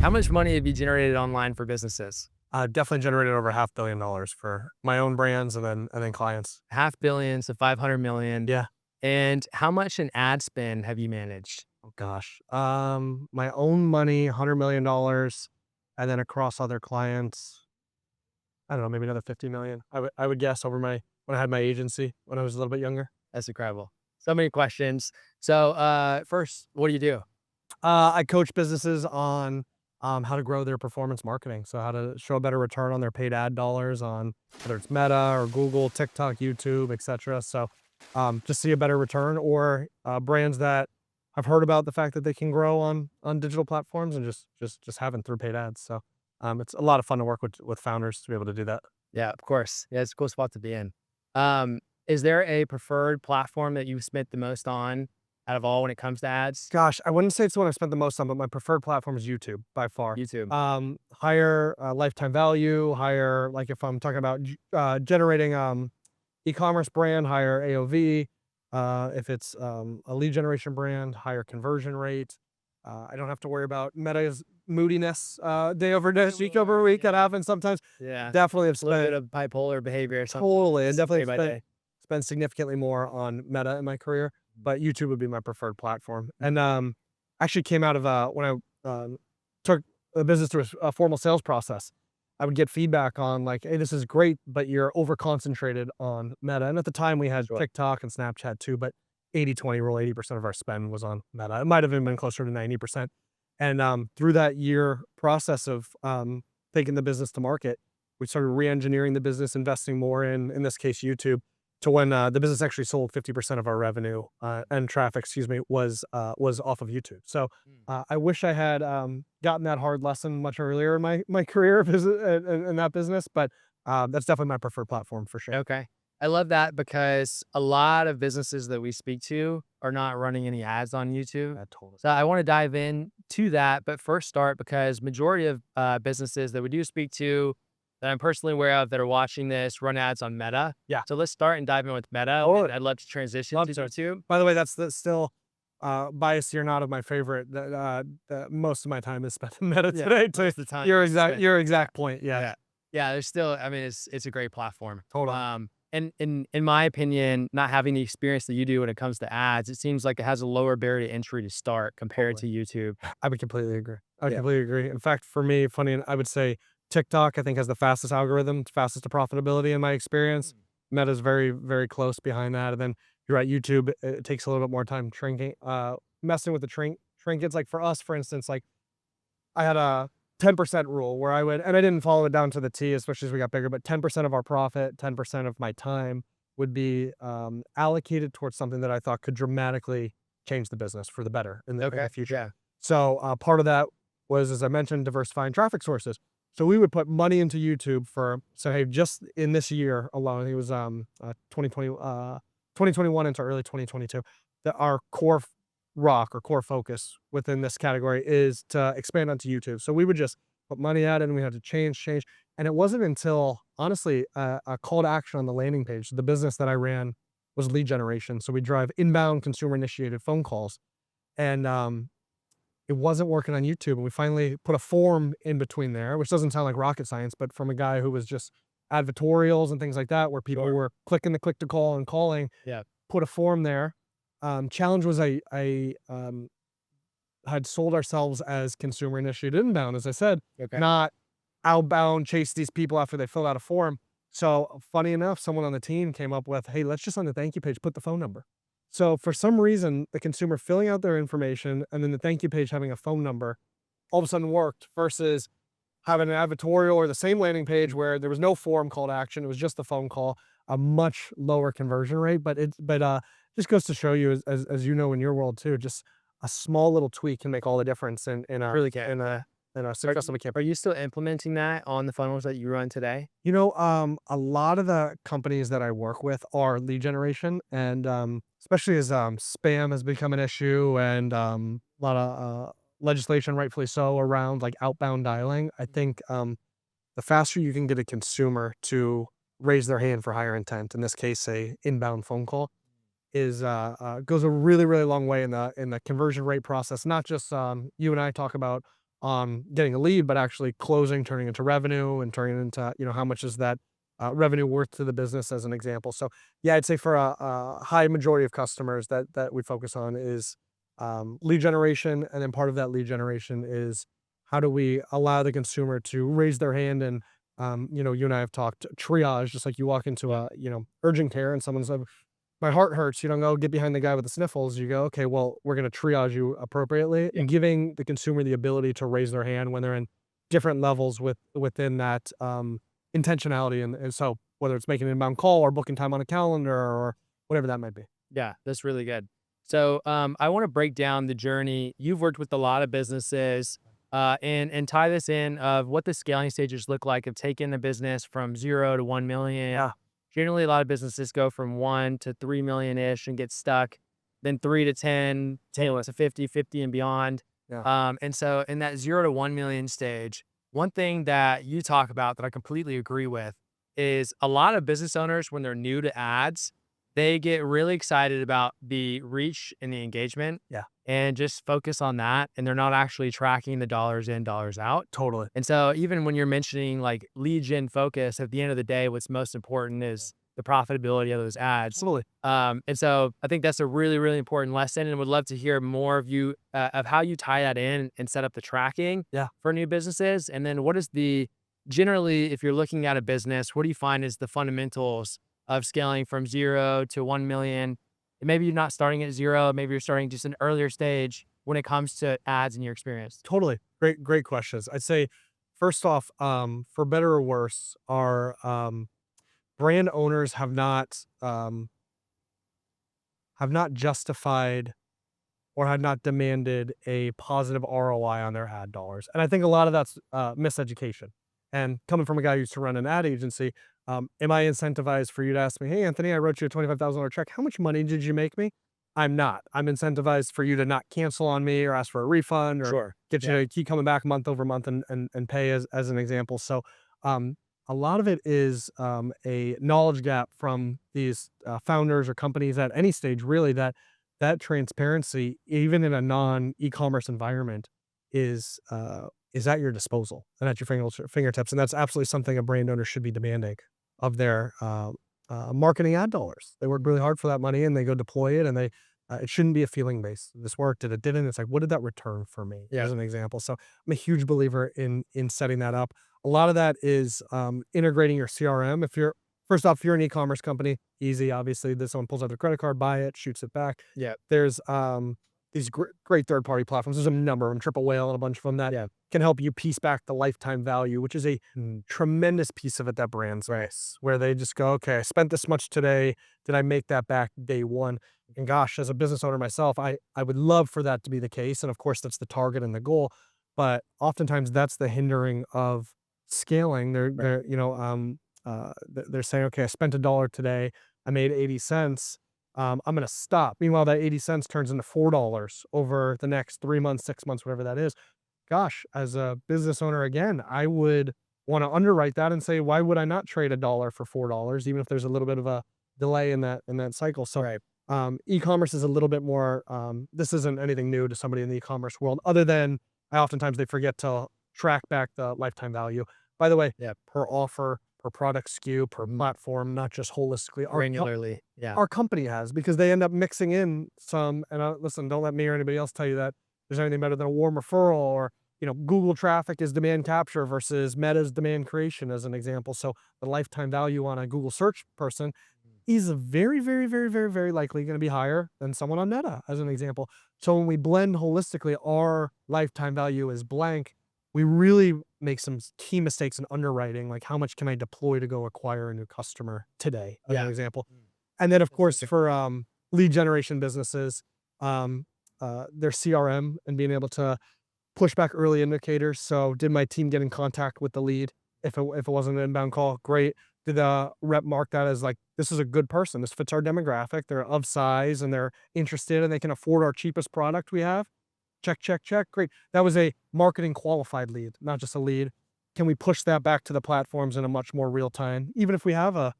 How much money have you generated online for businesses? Definitely generated over $500 million for my own brands and then clients. Half billion to 500 million. Yeah. And how much in ad spend have you managed? Oh gosh. My own money, $100 million, and then across other clients, I don't know, maybe another 50 million. I would guess over my when I had my agency when I was a little bit younger. That's incredible. So many questions. So, first, what do you do? I coach businesses on how to grow their performance marketing. So how to show a better return on their paid ad dollars on whether it's Meta or Google, TikTok, YouTube, etc. So just see a better return or brands that I've heard about the fact that they can grow on digital platforms and just haven't through paid ads. So it's a lot of fun to work with founders to be able to do that. Yeah, of course. Yeah, it's a cool spot to be in. Um, is there a preferred platform that you've spent the most on out of all when it comes to ads? Gosh, I wouldn't say it's the one I spent the most on, but my preferred platform is YouTube by far. YouTube. Higher lifetime value, higher like if I'm talking about generating e-commerce brand, higher AOV. If it's a lead generation brand, higher conversion rate. I don't have to worry about Meta's moodiness day over day, week over week. That happens sometimes. Yeah. Definitely have A little bit spent of bipolar behavior or something. totally, and Just definitely day have by spent day. spend significantly more on Meta in my career, but YouTube would be my preferred platform. And actually came out of when I took a business through a formal sales process. I would get feedback on like, "Hey, this is great, but you're over concentrated on Meta." And at the time, we had Sure. TikTok and Snapchat too, but 80-20 rule, 80% of our spend was on Meta. It might have even been closer to 90%. And through that year process of taking the business to market, we started re-engineering the business, investing more in this case, YouTube, to when the business actually sold 50% of our revenue and traffic, excuse me, was off of YouTube. So Mm. I wish I had gotten that hard lesson much earlier in my career in that business, but that's definitely my preferred platform for sure. Okay. I love that because a lot of businesses that we speak to are not running any ads on YouTube. That totally. So I want to dive in to that, but first start because majority of businesses that we do speak to that I'm personally aware of that are watching this run ads on Meta. Yeah. So let's start and dive in with Meta. Oh, And I'd love to transition love to to. YouTube. By the way, that's still biased. You're not of my favorite. Most of my time is spent in Meta Yeah, today. To most of the time. your exact point. Yeah, Yeah. Yeah, there's still I mean, it's a great platform. totally. And in my opinion, not having the experience that you do when it comes to ads, it seems like it has a lower barrier to entry to start compared to Totally. YouTube. I would completely agree. I would Yeah. completely agree. In fact, for me, funny, I would say TikTok, I think, has the fastest algorithm, fastest to profitability in my experience. Mm. Meta's very, very close behind that. And then you're right, YouTube, it takes a little bit more time shrinking, messing with the trinkets. Like for us, for instance, like I had a 10% rule where I would, and I didn't follow it down to the T, especially as we got bigger, but 10% of our profit, 10% of my time would be allocated towards something that I thought could dramatically change the business for the better in the Okay. future. Yeah. So part of that was, as I mentioned, diversifying traffic sources. So we would put money into YouTube for, so hey, just in this year alone, it was 2020, 2021 into early 2022, that our core rock or core focus within this category is to expand onto YouTube. So we would just put money at it and we had to change. And it wasn't until honestly a call to action on the landing page. The business that I ran was lead generation. So we drive inbound consumer initiated phone calls. And it wasn't working on YouTube. And we finally put a form in between there, which doesn't sound like rocket science, but from a guy who was just advertorials and things like that, where people Sure. were clicking the click to call and calling, Yeah. put a form there. Challenge was I had sold ourselves as consumer initiated inbound, as I said, Okay. not outbound chase these people after they fill out a form. So funny enough, someone on the team came up with, hey, let's just on the thank you page put the phone number. So for some reason, the consumer filling out their information and then the thank you page having a phone number all of a sudden worked versus having an advertorial or the same landing page where there was no form call to action. It was just the phone call, a much lower conversion rate. But just goes to show you, as you know in your world too, just a small little tweak can make all the difference in a Really can. Are success of you a campaign. are you still implementing that on the funnels that you run today? A lot of the companies that I work with are lead generation, and especially as spam has become an issue, and a lot of legislation, rightfully so, around like outbound dialing. I think the faster you can get a consumer to raise their hand for higher intent, in this case, a inbound phone call, is goes a really long way in the conversion rate process. Not just you and I talk about on getting a lead, but actually closing, turning into revenue and turning into, how much is that revenue worth to the business as an example. So yeah, I'd say for a high majority of customers that we focus on is lead generation. And then part of that lead generation is how do we allow the consumer to raise their hand and, you and I have talked triage, just like you walk into Yeah. a, urgent care and someone's like, my heart hurts. You don't go get behind the guy with the sniffles. You go, okay, well, we're going to triage you appropriately, Yeah. and giving the consumer the ability to raise their hand when they're in different levels within that intentionality. And so whether it's making an inbound call or booking time on a calendar or whatever that might be. Yeah, that's really good. So, I want to break down the journey. You've worked with a lot of businesses, and tie this in of what the scaling stages look like of taking a business from 0 to 1 million. Yeah, Generally, a lot of businesses go from 1 to 3 million ish and get stuck. Then 3 to 10, 10 to 50, 50 and beyond. yeah, And so, in that 0 to 1 million stage, one thing that you talk about that I completely agree with is a lot of business owners when they're new to ads they get really excited about the reach and the engagement yeah, and just focus on that, and they're not actually tracking the dollars in, dollars out. totally. And so even when you're mentioning like lead gen focus, at the end of the day, what's most important is the profitability of those ads. Absolutely. And so I think that's a really, really important lesson, and would love to hear more of you of how you tie that in and set up the tracking Yeah. for new businesses. And then what is the generally, if you're looking at a business, what do you find is the fundamentals of scaling from 0 to 1 million? And maybe you're not starting at 0, maybe you're starting just an earlier stage when it comes to ads in your experience. Totally. Great questions. I'd say first off, for better or worse, our brand owners have not justified or had not demanded a positive ROI on their ad dollars. And I think a lot of that's miseducation. And coming from a guy who used to run an ad agency, am I incentivized for you to ask me, hey, Anthony, I wrote you a $25,000 check. How much money did you make me? I'm not. I'm incentivized for you to not cancel on me or ask for a refund or Sure. get you Yeah. to keep coming back month over month and pay as an example. So um, a lot of it is a knowledge gap from these founders or companies at any stage, really, that transparency, even in a non-e-commerce environment, is at your disposal and at your fingertips, and that's absolutely something a brand owner should be demanding of their marketing ad dollars. They work really hard for that money, and they go deploy it, and they it shouldn't be a feeling base. This worked, did it didn't? It's like, what did that return for me? Yeah. As an example, so I'm a huge believer in setting that up. A lot of that is integrating your CRM. If you're First off, if you're an e-commerce company, easy. Obviously, this someone pulls out their credit card, buy it, shoots it back. Yeah. There's these great third-party platforms. There's a number of them, Triple Whale and a bunch of them that Yeah. can help you piece back the lifetime value, which is a tremendous piece of it that brands Right. miss, where they just go, okay, I spent this much today. Did I make that back day one? And gosh, as a business owner myself, I would love for that to be the case. And of course, that's the target and the goal. But oftentimes that's the hindering of scaling. Right. They're saying, okay, I spent $1 today. I made 80 cents. I'm going to stop. Meanwhile, that 80 cents turns into $4 over the next 3 months, 6 months, whatever that is. Gosh, as a business owner, again, I would want to underwrite that and say, why would I not trade $1 for $4, even if there's a little bit of a delay in that cycle? So, Right. e-commerce is a little bit more. This isn't anything new to somebody in the e-commerce world, other than oftentimes they forget to track back the lifetime value. By the way, Yeah. per offer, per product SKU, per platform, not just holistically. Granularly. Yeah. Our company has, because they end up mixing in some, and listen, don't let me or anybody else tell you that there's anything better than a warm referral, or Google traffic is demand capture versus Meta's demand creation, as an example. So the lifetime value on a Google search person is very, very, very, very, very likely going to be higher than someone on Meta, as an example. So when we blend holistically, our lifetime value is blank. We really make some key mistakes in underwriting, like how much can I deploy to go acquire a new customer today, as an Yeah. example. And then, of That's so course, good. for lead generation businesses, um, their CRM and being able to push back early indicators. So, did my team get in contact with the lead? If it wasn't an inbound call, great. Did the rep mark that as like, this is a good person? This fits our demographic. They're of size and they're interested and they can afford our cheapest product we have. Check, check, check. Great. That was a marketing qualified lead, not just a lead. Can we push that back to the platforms in a much more real time? Even if we have a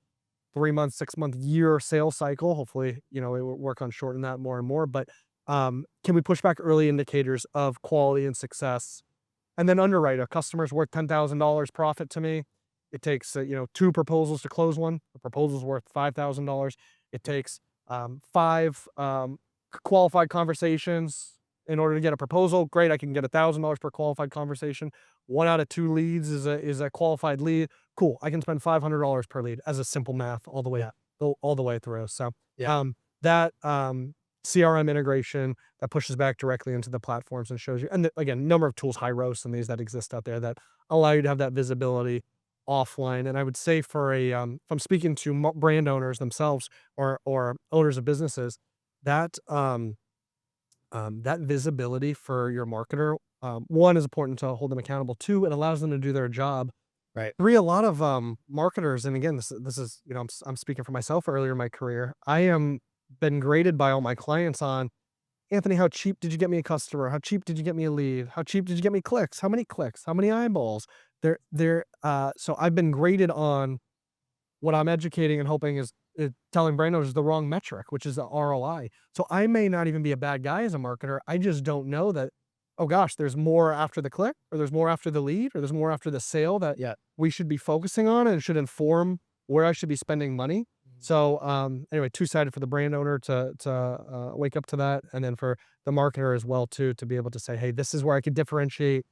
3 month, 6 month, year sales cycle, hopefully, we will work on shortening that more and more. But can we push back early indicators of quality and success And then underwrite. A customer's worth $10,000 profit to me. It takes, 2 proposals to close one. The proposal's worth $5,000. It takes 5 qualified conversations in order to get a proposal. Great, I can get $1,000 per qualified conversation. 1 out of 2 leads is a qualified lead. Cool, I can spend $500 per lead as a simple math all the way through. So Yeah. that CRM integration that pushes back directly into the platforms and shows you, and again, number of tools, Hyros and these that exist out there that allow you to have that visibility offline. And I would say for if I'm speaking to brand owners themselves or owners of businesses, that that visibility for your marketer, one, is important to hold them accountable. Two, it allows them to do their job. Right. Three, a lot of marketers, and again, this is, I'm speaking for myself earlier in my career. I am been graded by all my clients on, Anthony, how cheap did you get me a customer? How cheap did you get me a lead? How cheap did you get me clicks? How many clicks? How many eyeballs? So I've been graded on what I'm educating and hoping is telling brand owners the wrong metric, which is the ROI. So I may not even be a bad guy as a marketer. I just don't know that, oh gosh, there's more after the click, or there's more after the lead, or there's more after the sale that Yeah. we should be focusing on and should inform where I should be spending money. So anyway, two-sided for the brand owner to wake up to that, and then for the marketer as well too, to be able to say, hey, this is where I could differentiate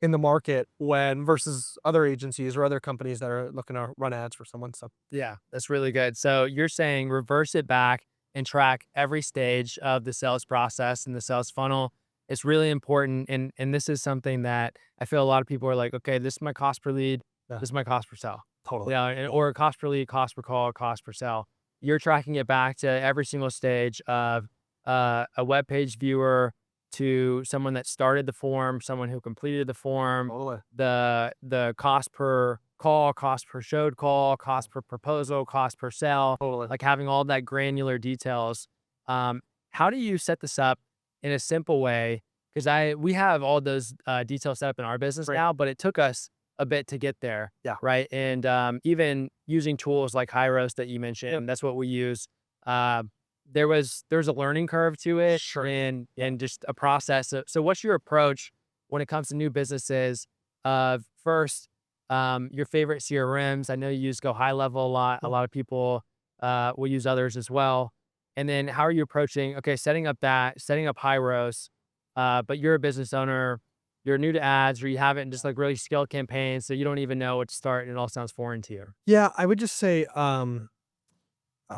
in the market when versus other agencies or other companies that are looking to run ads for someone. So Yeah, that's really good. So you're saying reverse it back and track every stage of the sales process and the sales funnel. It's really important. And this is something that I feel a lot of people are like, okay, this is my cost per lead, yeah, this is my cost per sell. totally. Yeah, or cost per lead, cost per call, cost per sell. You're tracking it back to every single stage of a web page viewer to someone that started the form, someone who completed the form, Totally. the cost per call, cost per showed call, cost per proposal, cost per sell, Totally. like having all that granular details. How do you set this up in a simple way? Because we have all those details set up in our business Right. now, but it took us a bit to get there. Yeah. Right. And even using tools like Hyros that you mentioned, Yep. that's what we use. Uh, there's a learning curve to it, Sure. and just a process. So what's your approach when it comes to new businesses? First, your favorite CRMs. I know you use Go High Level a lot. A lot of people will use others as well. And then how are you approaching, okay, setting up Hyros, but you're a business owner, you're new to ads, or you haven't just like really scaled campaigns, so you don't even know what to start and it all sounds foreign to you. Yeah, I would just say,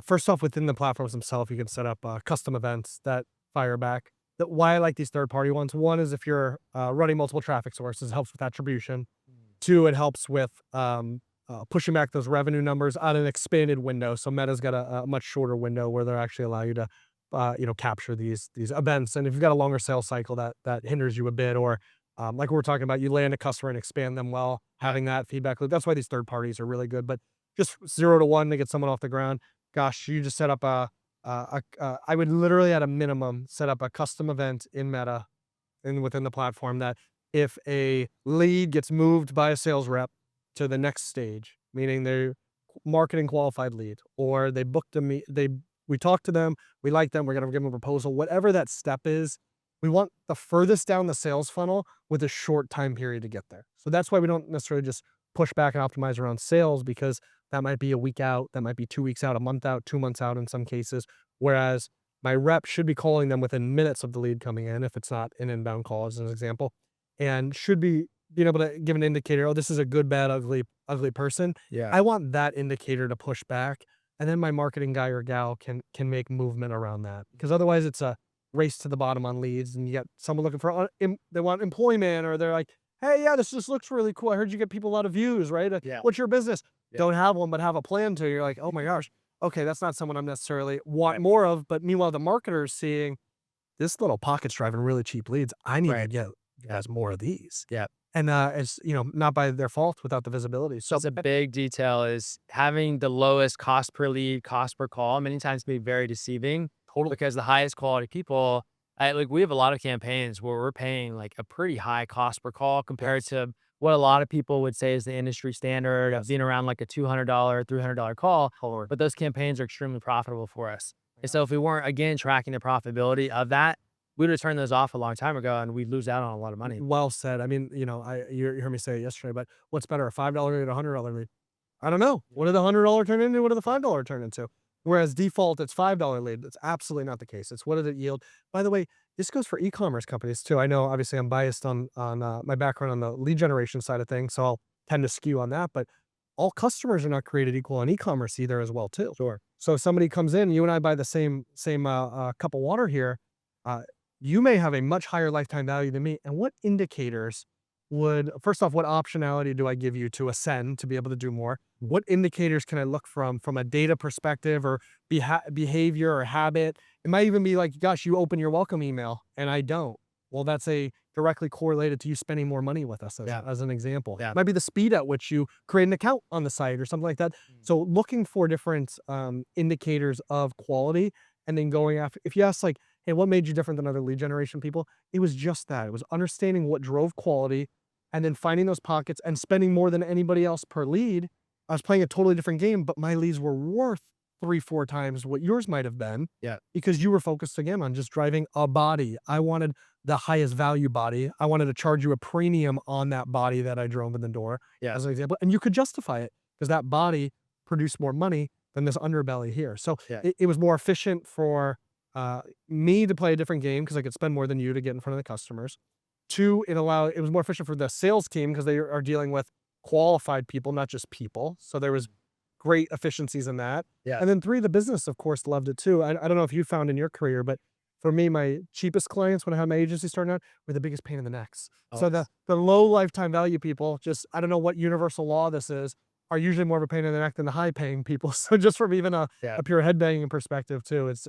first off, within the platforms themselves, you can set up custom events that fire back. Why I like these third-party ones. One is if you're running multiple traffic sources, it helps with attribution. Two, it helps with pushing back those revenue numbers on an expanded window. So Meta's got a much shorter window where they're actually allow you to, capture these events. And if you've got a longer sales cycle, that hinders you a bit. Or like we were talking about, you land a customer and expand them well, having that feedback loop. That's why these third parties are really good. But just 0 to 1 to get someone off the ground. Gosh, you just set up I would literally at a minimum set up a custom event in Meta and within the platform that if a lead gets moved by a sales rep to the next stage, meaning they're marketing qualified lead, or they booked a we talked to them, we like them, we're going to give them a proposal, whatever that step is, we want the furthest down the sales funnel with a short time period to get there. So that's why we don't necessarily just push back and optimize around sales, because that might be a week out, that might be 2 weeks out, a month out, 2 months out in some cases. Whereas my rep should be calling them within minutes of the lead coming in, if it's not an inbound call, as an example, and should be being able to give an indicator, oh, this is a good, bad, ugly person. Yeah. I want that indicator to push back, and then my marketing guy or gal can make movement around that, because otherwise it's a race to the bottom on leads, and you get someone looking for they want employment, or they're like, hey, yeah, this just looks really cool. I heard you get people a lot of views, right? Yeah. What's your business? Yeah. Don't have one, but have a plan to. You're like, oh my gosh, okay, that's not someone I'm necessarily want more of. But meanwhile, the marketer is seeing this little pocket's driving really cheap leads. I need to get guys more of these. Yeah. And it's not by their fault, without the visibility. So It's a big detail is having the lowest cost per lead, cost per call, many times can be very deceiving. Totally. Because the highest quality people, we have a lot of campaigns where we're paying like a pretty high cost per call compared to what a lot of people would say is the industry standard of being around like a $200, $300 call. Totally. But those campaigns are extremely profitable for us. And so if we weren't, again, tracking the profitability of that, we would have turned those off a long time ago and we'd lose out on a lot of money. Well said. I mean, you heard me say it yesterday, but what's better, a $5 lead or a $100 lead? I don't know. What did the $100 turn into? What did the $5 turn into? Whereas default, it's $5 lead. That's absolutely not the case. It's what did it yield? By the way, this goes for e-commerce companies too. I know obviously I'm biased on my background on the lead generation side of things, so I'll tend to skew on that. But all customers are not created equal on e-commerce either as well too. Sure. So if somebody comes in, you and I buy the same cup of water here. Uh, you may have a much higher lifetime value than me. And what indicators would, first off, what optionality do I give you to ascend to be able to do more? What indicators can I look from a data perspective or behavior or habit? It might even be like, gosh, you open your welcome email and I don't. Well, that's a directly correlated to you spending more money with us as an example. Yeah. It might be the speed at which you create an account on the site or something like that. So looking for different indicators of quality and then going after, if you ask like, hey, what made you different than other lead generation people? It was just that. It was understanding what drove quality and then finding those pockets and spending more than anybody else per lead. I was playing a totally different game, but my leads were worth 3-4 times what yours might have been. Yeah. Because you were focused again on just driving a body. I wanted the highest value body. I wanted to charge you a premium on that body that I drove in the door, Yeah. as an example. And you could justify it because that body produced more money than this underbelly here. So Yeah. it was more efficient for me to play a different game because I could spend more than you to get in front of the customers. Two, it was more efficient for the sales team because they are dealing with qualified people, not just people. So there was great efficiencies in that. Yeah. And then three, the business, of course, loved it too. I don't know if you found in your career, but for me, my cheapest clients when I had my agency starting out were the biggest pain in the necks. So the low lifetime value people, just, I don't know what universal law this is, are usually more of a pain in the neck than the high paying people. So just from even a pure headbanging perspective too, it's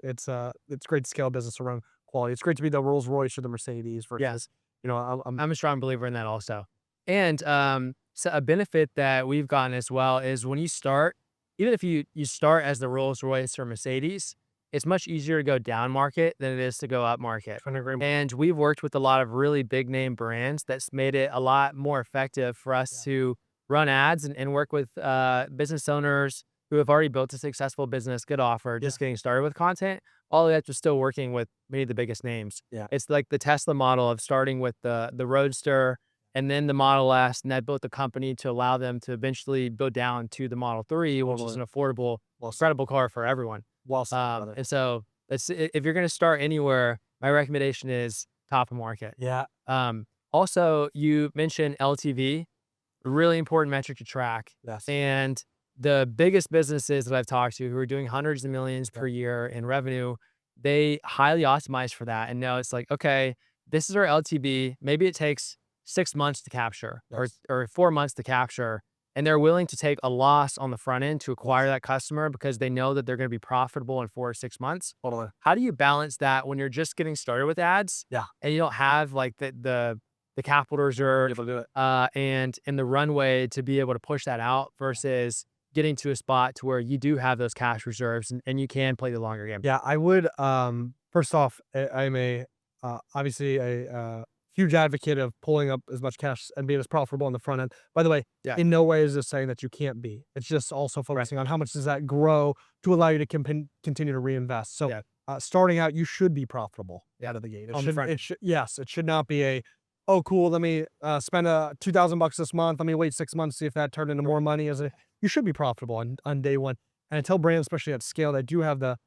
great to scale a business around quality. It's great to be the Rolls Royce or the Mercedes versus, I'm a strong believer in that also. And so a benefit that we've gotten as well is when you start, even if you start as the Rolls Royce or Mercedes, it's much easier to go down market than it is to go up market. And we've worked with a lot of really big name brands that's made it a lot more effective for us to run ads and work with business owners who have already built a successful business, good offer, just getting started with content, all the way up to still working with many of the biggest names. Yeah. It's like the Tesla model of starting with the Roadster and then the Model S, and that built the company to allow them to eventually go down to the Model 3, which is an affordable, incredible car for everyone. And so if you're going to start anywhere, my recommendation is top of market. Yeah. Also, you mentioned LTV, a really important metric to track. Yes. And the biggest businesses that I've talked to who are doing hundreds of millions per year in revenue, they highly optimize for that and know it's like, okay, this is our LTV. Maybe it takes 6 months to capture or 4 months to capture. And they're willing to take a loss on the front end to acquire that customer because they know that they're going to be profitable in 4 or 6 months. Totally. How do you balance that when you're just getting started with ads? Yeah. And you don't have like the capital reserve and the runway to be able to push that out versus getting to a spot to where you do have those cash reserves and you can play the longer game. Yeah, I would, first off, I'm obviously a huge advocate of pulling up as much cash and being as profitable on the front end. By the way, in no way is this saying that you can't be. It's just also focusing on how much does that grow to allow you to continue to reinvest. So starting out, you should be profitable out of the gate. It should not be oh, cool, let me spend $2,000 this month. Let me wait 6 months, see if that turned into more money. You should be profitable on day one. And until brands, especially at scale, that do have the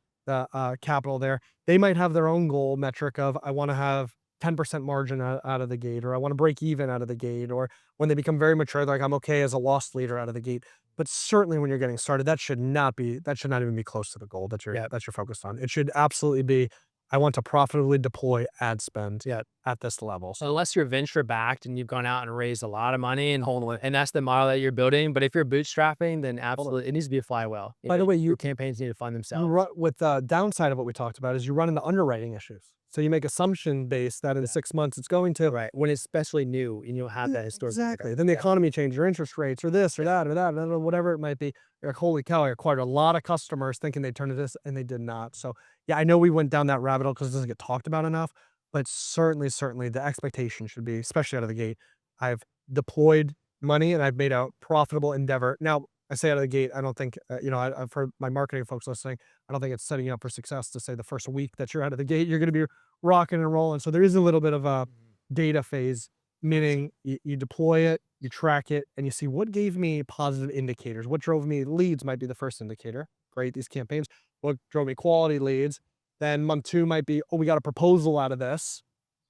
capital there, they might have their own goal metric of, I want to have 10% margin out of the gate, or I want to break even out of the gate, or when they become very mature, like I'm okay as a loss leader out of the gate. But certainly when you're getting started, that should not even be close to the goal that you're focused on. It should absolutely be, I want to profitably deploy ad spend at this level. So unless you're venture backed and you've gone out and raised a lot of money and that's the model that you're building, but if you're bootstrapping, then absolutely it needs to be a flywheel. By the way, your campaigns need to fund themselves. With the downside of what we talked about is you run into underwriting issues. So you make assumption based that in 6 months it's going to. Right. When it's especially new and you'll have that historical. Exactly. Then the economy changes, your interest rates or this or that or that, or whatever it might be. You're like, holy cow, I acquired a lot of customers thinking they'd turn to this and they did not. So yeah, I know we went down that rabbit hole because it doesn't get talked about enough, but certainly the expectation should be, especially out of the gate, I've deployed money and I've made a profitable endeavor. Now, I say out of the gate, I don't think, I've heard my marketing folks listening, I don't think it's setting you up for success to say the first week that you're out of the gate, you're going to be rocking and rolling. So there is a little bit of a data phase, meaning you deploy it, you track it, and you see what gave me positive indicators. What drove me leads might be the first indicator. Great, these campaigns. What drove me quality leads? Then month 2 might be, oh, we got a proposal out of this.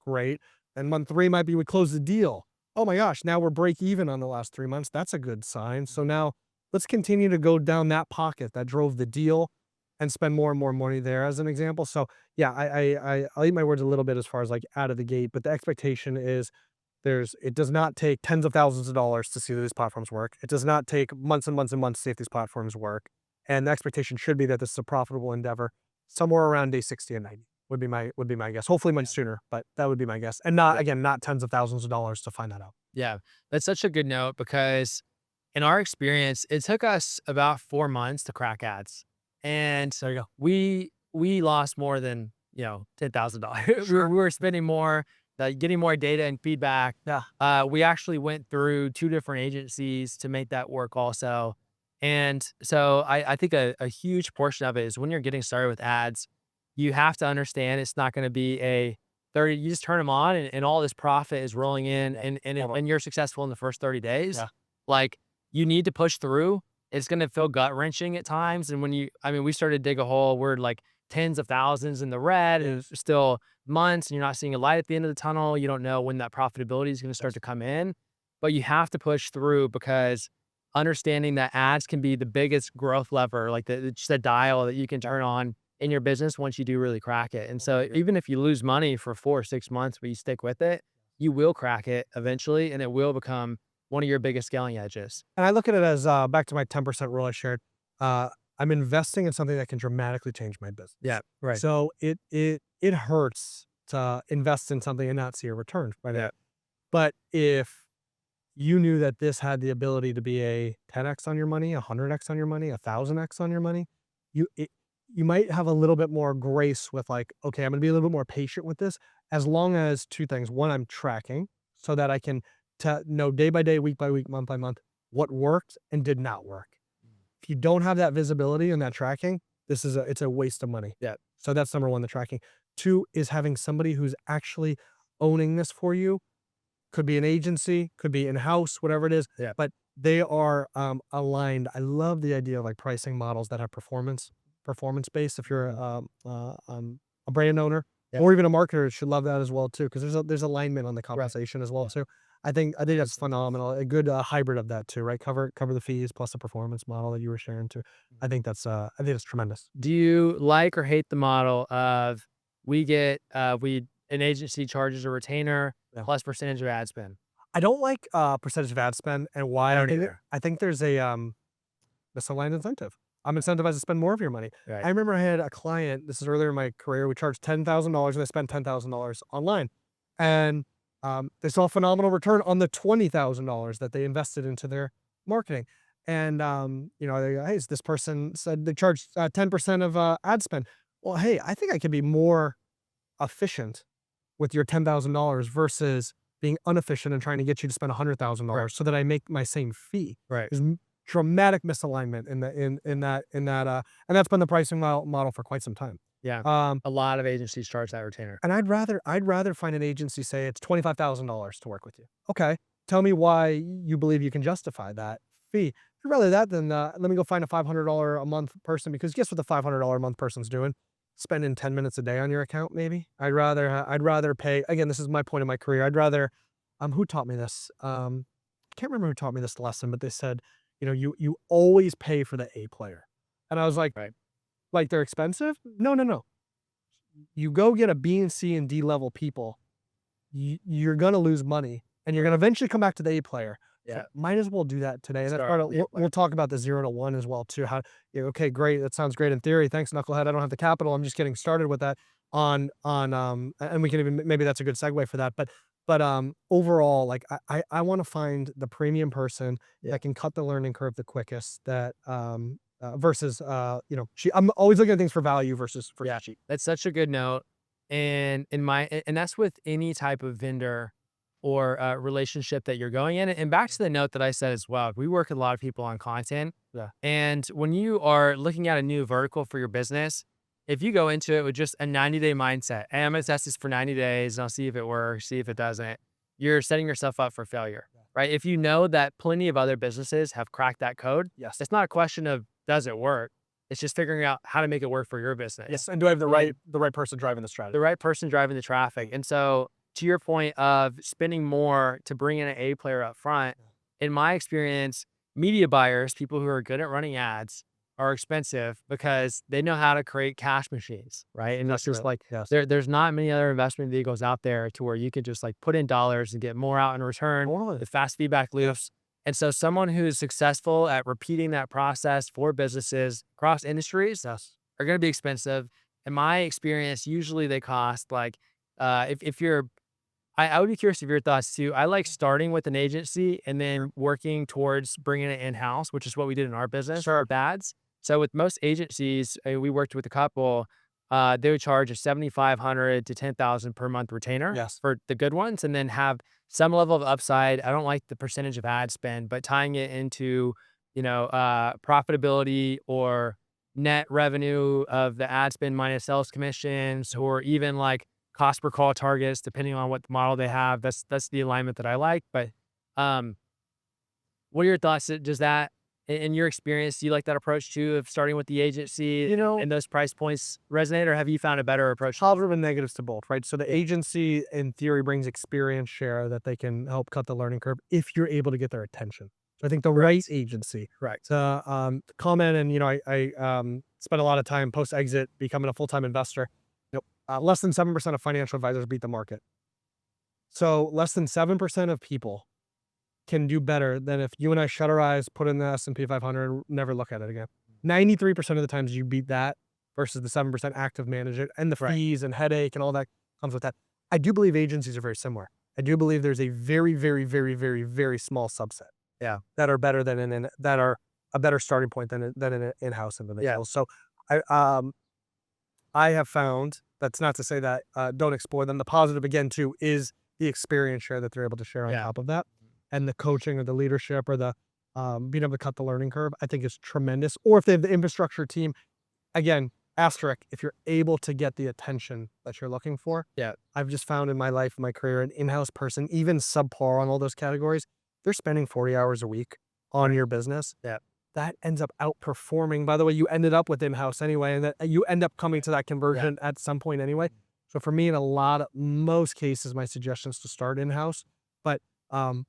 Great. And month 3 might be we closed the deal. Oh my gosh, now we're break even on the last 3 months. That's a good sign. So now let's continue to go down that pocket that drove the deal and spend more and more money there as an example. So yeah, I'll eat my words a little bit as far as like out of the gate, but the expectation is it does not take tens of thousands of dollars to see that these platforms work. It does not take months and months and months to see if these platforms work. And the expectation should be that this is a profitable endeavor somewhere around day 60 and 90 would be my guess. Hopefully much sooner, but that would be my guess. And not Yeah. again, not tens of thousands of dollars to find that out. Yeah. That's such a good note because in our experience, it took us about 4 months to crack ads. And There you go. we lost more than, $10,000. We were spending more, getting more data and feedback. Yeah. We actually went through 2 different agencies to make that work also. And so I think a huge portion of it is when you're getting started with ads, you have to understand it's not going to be a 30, you just turn them on and all this profit is rolling in and you're successful in the first 30 days. Yeah. Like you need to push through. It's going to feel gut wrenching at times. And we started to dig a hole. We're like tens of thousands in the red and it's still months and you're not seeing a light at the end of the tunnel. You don't know when that profitability is going to start to come in, but you have to push through because understanding that ads can be the biggest growth lever, like just a dial that you can turn on in your business once you do really crack it. And so even if you lose money for 4 or 6 months, but you stick with it, you will crack it eventually and it will become one of your biggest scaling edges. And I look at it as back to my 10% rule I shared. I'm investing in something that can dramatically change my business. Yeah. Right. So it hurts to invest in something and not see a return by Yeah. that. But if you knew that this had the ability to be a 10x on your money, a 100x on your money, a 1000x on your money, you it, you might have a little bit more grace with like, okay, I'm going to be a little bit more patient with this, as long as 2 things. One, I'm tracking so that I can know day by day, week by week, month by month, what worked and did not work. If you don't have that visibility and that tracking, it's a waste of money. Yeah. So that's number 1, the tracking. 2 is having somebody who's actually owning this for you. Could be an agency, could be in-house, whatever it is. Yeah. But they are aligned. I love the idea of like pricing models that have performance based. If you're a brand owner Yeah. or even a marketer, should love that as well too, because there's alignment on the compensation as well too. I think that's phenomenal. A good hybrid of that too, right? Cover the fees plus a performance model that you were sharing too. I think that's tremendous. Do you like or hate the model of an agency charges a retainer Yeah. plus percentage of ad spend? I don't like percentage of ad spend, and why I don't hate it, either. I think there's a misaligned incentive. I'm incentivized to spend more of your money. Right. I remember I had a client, this is earlier in my career, we charged $10,000 and they spent $10,000 online. And they saw a phenomenal return on the $20,000 that they invested into their marketing. And, hey, this person said they charged 10% of ad spend. Well, hey, I think I could be more efficient with your $10,000 versus being inefficient and trying to get you to spend $100,000 so that I make my same fee. Right. There's dramatic misalignment in that, and that's been the pricing model for quite some time. Yeah. A lot of agencies charge that retainer. And I'd rather find an agency say it's $25,000 to work with you. Okay, tell me why you believe you can justify that fee. I'd rather that than let me go find a $500 a month person, because guess what the $500 a month person's doing? Spending 10 minutes a day on your account, maybe. I'd rather pay. Again, this is my point in my career. I'd rather. Who taught me this? Can't remember who taught me this lesson, but they said, you always pay for the A player, and I was like, Right. like they're expensive? No. You go get a B and C and D level people, you're gonna lose money, and you're gonna eventually come back to the A player. So Yeah. might as well do that today. And that's Start part of, with the A we'll talk about the 0 to 1 as well too. How, okay, great, that sounds great in theory. Thanks, knucklehead. I don't have the capital. I'm just getting started with that. And we can even, maybe that's a good segue for that. But overall, like I want to find the premium person that can cut the learning curve the quickest. That versus I'm always looking at things for value versus for cheap. That's such a good note. And that's with any type of vendor or relationship that you're going in. And back to the note that I said as well, we work with a lot of people on content. Yeah. And when you are looking at a new vertical for your business, if you go into it with just a 90-day mindset, "Hey, I'm gonna test this for 90 days, and I'll see if it works, see if it doesn't," you're setting yourself up for failure, right? If you know that plenty of other businesses have cracked that code, Yes. it's not a question of does it work? It's just figuring out how to make it work for your business. Yes, and do I have And the right person driving the the strategy? right person driving the traffic. And so, to your point of spending more to bring in an A player up front, in my experience, media buyers, people who are good at running ads, are expensive because they know how to create cash machines, right? And it's just Accurate. like Yes. there's not many other investment vehicles out there to where you can just like put in dollars and get more out in return Totally. with fast feedback loops. And so, someone who's successful at repeating that process for businesses across industries Yes. are going to be expensive. In my experience, usually they cost like, if you're, I would be curious of your thoughts too. I like starting with an agency and then working towards bringing it in house, which is what we did in our business Sure. with ads. So with most agencies, we worked with a couple. They would charge a 7,500 to 10,000 per month retainer Yes. for the good ones, and then have some level of upside. I don't like the percentage of ad spend, but tying it into, profitability or net revenue of the ad spend minus sales commissions, or even like cost per call targets, depending on what model they have. That's the alignment that I like. But um, what are your thoughts? Does that, in your experience, do you like that approach too of starting with the agency You know, and those price points resonate, or have you found a better approach? positive and negatives to both, right? So the agency in theory brings experience share that they can help cut the learning curve if you're able to get their attention. So I think the right Correct. agency Correct. to comment, and I spent a lot of time post exit becoming a full time investor. Less than 7% of financial advisors beat the market. So less than 7% of people can do better than if you and I shut our eyes, put in the S&P 500, never look at it again. 93% of the times you beat that versus the 7% active manage it, and the Right. fees and headache and all that comes with that. I do believe agencies are very similar. I do believe there's a very, very, very, very, very small subset Yeah. that are better than that are a better starting point than an in-house Yeah. individual. So I I have found, that's not to say that don't explore them. The positive again too is the experience share that they're able to share on Yeah. top of that, and the coaching or the leadership or the being able to cut the learning curve. I think is tremendous. Or if they have the infrastructure team, again, asterisk, if you're able to get the attention that you're looking for. Yeah. I've just found in my life, in my career, an in-house person, even subpar on all those categories, they're spending 40 hours a week on Right. your business. Yeah. That ends up outperforming. By the way, you ended up with in-house anyway, and that you end up coming to that Yeah. conversion at some point anyway. So for me, in most cases, my suggestion is to start in-house. But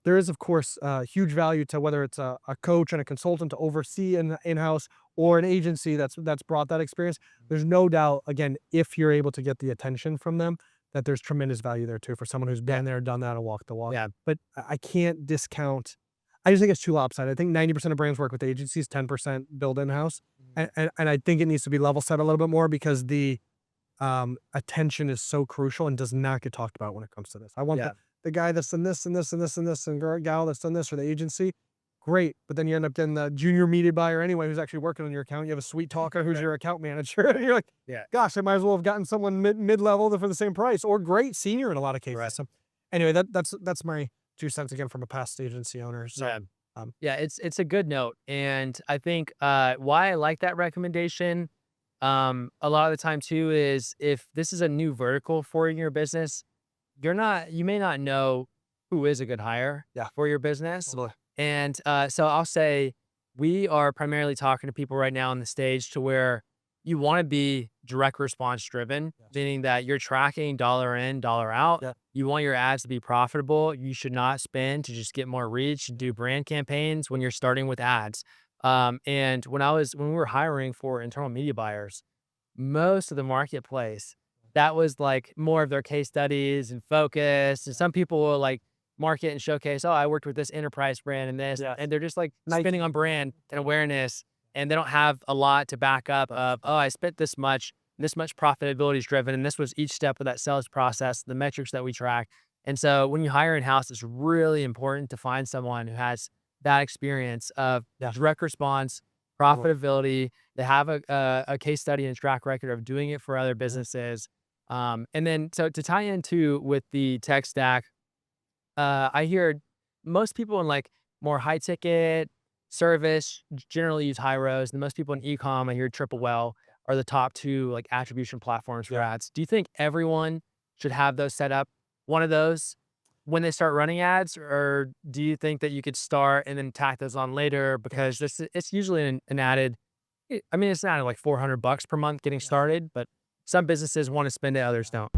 there is, of course, huge value to whether it's a coach and a consultant to oversee an in-house or an agency that's brought that experience. There's no doubt, again, if you're able to get the attention from them, that there's tremendous value there too for someone who's Yeah. been there, done that, and walked the walk. Yeah. But I can't discount. I just think it's too lopsided. I think 90% of brands work with agencies, 10% build in-house. And I think it needs to be level set a little bit more because the attention is so crucial and does not get talked about when it comes to this. I want Yeah. the guy that's done this and this and this and this and gal that's done this for the agency. Great. But then you end up getting the junior media buyer anyway who's actually working on your account. You have a sweet talker who's your account manager. And you're like, Yeah. gosh, I might as well have gotten someone mid-level for the same price, or great senior in a lot of cases. Right. So anyway, that's my 2 cents again from a past agency owner. So Yeah. um, Yeah, it's a good note, and I think, why I like that recommendation, a lot of the time too, is if this is a new vertical for your business, you may not know who is a good hire yeah, for your business, totally. and, so I'll say we are primarily talking to people right now on the stage to where you wanna be direct response driven, Yes. meaning that you're tracking dollar in, dollar out. Yeah. You want your ads to be profitable. You should not spend to just get more reach, do brand campaigns when you're starting with ads. And when we were hiring for internal media buyers, most of the marketplace, that was like more of their case studies and focus. And some people will like market and showcase, oh, I worked with this enterprise brand and this, Yes. and they're just like spending Nike. on brand and awareness, and they don't have a lot to back up of, oh, I spent this much profitability is driven, and this was each step of that sales process, the metrics that we track. And so when you hire in-house, it's really important to find someone who has that experience of Yeah. direct response, Totally. profitability. They have a case study and track record of doing it for other businesses. And then so to tie into with the tech stack, I hear most people in like more high ticket service generally use high rows, and most people in e-com I hear triple well. are the top two like attribution platforms for Yeah. ads. Do you think everyone should have those set up, one of those, when they start running ads, or do you think that you could start and then tack those on later because this it's usually an added. I mean, it's not like $400 per month getting started, but some businesses want to spend it, others don't.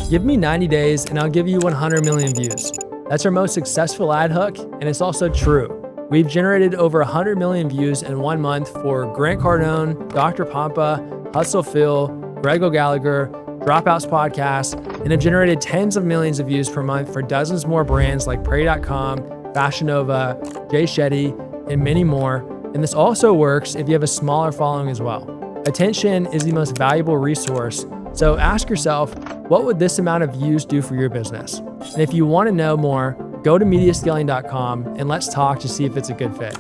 Give me 90 days and I'll give you 100 million views. That's our most successful ad hook, and it's also true. We've generated over 100 million views in 1 month for Grant Cardone, Dr. Pompa, Hustle Phil, Greg O'Gallagher, Dropouts Podcast, and have generated tens of millions of views per month for dozens more brands like Prairie.com, Fashion Nova, Jay Shetty, and many more. And this also works if you have a smaller following as well. Attention is the most valuable resource. So ask yourself, what would this amount of views do for your business? And if you want to know more, go to mediascaling.com and let's talk to see if it's a good fit.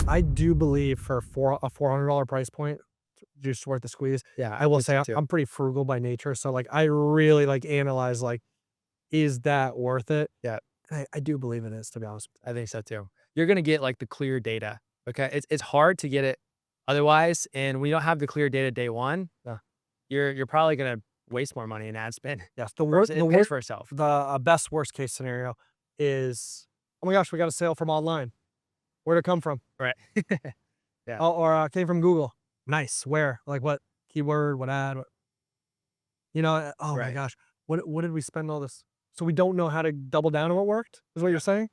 I do believe for a $400 price point, juice worth the squeeze. Yeah, I will say I'm pretty frugal by nature. So like, I really like analyze like, is that worth it? Yeah. I do believe it is, to be honest. I think so too. You're gonna get like the clear data. Okay. It's hard to get it otherwise. And when you don't have the clear data day one, Yeah. you're probably gonna waste more money in ad spend. Yes. It pays for itself. The best worst case scenario is, oh my gosh, we got a sale from online. Where'd it come from? Right. Yeah. Oh, or came from Google. Nice. Where? Like what keyword? What ad? What, oh my Right. gosh. What did we spend all this? So we don't know how to double down on what worked, is what you're saying?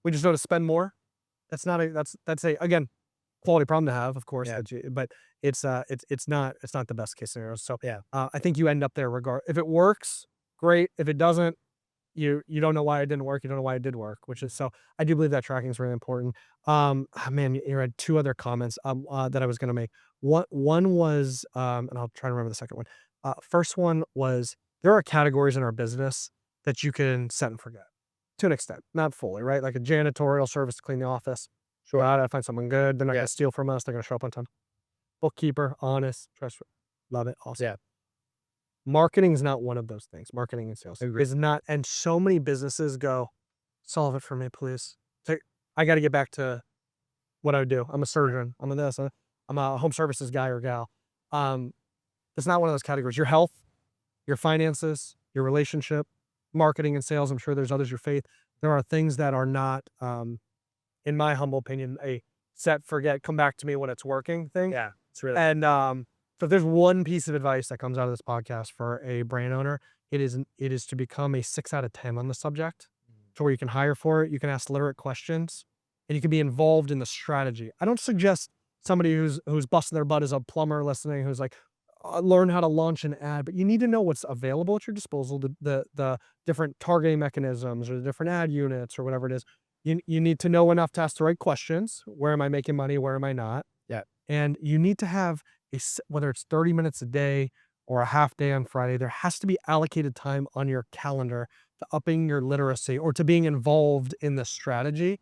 We just know to spend more? That's not that's a, again, quality problem to have, of course, Yeah. but it's not the best case scenario. So Yeah. I think you end up there if it works, great. If it doesn't, you don't know why it didn't work. You don't know why it did work, which is, so I do believe that tracking is really important. Man, you had two other comments that I was going to make. One was, and I'll try to remember the second one. First one was, there are categories in our business that you can set and forget to an extent, not fully, right? Like a janitorial service to clean the office. Sure. I find someone good. They're not Yeah. going to steal from us. They're going to show up on time. Bookkeeper, honest, trustworthy. Love it. Awesome. Yeah. Marketing is not one of those things. Marketing and sales Agreed. is not. And so many businesses go, solve it for me, please. I got to get back to what I do. I'm a surgeon. I'm a home services guy or gal. It's not one of those categories. Your health, your finances, your relationship, marketing and sales. I'm sure there's others, your faith. There are things that are not, in my humble opinion, a set, forget, come back to me when it's working thing. Yeah. It's really. And so if there's one piece of advice that comes out of this podcast for a brand owner, it is to become a 6 out of 10 on the subject, to where you can hire for it, you can ask literate questions, and you can be involved in the strategy. I don't suggest somebody who's busting their butt as a plumber listening, who's like, learn how to launch an ad, but you need to know what's available at your disposal, the different targeting mechanisms or the different ad units or whatever it is. You need to know enough to ask the right questions. Where am I making money? Where am I not? Yeah. And you need to have whether it's 30 minutes a day or a half day on Friday, there has to be allocated time on your calendar to upping your literacy or to being involved in the strategy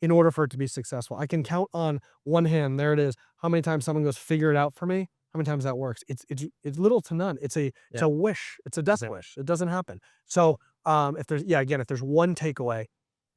in order for it to be successful. I can count on one hand, there it is, how many times someone goes, figure it out for me. How many times that works? It's little to none. It's a wish. It's a death wish. It doesn't happen. So if there's one takeaway,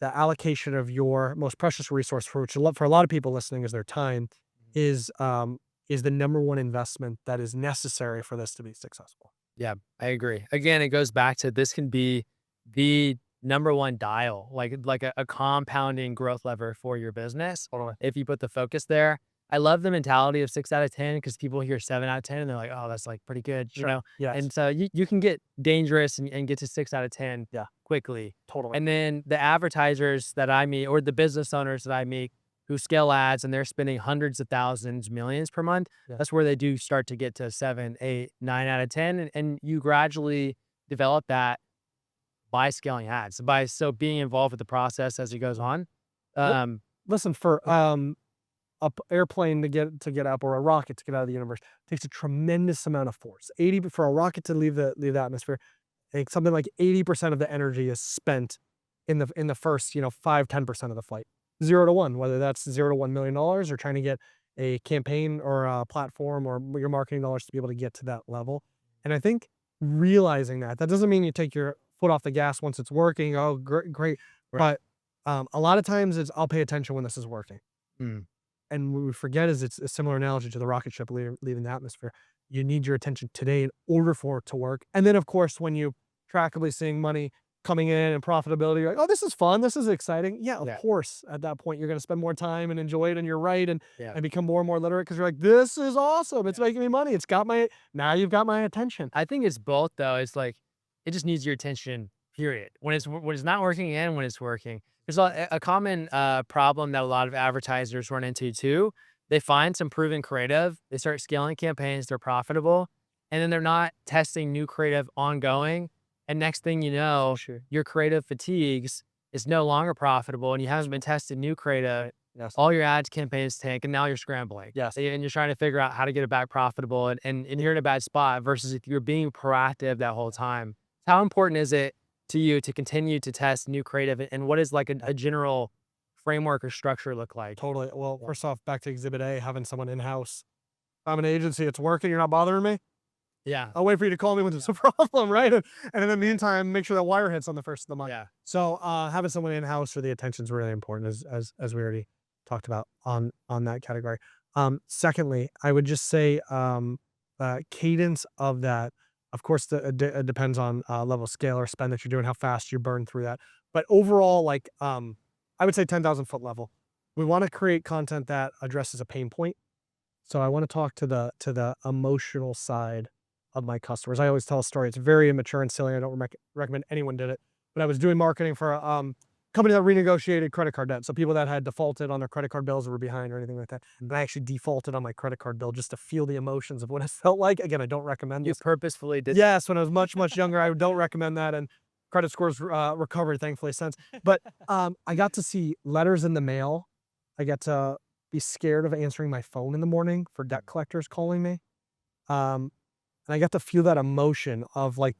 the allocation of your most precious resource, for a lot of people listening is their time, is the number one investment that is necessary for this to be successful. Yeah, I agree. Again, it goes back to, this can be the number one dial, like a compounding growth lever for your business. Totally. If you put the focus there. I love the mentality of 6 out of 10, because people hear 7 out of 10 and they're like, oh, that's like pretty good, you know? Yes. And so you can get dangerous and get to 6 out of 10 quickly. Totally. And then the advertisers that I meet, or the business owners that I meet who scale ads and they're spending hundreds of thousands, millions per month, that's where they do start to get to 7, 8, 9 out of 10. And you gradually develop that by scaling ads, by being involved with the process as it goes on. Listen, for a airplane to get up, or a rocket to get out of the universe, takes a tremendous amount of force. For a rocket to leave the atmosphere, I think something like 80% of the energy is spent in the first 5-10% of the flight. 0 to 1, whether that's 0 to $1 million or trying to get a campaign or a platform or your marketing dollars to be able to get to that level. And I think realizing that doesn't mean you take your foot off the gas once it's working. Oh, great. Right. But a lot of times it's, I'll pay attention when this is working. and what we forget is it's a similar analogy to the rocket ship leaving the atmosphere. You need your attention today in order for it to work. And then, of course, when you trackably seeing money coming in and profitability, you're like, oh, this is fun. This is exciting. Yeah, of Yeah. course, at that point, you're going to spend more time and enjoy it. And you're right. Yeah. And become more and more literate because you're like, this is awesome. It's making me money. Now you've got my attention. I think it's both though. It's like it just needs your attention, period. When it's not working and when it's working. There's a common problem that a lot of advertisers run into too. They find some proven creative, they start scaling campaigns, they're profitable, and then they're not testing new creative ongoing. And next thing you know, Sure. your creative fatigues is no longer profitable and you haven't been testing new creative. Yes. All your ads campaigns tank and now you're scrambling. Yes. And you're trying to figure out how to get it back profitable and you're in a bad spot versus if you're being proactive that whole time. How important is it to you to continue to test new creative and what is like a general framework or structure look like? Totally. Well, first off, back to Exhibit A, having someone in-house. If I'm an agency, it's working, you're not bothering me. Yeah. I'll wait for you to call me when there's a problem, right? And in the meantime, make sure that wire hits on the first of the month. Yeah. So having someone in-house for the attention is really important, as we already talked about on that category. Secondly, I would just say cadence of that. Of course, it depends on level of scale or spend that you're doing, how fast you burn through that. But overall, like I would say 10,000-foot level. We want to create content that addresses a pain point. So I want to talk to the emotional side of my customers. I always tell a story. It's very immature and silly. I don't recommend anyone did it. But I was doing marketing for a company that renegotiated credit card debt. So people that had defaulted on their credit card bills or were behind or anything like that. And I actually defaulted on my credit card bill just to feel the emotions of what it felt like. Again, I don't recommend You this. purposefully did. Yes, when I was much younger, I don't recommend that. And credit scores recovered, thankfully, since. But I got to see letters in the mail. I got to be scared of answering my phone in the morning for debt collectors calling me. And I got to feel that emotion of like,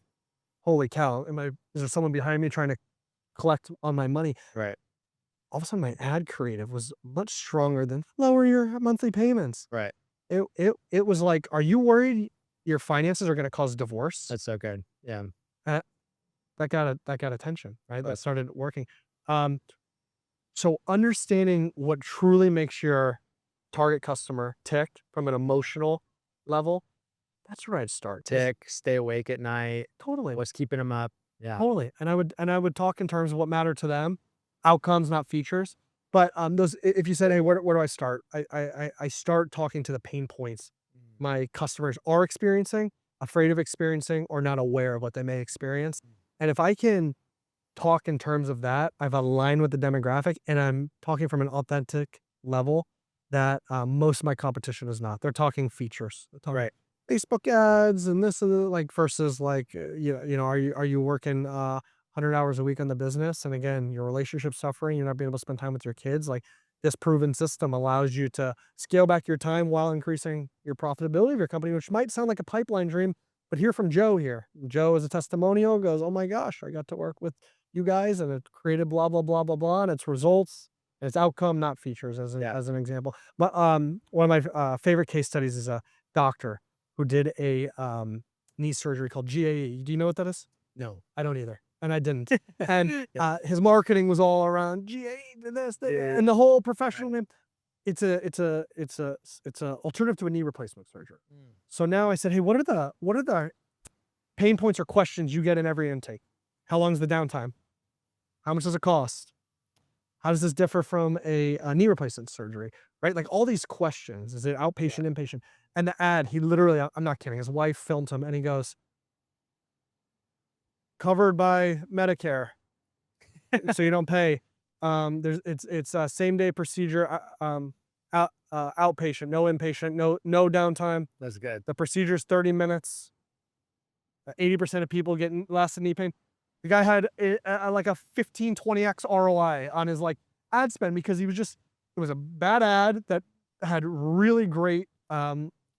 holy cow, is there someone behind me trying to collect on my money? Right. All of a sudden my ad creative was much stronger than lower your monthly payments. Right. It was like, are you worried your finances are going to cause divorce? That's so good. Yeah. That got attention, right? That started working. So understanding what truly makes your target customer tick from an emotional level, that's where I'd start. Tick, stay awake at night. Totally. What's keeping them up? Yeah. Totally. And I would talk in terms of what mattered to them, outcomes, not features. But if you said, hey, where do I start? I start talking to the pain points my customers are experiencing, afraid of experiencing, or not aware of what they may experience. And if I can talk in terms of that, I've aligned with the demographic and I'm talking from an authentic level that most of my competition is not. They're talking features. They're talking Right. Facebook ads and this and the, like versus like are you working 100 hours a week on the business, and again your relationship's suffering, you're not being able to spend time with your kids. Like this proven system allows you to scale back your time while increasing your profitability of your company, which might sound like a pipeline dream, but hear from Joe here. Joe is a testimonial, goes, oh my gosh, I got to work with you guys and it created blah blah blah blah blah, and it's results and it's outcome, not features, as an example. But one of my favorite case studies is a doctor who did a knee surgery called GAE. Do you know what that is? No. I don't either, and I didn't. And his marketing was all around GAE, and the whole professional name. It's a alternative to a knee replacement surgery. So now I said, hey, what are the pain points or questions you get in every intake? How long is the downtime? How much does it cost? How does this differ from a knee replacement surgery? Right? Like all these questions. Is it outpatient, inpatient? And the ad, he literally, I'm not kidding, his wife filmed him and he goes, covered by Medicare. So you don't pay. It's a same day procedure, outpatient, no inpatient, no downtime. That's good. The procedure's 30 minutes. 80% of people get lasting knee pain. The guy had like a 15, 20x ROI on his like ad spend because it was a bad ad that had really great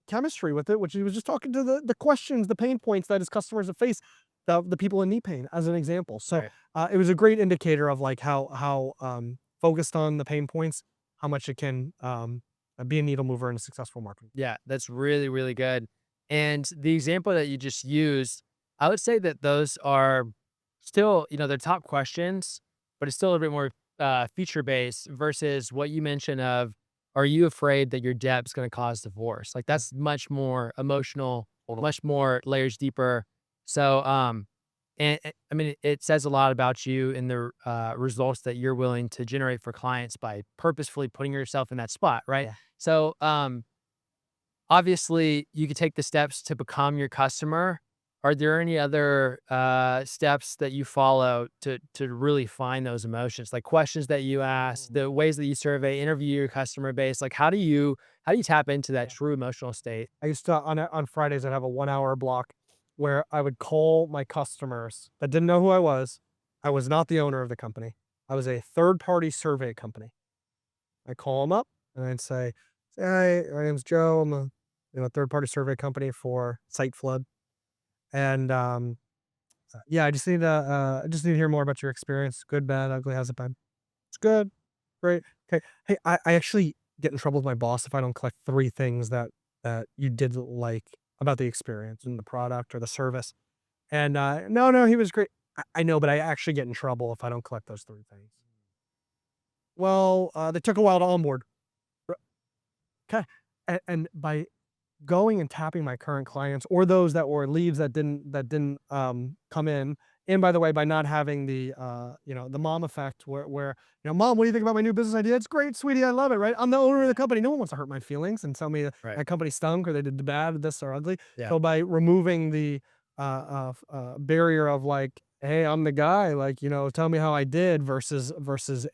chemistry with it, which he was just talking to the questions, the pain points that his customers have faced, the people in knee pain as an example. So it was a great indicator of like how focused on the pain points, how much it can be a needle mover in a successful marketing. Yeah, that's really, really good. And the example that you just used, I would say that those are still, they're top questions, but it's still a bit more feature based versus what you mentioned of are you afraid that your debt's gonna cause divorce? Like, that's much more emotional, Totally. much more layers deeper. So, I mean, it says a lot about you and the, results that you're willing to generate for clients by purposefully putting yourself in that spot, right? Yeah. So, obviously, you could take the steps to become your customer. Are there any other, steps that you follow to really find those emotions? Like questions that you ask, Mm. the ways that you survey, interview your customer base? Like, how do you tap into that Yeah. true emotional state? I used to on Fridays, I'd have a 1-hour block where I would call my customers that didn't know who I was. I was not the owner of the company. I was a third-party survey company. I call them up and I'd say, "Hi, my name's Joe. I'm a, third-party survey company for Site Flood, and, yeah, I just need to hear more about your experience. Good, bad, ugly, how's it been?" "It's good. Great. Okay. Hey, I actually get in trouble with my boss if I don't collect 3 things that you did like about the experience and the product or the service." And, "No, no, he was great." I know, but I actually get in trouble if I don't collect those 3 things. "Well, they took a while to onboard." R 'Kay. And by going and tapping my current clients or those that were leads that didn't come in. And by the way, by not having the, the mom effect where, "Mom, what do you think about my new business idea?" "It's great, sweetie. I love it," right? I'm the owner of the company. No one wants to hurt my feelings and tell me that Right. my company stunk or they did bad, this or ugly. Yeah. So by removing the, barrier of like, "Hey, I'm the guy, like, tell me how I did," versus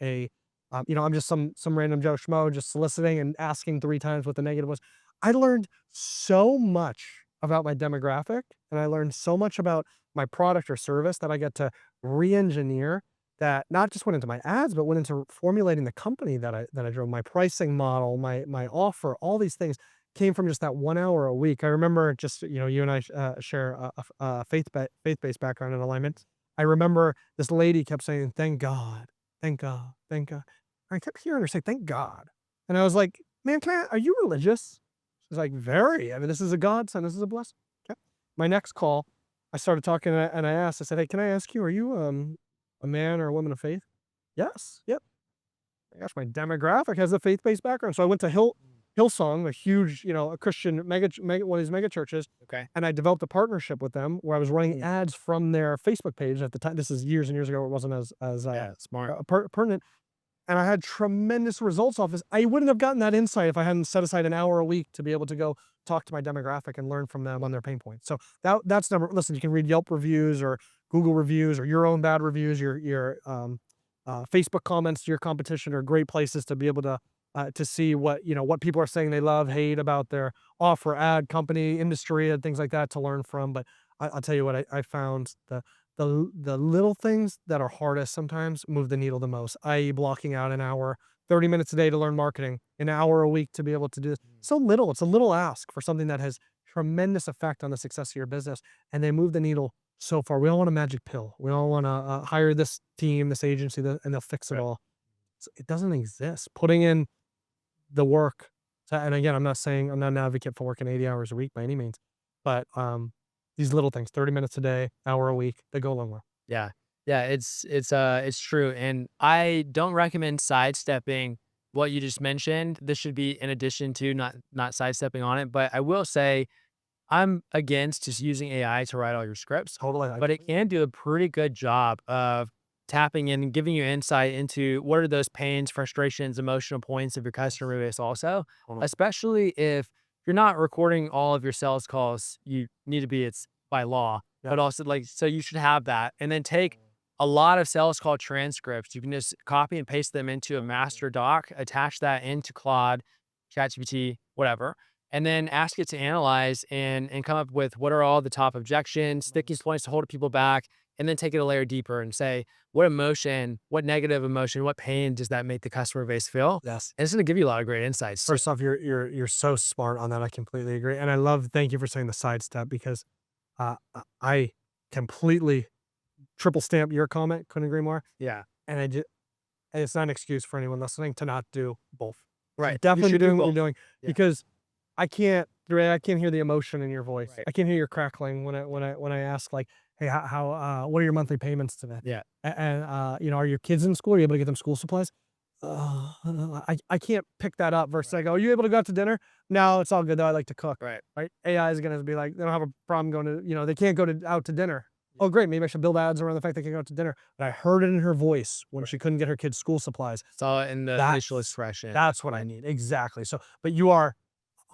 a, I'm just some random Joe Schmo just soliciting and asking 3 times what the negative was. I learned so much about my demographic, and I learned so much about my product or service that I get to re-engineer that not just went into my ads, but went into formulating the company that I drove, my pricing model, my offer, all these things came from just that 1 hour a week. I remember just, you and I share a faith-based background in alignment. I remember this lady kept saying, "Thank God, thank God, thank God." I kept hearing her say, "Thank God." And I was like, "Man, are you religious?" She's like, "Very. I mean, this is a godsend. This is a blessing." Okay. My next call, I started talking and I asked, I said, "Hey, can I ask you, are you a man or a woman of faith?" "Yes. Yep." Gosh, my demographic has a faith-based background. So I went to Hillsong, a huge, a Christian one of these mega churches, Okay. and I developed a partnership with them where I was running Mm. ads from their Facebook page at the time. This is years and years ago. It wasn't as Yeah, smart. pertinent, and I had tremendous results off this. I wouldn't have gotten that insight if I hadn't set aside an hour a week to be able to go talk to my demographic and learn from them on their pain points. So that's number. Listen, you can read Yelp reviews or Google reviews or your own bad reviews. Your Facebook comments to your competition are great places to be able to see what people are saying they love, hate about their offer, ad, company, industry, and things like that to learn from. But I'll tell you what I found the little things that are hardest sometimes move the needle the most, i.e., blocking out an hour, 30 minutes a day to learn marketing, an hour a week to be able to do this. So little, it's a little ask for something that has tremendous effect on the success of your business, and they move the needle so far. We all want a magic pill. We all want to hire this team, this agency, and they'll fix it Right. all. It doesn't exist. Putting in the work. And again, I'm not an advocate for working 80 hours a week by any means, but these little things, 30 minutes a day, hour a week, they go a long way. Yeah. Yeah, it's true, and I don't recommend sidestepping what you just mentioned. This should be in addition to, not sidestepping on it, but I will say I'm against just using AI to write all your scripts, Totally. but it can do a pretty good job of tapping in and giving you insight into what are those pains, frustrations, emotional points of your customer base also, Totally. especially if you're not recording all of your sales calls, you need to be, it's by law, Yeah. but also like, so you should have that and then take a lot of sales call transcripts. You can just copy and paste them into a master doc, attach that into Claude, ChatGPT, whatever, and then ask it to analyze and come up with what are all the top objections, sticking points to hold people back, and then take it a layer deeper and say, what emotion, what negative emotion, what pain does that make the customer base feel? Yes. And it's going to give you a lot of great insights too. First off, you're so smart on that. I completely agree, and I love. Thank you for saying the sidestep because I completely triple stamp your comment. Couldn't agree more. Yeah. And and it's not an excuse for anyone listening to not do both. Right. You Definitely be should do doing what you're both. doing Yeah. because I can't hear the emotion in your voice. Right. I can't hear your crackling when I ask like, "Hey, what are your monthly payments today?" Yeah. And are your kids in school? Are you able to get them school supplies? I can't pick that up versus I go, "Are you able to go out to dinner?" "No, it's all good though, I like to cook." Right. Right? AI is gonna be like, they don't have a problem going to, they can't go out to dinner. "Oh, great, maybe I should build ads around the fact they can go out to dinner." But I heard it in her voice when she couldn't get her kids' school supplies. Saw it in the facial That's expression. that's what I need. Exactly. So, but you are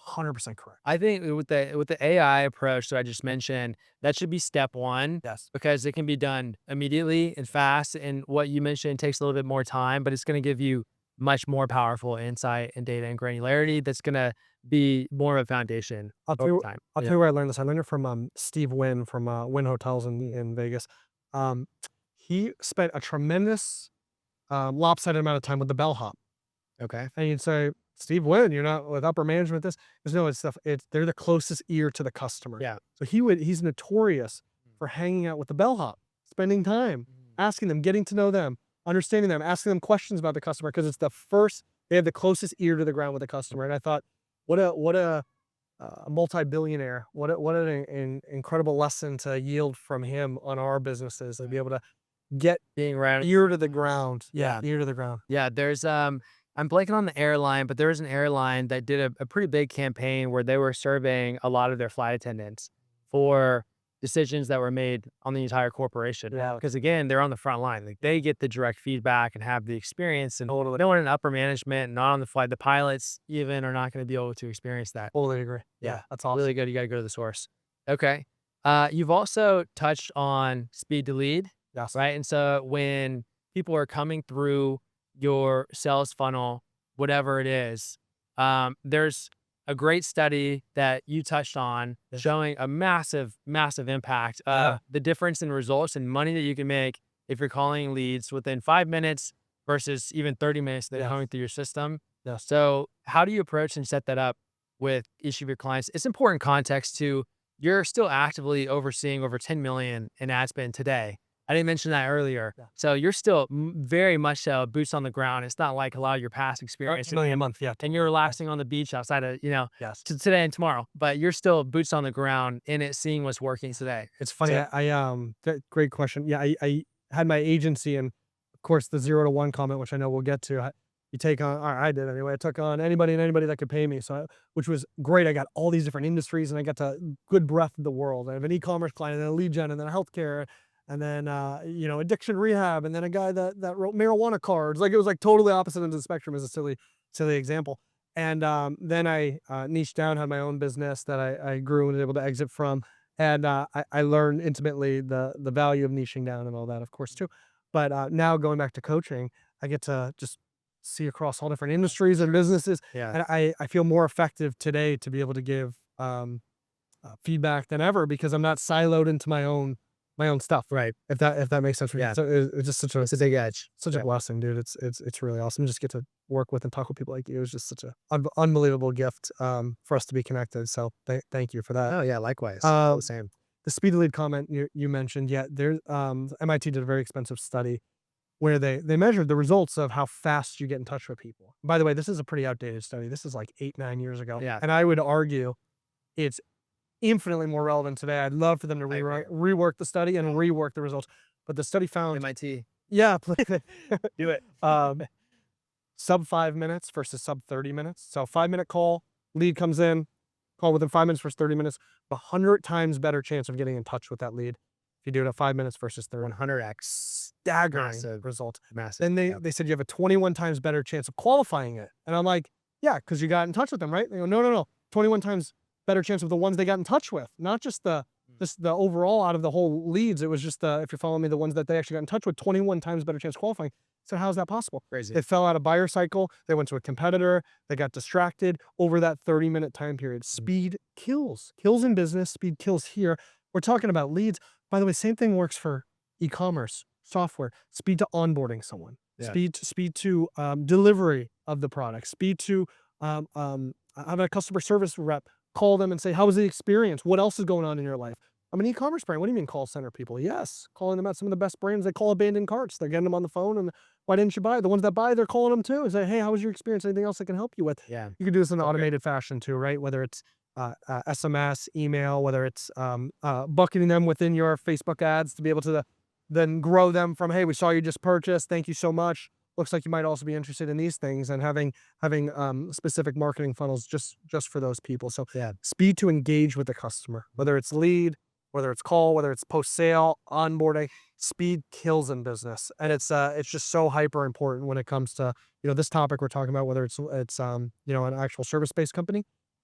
100% correct. I think with the AI approach that I just mentioned, that should be step one Yes. because it can be done immediately and fast. And what you mentioned takes a little bit more time, but it's going to give you much more powerful insight and data and granularity that's going to be more of a foundation I'll tell over you time. I'll Yeah. tell you where I learned this. I learned it from, Steve Wynn from, Wynn Hotels in Vegas. Um, he spent a tremendous, lopsided amount of time with the bellhop. Okay. And you'd say, "Steve Wynn, you're not with upper management this?" He goes, "No, it's they're the closest ear to the customer." Yeah. So he's notorious for hanging out with the bellhop, spending time, Mhm. asking them, getting to know them, understanding them, asking them questions about the customer because they have the closest ear to the ground with the customer. And I thought, what a multi-billionaire, what an incredible lesson to yield from him on our businesses and be able to get Being right. ear to the ground. Yeah, Yeah. ear to the ground. Yeah, I'm blanking on the airline, but there was an airline that did a pretty big campaign where they were surveying a lot of their flight attendants for decisions that were made on the entire corporation. Yeah. Because again, they're on the front line. Like they get the direct feedback and have the experience. And Totally. no one in upper management, not on the flight, the pilots even are not going to be able to experience that. Totally agree. Yeah, Yeah, that's awesome. really good. You got to go to the source. Okay. You've also touched on speed to lead, Yes. right? And so when people are coming through your sales funnel, whatever it is, there's a great study that you touched on Yes. showing a massive, massive impact Yeah. of the difference in results and money that you can make if you're calling leads within 5 minutes versus even 30 minutes that are Yes. going through your system. Yes. So how do you approach and set that up with each of your clients? It's important context to you're still actively overseeing over 10 million in ad spend today. I didn't mention that earlier. Yeah. So you're still very much so boots on the ground. It's not like a lot of your past experience $1 million a month. Yeah. and you're relaxing on the beach outside of, Yes. today and tomorrow, but you're still boots on the ground in it, seeing what's working today. It's funny. So Great question. Yeah. I had my agency and of course the 0 to 1 comment, which I know we'll get to. You take on, or I did anyway. I took on anybody and anybody that could pay me. Which was great. I got all these different industries and I got to good breadth of the world. I have an e-commerce client and then a lead gen and then a healthcare and then, addiction rehab. And then a guy that wrote marijuana cards. Like it was like totally opposite ends of the spectrum as a silly example. And, then I, niched down, had my own business that I grew and was able to exit from. And, I learned intimately the value of niching down and all that, of course, too. But, now going back to coaching, I get to just see across all different industries and businesses. yeah, And I feel more effective today to be able to give, feedback than ever because I'm not siloed into my own stuff. right. If that makes sense for you. Yeah. So it's just It's a big edge. such a Yeah. blessing, dude. It's really awesome. Just get to work with and talk with people like you. It's just such a unbelievable gift, for us to be connected. So thank you for that. Oh yeah, likewise. Um, The same. the speed to lead comment you mentioned, yeah, there's MIT did a very expensive study where they measured the results of how fast you get in touch with people. By the way, this is a pretty outdated study. This is like 8, 9 years ago. Yeah. And I would argue it's infinitely more relevant today. I'd love for them to I agree. rework the study and rework the results. But the study found, MIT. yeah, please. Do it. Sub 5 minutes versus sub 30 minutes. So 5 minute call, lead comes in, call within 5 minutes versus 30 minutes, 100 times better chance of getting in touch with that lead if you do it at 5 minutes versus 30. 100x. Staggering Massive. result. Massive. Then Yeah. they said you have a 21 times better chance of qualifying it. And I'm like, yeah, because you got in touch with them, right? They go, no. 21 times better chance of the ones they got in touch with, not just the overall out of the whole leads. It was just if you're following me, the ones that they actually got in touch with, 21 times better chance of qualifying. So how's that possible? Crazy. They fell out of buyer cycle. They went to a competitor. They got distracted over that 30-minute time period. Speed kills in business. Speed kills here. We're talking about leads. By the way, same thing works for e-commerce software. Speed to onboarding someone. Yeah. Speed to delivery of the product. Speed to having a customer service rep call them and say, how was the experience? What else is going on in your life? I'm an e-commerce brand. What do you mean call center people? Yes. Calling them out. Some of the best brands, they call abandoned carts. They're getting them on the phone and why didn't you buy? The ones that buy, they're calling them too. Say, hey, how was your experience? Anything else I can help you with? Yeah. You can do this in an Okay. automated fashion too, right? Whether it's SMS, email, whether it's bucketing them within your Facebook ads to be able to then grow them from, hey, we saw you just purchased. Thank you so much. looks like you might also be interested in these things, and having specific marketing funnels just for those people. So Yeah. speed to engage with the customer, whether it's lead, whether it's call, whether it's post sale, onboarding, speed kills in business. And it's just so hyper important when it comes to, this topic we're talking about, whether it's an actual service-based company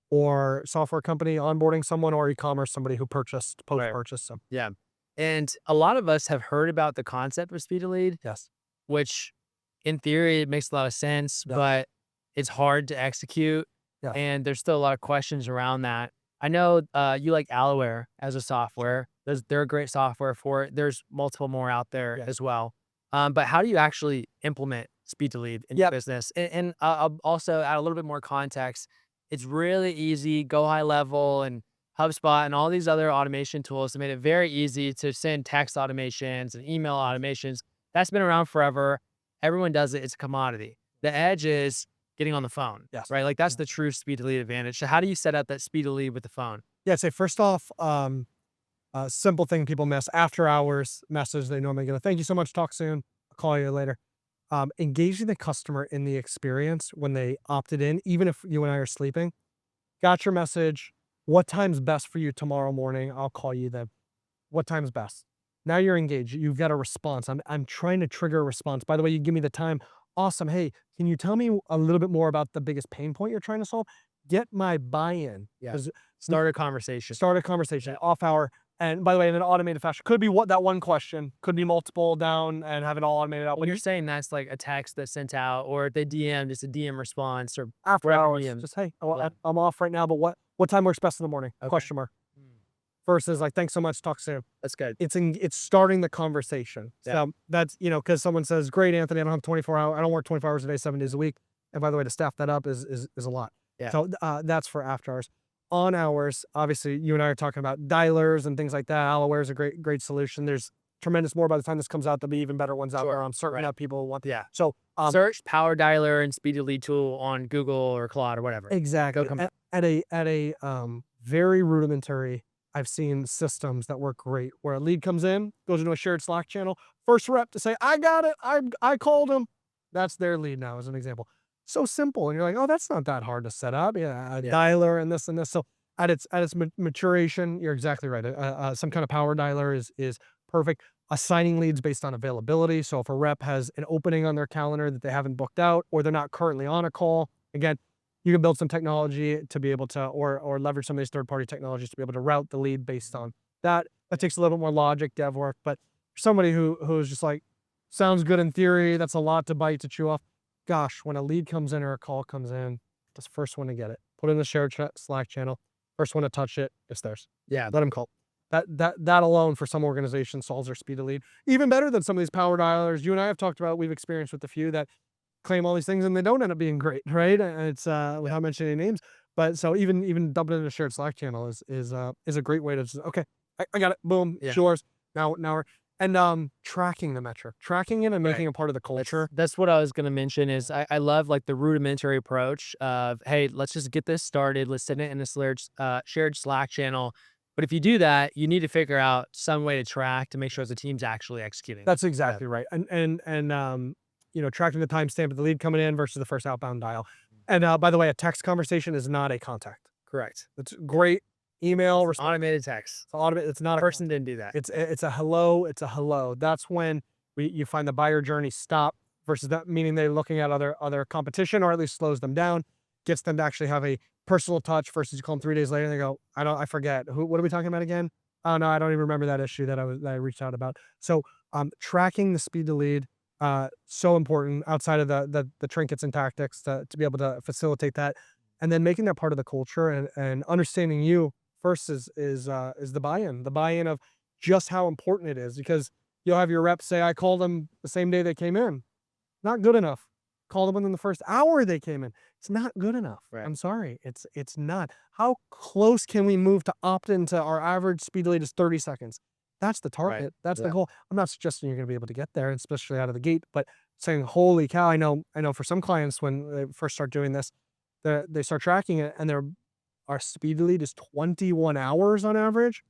or software company onboarding someone, or e-commerce, somebody who purchased Right. post-purchase. So Yeah. And a lot of us have heard about the concept of speed to lead, yes. which in theory it makes a lot of sense, Yeah. but it's hard to execute. Yeah. And there's still a lot of questions around that. I know you like Alaware as a software. They're a great software for it. There's multiple more out there Yes. as well. But how do you actually implement speed to lead in your Yep. business? And I'll also add a little bit more context. It's really easy, go high level, and HubSpot and all these other automation tools have made it very easy to send text automations and email automations. That's been around forever. Everyone does it. It's a commodity. The edge is getting on the phone, Yes. right? Like that's Yeah. the true speed to lead advantage. So how do you set up that speed to lead with the phone? Yeah. Say first off, simple thing people miss: after hours message. They normally get a thank you so much. Talk soon. I'll call you later. Engaging the customer in the experience when they opted in, even if you and I are sleeping. Got your message. What time's best for you tomorrow morning? I'll call you then. What time's best? Now you're engaged. You've got a response. I'm trying to trigger a response. By the way, you give me the time. Awesome. Hey, can you tell me a little bit more about the biggest pain point you're trying to solve? Get my buy-in. Yeah. 'Cause Start a conversation. start a conversation, off hour. And by the way, in an automated fashion, could be what that one question, could be multiple down and have it all automated out. When you're saying that's like a text that's sent out, or if they DM, just a DM response, or After whatever hours, medium. just, hey, Yeah. I'm off right now, but what time works best in the morning? Okay. Question mark. Mm, Versus like, thanks so much, talk soon. that's good. It's starting the conversation. Yeah. So that's, because someone says, great, Anthony, I don't have 24 hours. I don't work 24 hours a day, 7 days a week. And by the way, to staff that up is a lot. Yeah. So that's for after hours. On hours, obviously, you and I are talking about dialers and things like that. Alaware is a great solution. There's tremendous more by the time this comes out. There'll be even better ones out Sure. there. I'm certain Right. that people want. Yeah. So Search power dialer and speed to lead tool on Google or Claude or whatever. exactly. Go come. At a very rudimentary, I've seen systems that work great where a lead comes in, goes into a shared Slack channel, first rep to say, I got it, I called him. That's their lead now, as an example. So simple. And you're like, oh, that's not that hard to set up. Yeah, a Yeah. dialer and this and this. So at its maturation, you're exactly right. Some kind of power dialer is perfect. Assigning leads based on availability. So if a rep has an opening on their calendar that they haven't booked out, or they're not currently on a call, again, you can build some technology to be able to, or leverage some of these third-party technologies to be able to route the lead based on that. That takes a little bit more logic, dev work, but for somebody who's just like, sounds good in theory, that's a lot to bite, to chew off. Gosh, when a lead comes in or a call comes in, that's the first one to get it. Put it in the shared Slack channel. First one to touch it, it's theirs. Yeah. Let them call. That alone for some organizations solves their speed to lead. Even better than some of these power dialers you and I have talked about. We've experienced with a few that claim all these things and they don't end up being great, right? And it's without mentioning any names. But so even dumping it in a shared Slack channel is a great way to just, okay, I got it. Boom, Yeah. it's yours. Now we're and tracking the metric, tracking it and making it part of the culture. That's what I was gonna mention is I love like the rudimentary approach of, hey, let's just get this started. Let's send it in a shared Slack channel. But if you do that, you need to figure out some way to track to make sure the team's actually executing. That's exactly right. And tracking the timestamp of the lead coming in versus the first outbound dial. And by the way, a text conversation is not a contact. Correct. It's great. Email Automated text. It's automated. It's not a Person didn't do that. It's a hello. It's a hello. That's when you find the buyer journey stop versus that, meaning they're looking at other competition, or at least slows them down, gets them to actually have a personal touch versus you call them 3 days later and they go, I forget. What are we talking about again? Oh no, I don't even remember that issue that I reached out about. So tracking the speed to lead, so important outside of the trinkets and tactics to be able to facilitate that. And then making that part of the culture and understanding you first is the buy-in of just how important it is, because you'll have your reps say, I called them the same day they came in. Not good enough. Called them within the first hour they came in. It's not good enough. Right. I'm sorry. It's not. How close can we move to opt into our average speed to lead is 30 seconds? That's the target. Right. That's the Yeah. goal. I'm not suggesting you're going to be able to get there, especially out of the gate, but saying, holy cow, I know for some clients when they first start doing this, they start tracking it and our speed to lead is 21 hours on average.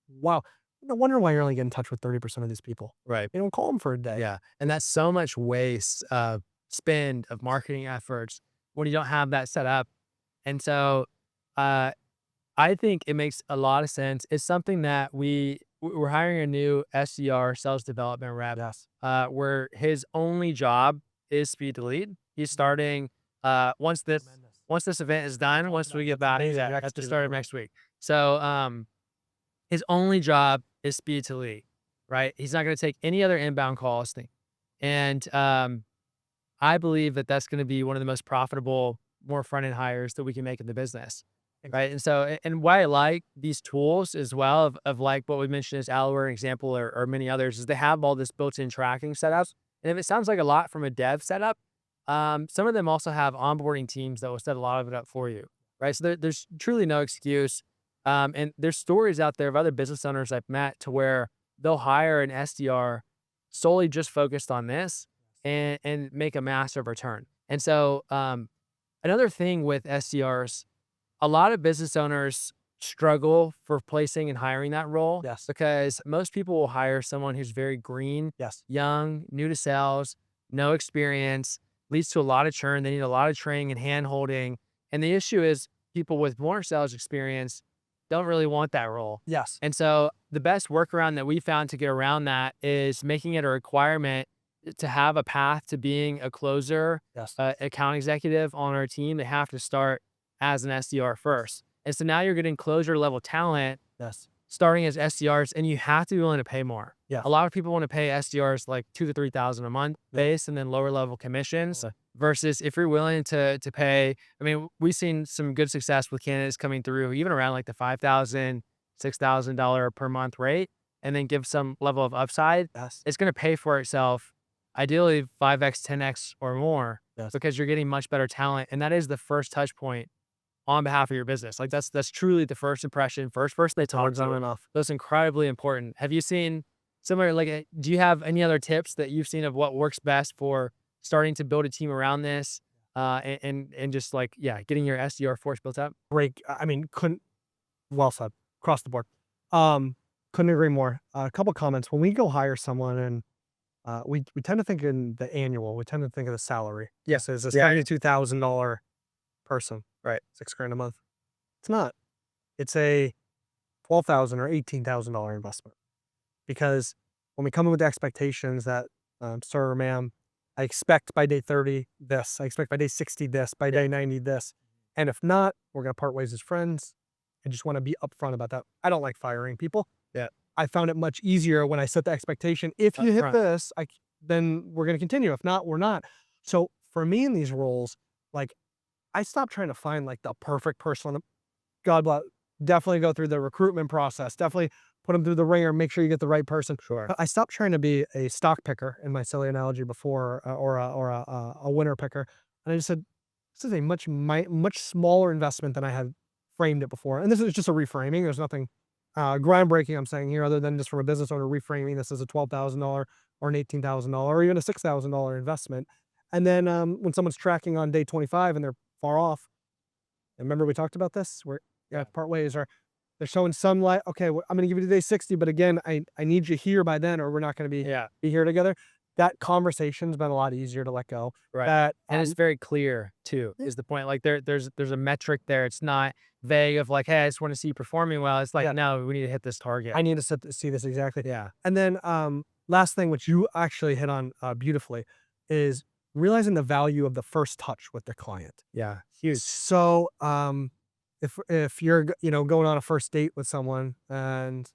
Wow. No wonder why you're only getting in touch with 30% of these people. Right. You don't call them for a day. Yeah. And that's so much waste of spend of marketing efforts when you don't have that set up. And so, uh, I think it makes a lot of sense. It's something that we're hiring a new SDR, sales development rep, Yes. where his only job is speed to lead. He's starting once Tremendous. this event is done, once we get back Amazing. at the start of next week. So his only job is speed to lead, right? He's not going to take any other inbound calls thing. And I believe that that's going to be one of the most profitable, more front end hires that we can make in the business. Right. And so, and why I like these tools as well of like what we mentioned as Alware example or many others is they have all this built-in tracking setups. And if it sounds like a lot from a dev setup, some of them also have onboarding teams that will set a lot of it up for you. Right. So there's truly no excuse. And there's stories out there of other business owners I've met to where they'll hire an SDR solely just focused on this and make a massive return. And so another thing with SDRs, a lot of business owners struggle for placing and hiring that role. Yes. Because most people will hire someone who's very green, Yes. young, new to sales, no experience, leads to a lot of churn. They need a lot of training and hand holding. And the issue is people with more sales experience don't really want that role. Yes. And so the best workaround that we found to get around that is making it a requirement to have a path to being a closer, Yes. account executive on our team. They have to start as an SDR first. And so now you're getting closure level talent Yes. starting as SDRs, and you have to be willing to pay more. Yeah. A lot of people want to pay SDRs like $2,000 to $3,000 a month base and then lower level commissions versus if you're willing to pay. I mean, we've seen some good success with candidates coming through even around like the $5,000, $6,000 per month rate and then give some level of upside. Yes. It's going to pay for itself. Ideally 5x, 10x or more Yes. because you're getting much better talent. And that is the first touch point on behalf of your business. Like that's truly the first impression, first person they talk to. Enough. That's incredibly important. Have you seen similar, like, do you have any other tips that you've seen of what works best for starting to build a team around this? And just like, yeah, getting your SDR force built up? Break. I mean, well said. Across the board. Couldn't agree more. A couple comments. When we go hire someone and we tend to think in the annual, we tend to think of the salary. Yes. Is a $72,000 person, Right. $6,000 a month. It's not. It's a $12,000 or $18,000 investment. Because when we come in with the expectations that, sir or ma'am, I expect by day 30 this, I expect by day 60 this, by day 90 this, and if not, we're gonna part ways as friends. I just want to be upfront about that. I don't like firing people. Yeah. I found it much easier when I set the expectation. If you hit Upfront. this, then we're gonna continue. If not, we're not. So for me in these roles, like I stopped trying to find like the perfect person. God bless. Definitely go through the recruitment process. Definitely put them through the ringer. Make sure you get the right person. Sure. But I stopped trying to be a stock picker in my silly analogy before, or a winner picker. And I just said, this is a much smaller investment than I had framed it before. And this is just a reframing. There's nothing groundbreaking I'm saying here, other than just from a business owner reframing this as a $12,000 or an $18,000 or even a $6,000 investment. And then when someone's tracking on day 25 and they're far off, and remember we talked about this, where part ways, or they're showing some light. Okay, I'm going to give you to day 60, but again, I need you here by then, or we're not going to be here together. That conversation's been a lot easier to let go. Right. And it's very clear too, is the point. Like there's a metric there. It's not vague of like, hey, I just want to see you performing well. It's like, no, we need to hit this target. I need to see this exactly. Yeah. And then last thing, which you actually hit on beautifully, is realizing the value of the first touch with the client. Yeah. Huge. So if you're going on a first date with someone and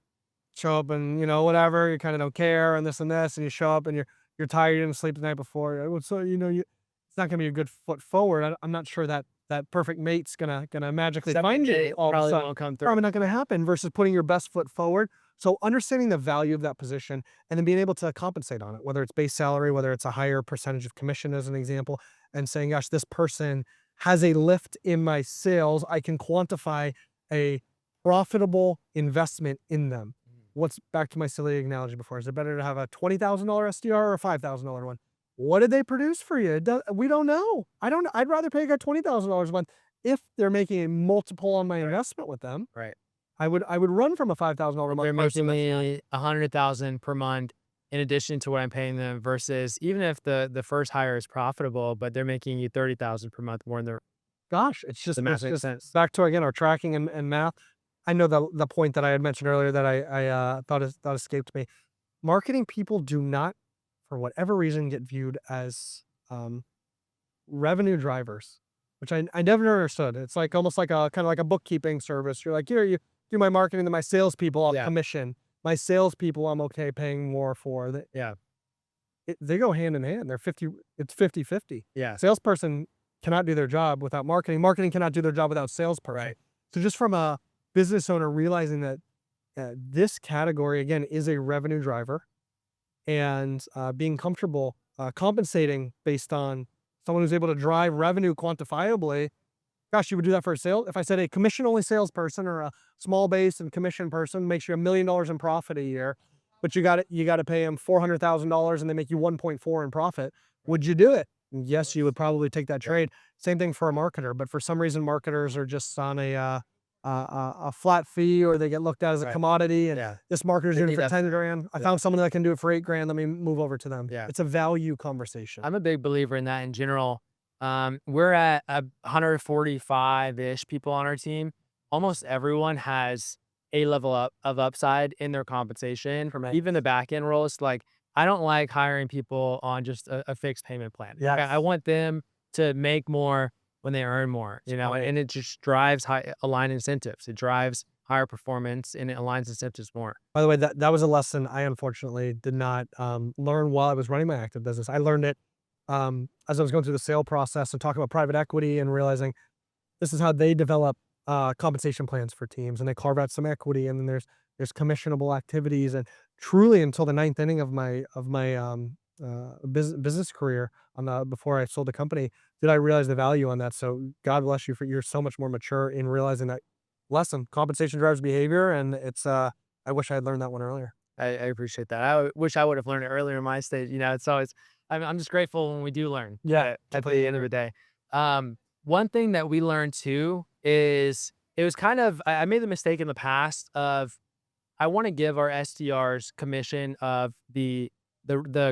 show up and whatever, you kind of don't care and this and this, and you show up and you're tired, you didn't sleep the night before, so it's not gonna be a good foot forward. I'm not sure that perfect mate's gonna magically find you all of a sudden. Won't come through. Probably not gonna happen, versus putting your best foot forward. So understanding the value of that position and then being able to compensate on it, whether it's base salary, whether it's a higher percentage of commission as an example, and saying, gosh, this person has a lift in my sales. I can quantify a profitable investment in them. What's back to my silly analogy before? Is it better to have a $20,000 SDR or a $5,000 one? What did they produce for you? We don't know. I'd rather pay a guy $20,000 a month if they're making a multiple on my investment with them. Right. I would run from a $5,000 a month They're person making that's me 100,000 per month in addition to what I'm paying them versus even if the first hire is profitable, but they're making you 30,000 per month more than gosh, the math it's makes just sense. back to, again, our tracking and math. I know the point that I had mentioned earlier that thought escaped me. Marketing people do not, for whatever reason, get viewed as, um, revenue drivers, which I never understood. It's like almost like a kinda like a bookkeeping service. You're like, "Here, you do my marketing, then my salespeople I'll Yeah, commission. My salespeople, I'm okay paying more for." yeah, They go hand in hand. It's 50/50. yeah, Salesperson cannot do their job without marketing. Marketing cannot do their job without salesperson. right. So just from a business owner realizing that, this category, again, is a revenue driver and, being comfortable, compensating based on someone who's able to drive revenue quantifiably. Gosh, you would do that for a sale? If I said a commission-only salesperson or a small base and commission person makes you $1 million in profit a year, but you gotta pay them $400,000 and they make you 1.4 in profit, would you do it? Yes, you would probably take that Yeah, trade. Same thing for a marketer, but for some reason, marketers are just on a flat fee, or they get looked at as a right. commodity, and Yeah, this marketer's they doing it need for that. 10 grand. I Yeah, found someone that can do it for 8 grand. Let me move over to them. yeah. It's a value conversation. I'm a big believer in that in general. We're at 145-ish people on our team. Almost everyone has a level up of upside in their compensation from even the back end roles. Like, I don't like hiring people on just a fixed payment plan. I Yes. want them to make more when they earn more, Right. and it just drives high aligned incentives. It drives higher performance and it aligns incentives more. By the way, that was a lesson I unfortunately did not, learn while I was running my active business. I learned it, as I was going through the sale process and talking about private equity and realizing this is how they develop, compensation plans for teams, and they carve out some equity, and then there's commissionable activities, and truly until the ninth inning of my business career before I sold the company, did I realize the value on that. So God bless you for you're so much more mature in realizing that lesson. Compensation drives behavior, and I wish I had learned that one earlier. I appreciate that. Wish I would have learned it earlier in my stage. It's always I'm just grateful when we do learn Yeah, at completely the end of agree. the day. One thing that we learned too is it was kind of I made the mistake in the past of I want to give our SDRs commission of the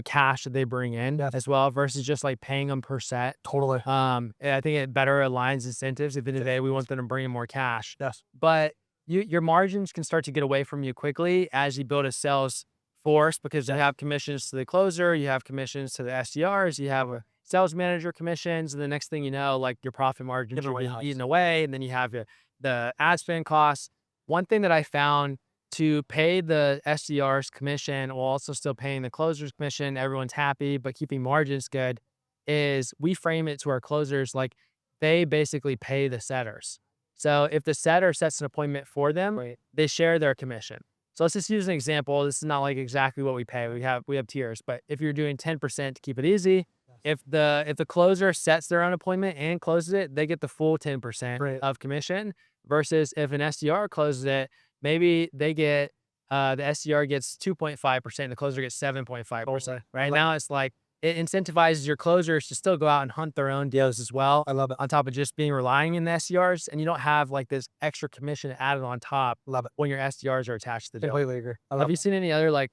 cash that they bring in Yes, as well versus just like paying them per set. totally. And I think it better aligns incentives. At the end of the day, we want them to bring in more cash, Yes. but your margins can start to get away from you quickly as you build a sales force because you Yes. have commissions to the closer, you have commissions to the SDRs, you have a sales manager commissions, and the next thing you know, like your profit margins Give it are away being nice. eaten away, and then you have the ad spend costs. One thing that I found to pay the SDRs commission while also still paying the closers commission, everyone's happy, but keeping margins good, is we frame it to our closers like they basically pay the setters. So if the setter sets an appointment for them, Right. they share their commission. So let's just use an example. This is not like exactly what we pay. We have tiers, but if you're doing 10% to keep it easy, Yes. if the closer sets their own appointment and closes it, they get the full 10% Great. of commission. Versus if an SDR closes it, maybe they get the SDR gets 2.5%, the closer gets 7.5%. Totally. Right now, it's like it incentivizes your closers to still go out and hunt their own deals as well, I love it. on top of just being relying in the SDRs, and you don't have like this extra commission added on top Love it. when your SDRs are attached to the deal. Completely agree. I Have love you it. seen any other like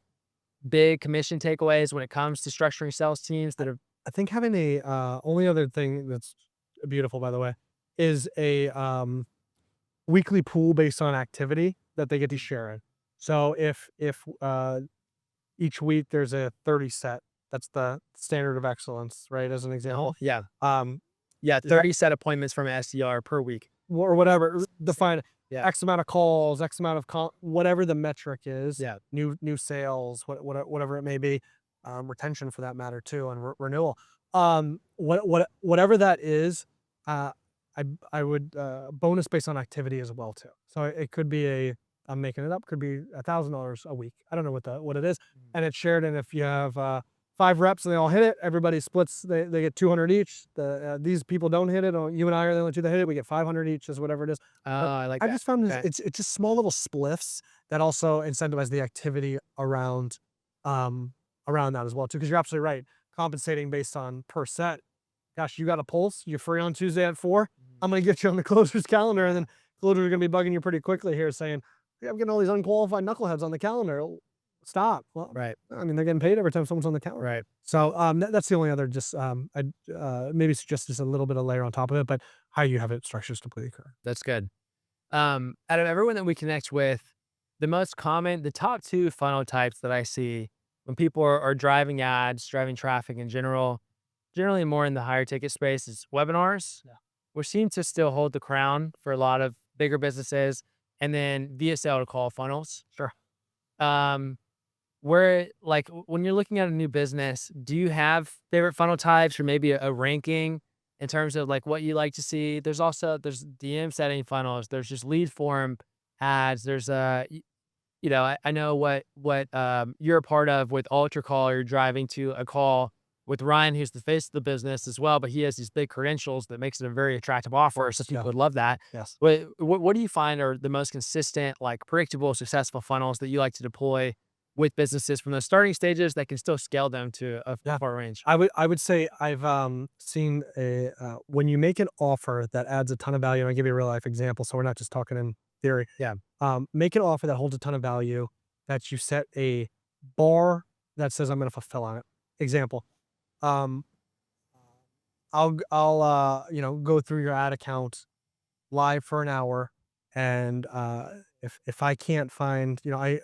big commission takeaways when it comes to structuring sales teams that have I think having a only other thing that's beautiful, by the way, is a weekly pool based on activity that they get to share in. So if each week there's a 30 set, that's the standard of excellence, right? As an no? example. Yeah. Um, Yeah. that 30 set appointments from an SDR per week. or whatever, define Yeah. X amount of calls, X amount of whatever the metric is, Yeah. new sales, whatever it may be, retention for that matter too, and renewal. Whatever that is, uh, I would bonus based on activity as well too. So it could be I'm making it up, could be $1,000 a week. I don't know what it is, and it's shared. And if you have 5 reps and they all hit it, everybody splits. They get 200 each. These people don't hit it. Or you and I are the only two that hit it. We get 500 each, is whatever it is. Oh, But I like I that. just found this, Okay. it's just small little spliffs that also incentivize the activity um, around that as well too. Because you're absolutely right. Compensating based on per set. Gosh, you got a pulse. You're free on Tuesday at 4. I'm gonna get you on the closer's calendar, and then closers are gonna be bugging you pretty quickly here, saying, I'm getting all these unqualified knuckleheads on the calendar. Stop. Well, Right. I mean, they're getting paid every time someone's on the calendar. Right. So that's the only other just I maybe suggest just a little bit of layer on top of it, but how you have it structured is completely correct. That's good. Out of everyone that we connect with, the top two funnel types that I see when people are driving ads, driving traffic in general, generally more in the higher ticket space, is webinars, Yeah. which seem to still hold the crown for a lot of bigger businesses, and then VSL to call funnels. Sure. Um, where like when you're looking at a new business, do you have favorite funnel types or maybe a ranking in terms of like what you like to see? There's DM setting funnels. There's just lead form ads. I know what you're a part of with Ultra Call. You're driving to a call with Ryan, who's the face of the business as well, but he has these big credentials that makes it a very attractive offer. So Yeah. people would love that. Yes. What do you find are the most consistent, like predictable, successful funnels that you like to deploy with businesses from the starting stages that can still scale them to a Yeah. far range? I would say I've seen a when you make an offer that adds a ton of value, and I'll give you a real life example, so we're not just talking in theory. Yeah. Make an offer that holds a ton of value, that you set a bar that says I'm going to fulfill on it. Example. Um, I'll go through your ad account live for an hour, and if I can't find, I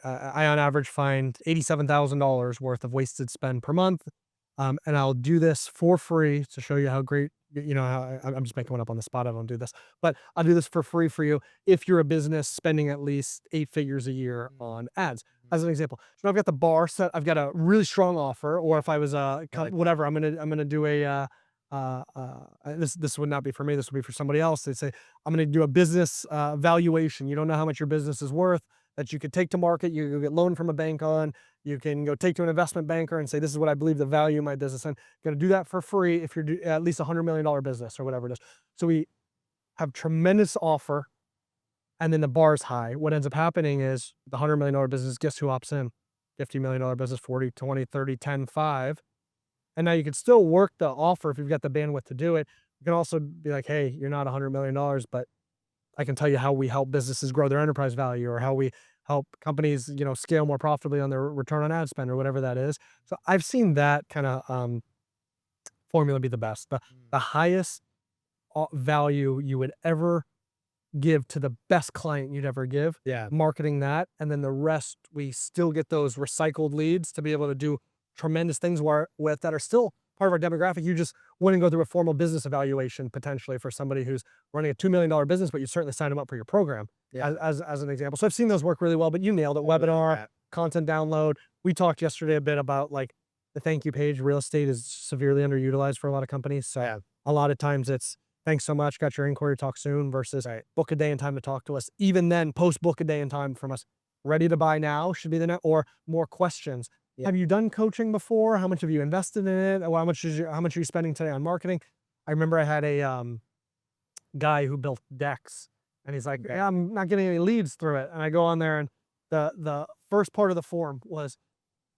on average find $87,000 worth of wasted spend per month, and I'll do this for free to show you how great. How I'm just making one up on the spot. I don't do this, but I'll do this for free for you if you're a business spending at least 8 figures a year on ads. As an example, so I've got the bar set. I've got a really strong offer, or if I was I like whatever, I'm gonna do a this would not be for me. This would be for somebody else. They say, I'm going to do a business valuation. You don't know how much your business is worth, that you could take to market. You can get loan from a bank on. You can go take to an investment banker and say, this is what I believe the value of my business. And going to do that for free if you're at least $100 million business or whatever it is. So we have tremendous offer, and then the bar is high. What ends up happening is the $100 million business, guess who opts in? $50 million business, 40, 20, 30, 10, 5. And now you can still work the offer if you've got the bandwidth to do it. You can also be like, hey, you're not $100 million, but I can tell you how we help businesses grow their enterprise value, or how we help companies, scale more profitably on their return on ad spend, or whatever that is. So I've seen that kind of formula be the best. The highest value you would ever give to the best client you'd ever give, Yeah. marketing that, and then the rest, we still get those recycled leads to be able to do tremendous things with that are still part of our demographic. You just wouldn't go through a formal business evaluation potentially for somebody who's running a $2 million business, but you certainly sign them up for your program. Yeah. As an example. So I've seen those work really well, but you nailed it. Webinar, content download. We talked yesterday a bit about like the thank you page. Real estate is severely underutilized for a lot of companies. So Yeah. a lot of times it's, thanks so much, got your inquiry, talk soon, versus book a day and time to talk to us. Even then, post book a day and time from us. Ready to buy now should be the net, or more questions. Yeah. Have you done coaching before? How much have you invested in it? Or how much are you spending today on marketing? I remember I had a guy who built decks, and he's like, yeah, I'm not getting any leads through it. And I go on there, and the first part of the form was,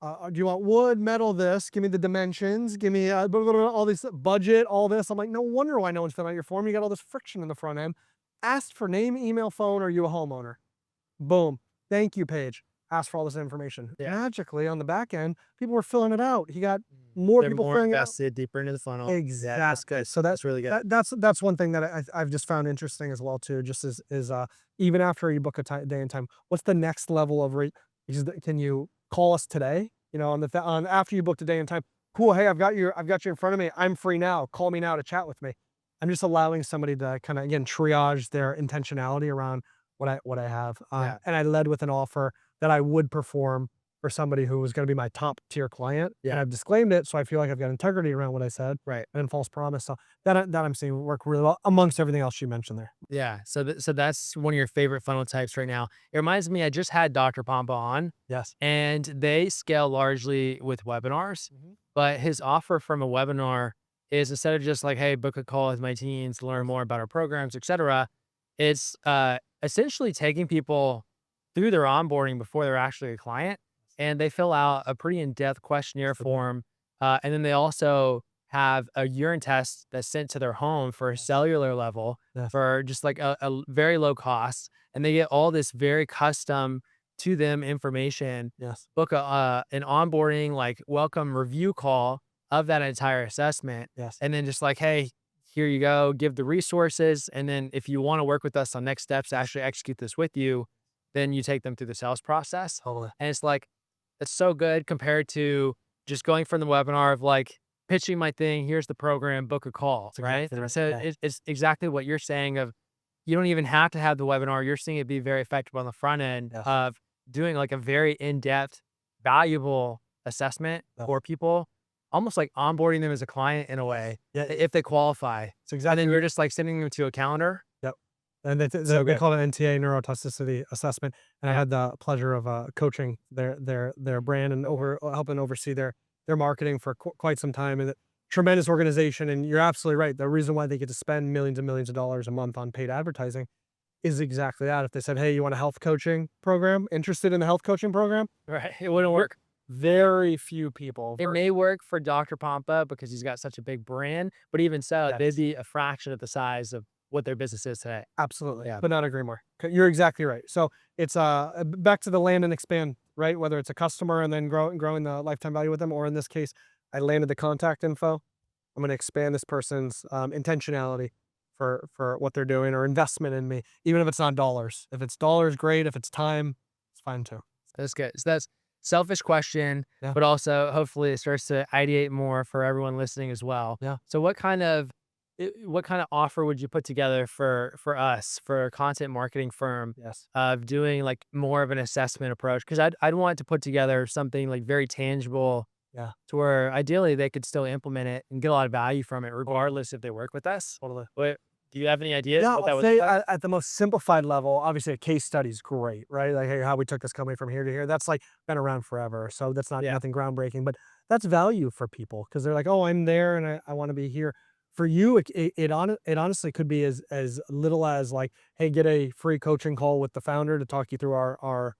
do you want wood, metal, this? Give me the dimensions. Give me blah, blah, blah, all this budget, all this. I'm like, no wonder why no one's filling out your form. You got all this friction in the front end. Asked for name, email, phone. Are you a homeowner? Boom. Thank you page. Ask for all this information. Yeah. Magically on the back end, people were filling it out. He got more They're people more filling it out. invested deeper into the funnel. Exactly. Yeah, that's good. So That's really good. that's one thing that I've just found interesting as well too. Just even after you book a day and time, what's the next level of rate? Can you call us today? On after you booked a day and time. Cool. Hey, I've got you in front of me. I'm free now. Call me now to chat with me. I'm just allowing somebody to kind of, again, triage their intentionality around what I have. Yeah. And I led with an offer that I would perform for somebody who was going to be my top tier client. Yeah. And I've disclaimed it, so I feel like I've got integrity around what I said. Right. And false promise. So that I'm seeing work really well amongst everything else you mentioned there. Yeah. So that's one of your favorite funnel types right now. It reminds me, I just had Dr. Pompa on, Yes. and they scale largely with webinars, but his offer from a webinar is, instead of just like, hey, book a call with my teams to learn more about our programs, etc., it's essentially taking people through their onboarding before they're actually a client, and they fill out a pretty in-depth questionnaire form, and then they also have a urine test that's sent to their home for a cellular level Yes. for just like a very low cost. And they get all this very custom to them information, Yes. book an onboarding, like welcome review call of that entire assessment. Yes. And then just like, hey, here you go, give the resources. And then if you want to work with us on next steps to actually execute this with you, then you take them through the sales process. Totally. And it's like, it's so good compared to just going from the webinar of like pitching my thing. Here's the program, book a call, That's right? exactly right. So Yeah. it's exactly what you're saying of you don't even have to have the webinar. You're seeing it be very effective on the front end Yes. of doing like a very in-depth, valuable assessment Yeah. for people, almost like onboarding them as a client in a way, Yeah. if they qualify. It's And exactly then right. you're just like sending them to a calendar. Yep. And So they good. call it NTA, neurotoxicity assessment. And I had the pleasure of coaching their brand and helping oversee their marketing for quite some time. And a tremendous organization. And you're absolutely right. The reason why they get to spend millions and millions of dollars a month on paid advertising is exactly that. If they said, "Hey, you want a health coaching program? Interested in the health coaching program?" Right. It wouldn't work. Very few people. It may work for Dr. Pompa because he's got such a big brand, but even so, they'd Yes. be a fraction of the size of what their business is today. Absolutely. Yeah. Could not agree more. You're exactly right. So it's back to the land and expand, right? Whether it's a customer and then growing the lifetime value with them, or in this case, I landed the contact info. I'm going to expand this person's intentionality for what they're doing or investment in me, even if it's not dollars. If it's dollars, great. If it's time, it's fine too. That's good. So that's selfish question, Yeah. but also hopefully it starts to ideate more for everyone listening as well. Yeah. So what kind of offer would you put together for us, for a content marketing firm Yes. of doing like more of an assessment approach? Because I'd want to put together something like very tangible Yeah. to where ideally they could still implement it and get a lot of value from it, regardless if they work with us. Totally. What do you have any ideas Yeah, what that I'll would say look like? at the most simplified level, obviously a case study is great, right? Like, hey, how we took this company from here to here. That's like been around forever. So that's not Yeah. nothing groundbreaking, but that's value for people because they're like, oh, I'm there and I want to be here. For you, it honestly could be as little as like, hey, get a free coaching call with the founder to talk you through our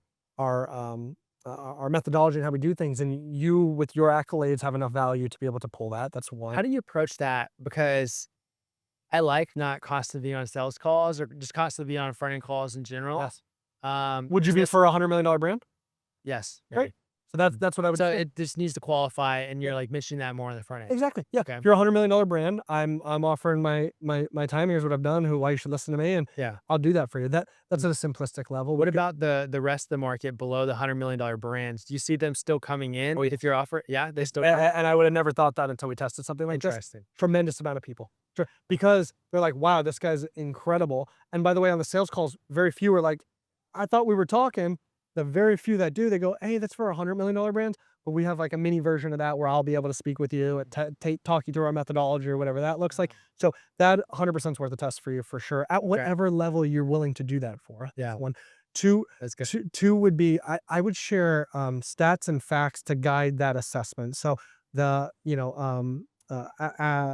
methodology and how we do things. And you, with your accolades, have enough value to be able to pull that. That's one. How do you approach that? Because I like not constantly being on sales calls or just constantly being on front end calls in general. Yes. Would you 'Cause be this- for $100 million brand? yes. Great. So that's what I would So say. it just needs to qualify, and you're like mentioning that more on the front end. Exactly. Yeah. Okay. If you're a $100 million brand, I'm offering my time. Here's what I've done. Why you should listen to me, and Yeah. I'll do that for you. That's at a simplistic level. What about the rest of the market below the $100 million brands? Do you see them still coming in Oh, if you're offering? Yeah, they still A- come. and I would have never thought that until we tested something like this. Interesting. Tremendous amount of people. Because they're like, wow, this guy's incredible. And by the way, on the sales calls, very few are like, I thought we were talking. The very few that do, they go, hey, that's for $100 million brands. But we have like a mini version of that where I'll be able to speak with you and talk you through our methodology or whatever that looks like. So that 100% is worth a test for you for sure, at whatever level you're willing to do that for. Yeah. One, two, That's good. two would be I would share stats and facts to guide that assessment. So the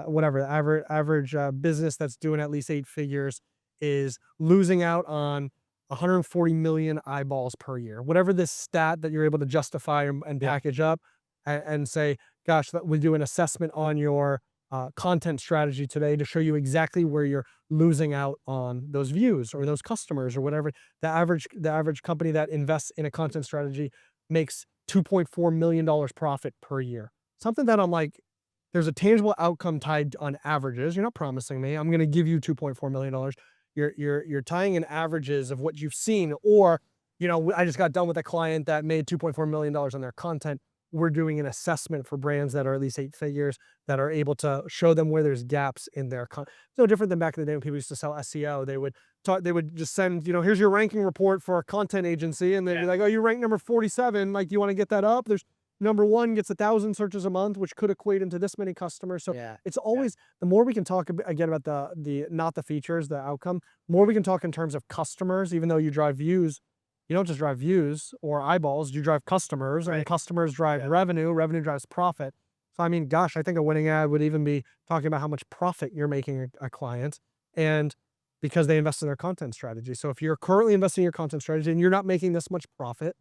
whatever average business that's doing at least 8 figures is losing out on 140 million eyeballs per year. Whatever this stat that you're able to justify and Yeah. package up and say, gosh, we do an assessment on your content strategy today to show you exactly where you're losing out on those views or those customers or whatever. The average company that invests in a content strategy makes $2.4 million profit per year. Something that I'm like, there's a tangible outcome tied on averages. You're not promising me I'm going to give you $2.4 million. You're tying in averages of what you've seen, or I just got done with a client that made $2.4 million on their content. We're doing an assessment for brands that are at least 8 figures that are able to show them where there's gaps in their content. It's no different than back in the day when people used to sell SEO. They would just send, here's your ranking report for a content agency, and they'd be like, oh, you rank number 47. Like, you want to get that up? There's number one gets 1,000 searches a month, which could equate into this many customers. So Yeah. it's always the more we can talk again about the not the features, the outcome. More we can talk in terms of customers. Even though you drive views, you don't just drive views or eyeballs. You drive customers, and Right. customers drive revenue. Revenue drives profit. So I mean, gosh, I think a winning ad would even be talking about how much profit you're making a client, and because they invest in their content strategy. So if you're currently investing in your content strategy and you're not making this much profit,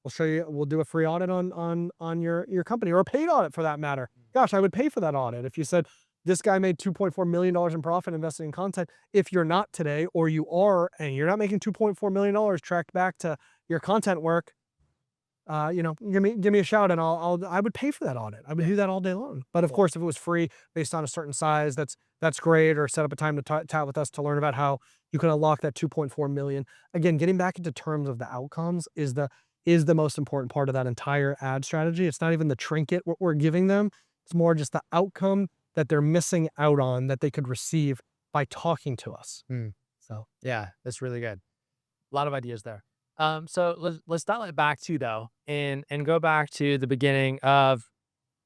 We'll show you. We'll do a free audit on your company, or a paid audit for that matter. Gosh, I would pay for that audit if you said this guy made $2.4 million in profit investing in content. If you're not today, or you are, and you're not making $2.4 million tracked back to your content work, give me a shout, and I would pay for that audit. I would do that all day long. But of course, if it was free based on a certain size, that's great. Or set up a time to chat with us to learn about how you can unlock that 2.4 million. Again, getting back into terms of the outcomes is the most important part of that entire ad strategy. It's not even the trinket what we're giving them. It's more just the outcome that they're missing out on that they could receive by talking to us. So Yeah, that's really good. A lot of ideas there. So let's dial it back to though, and go back to the beginning of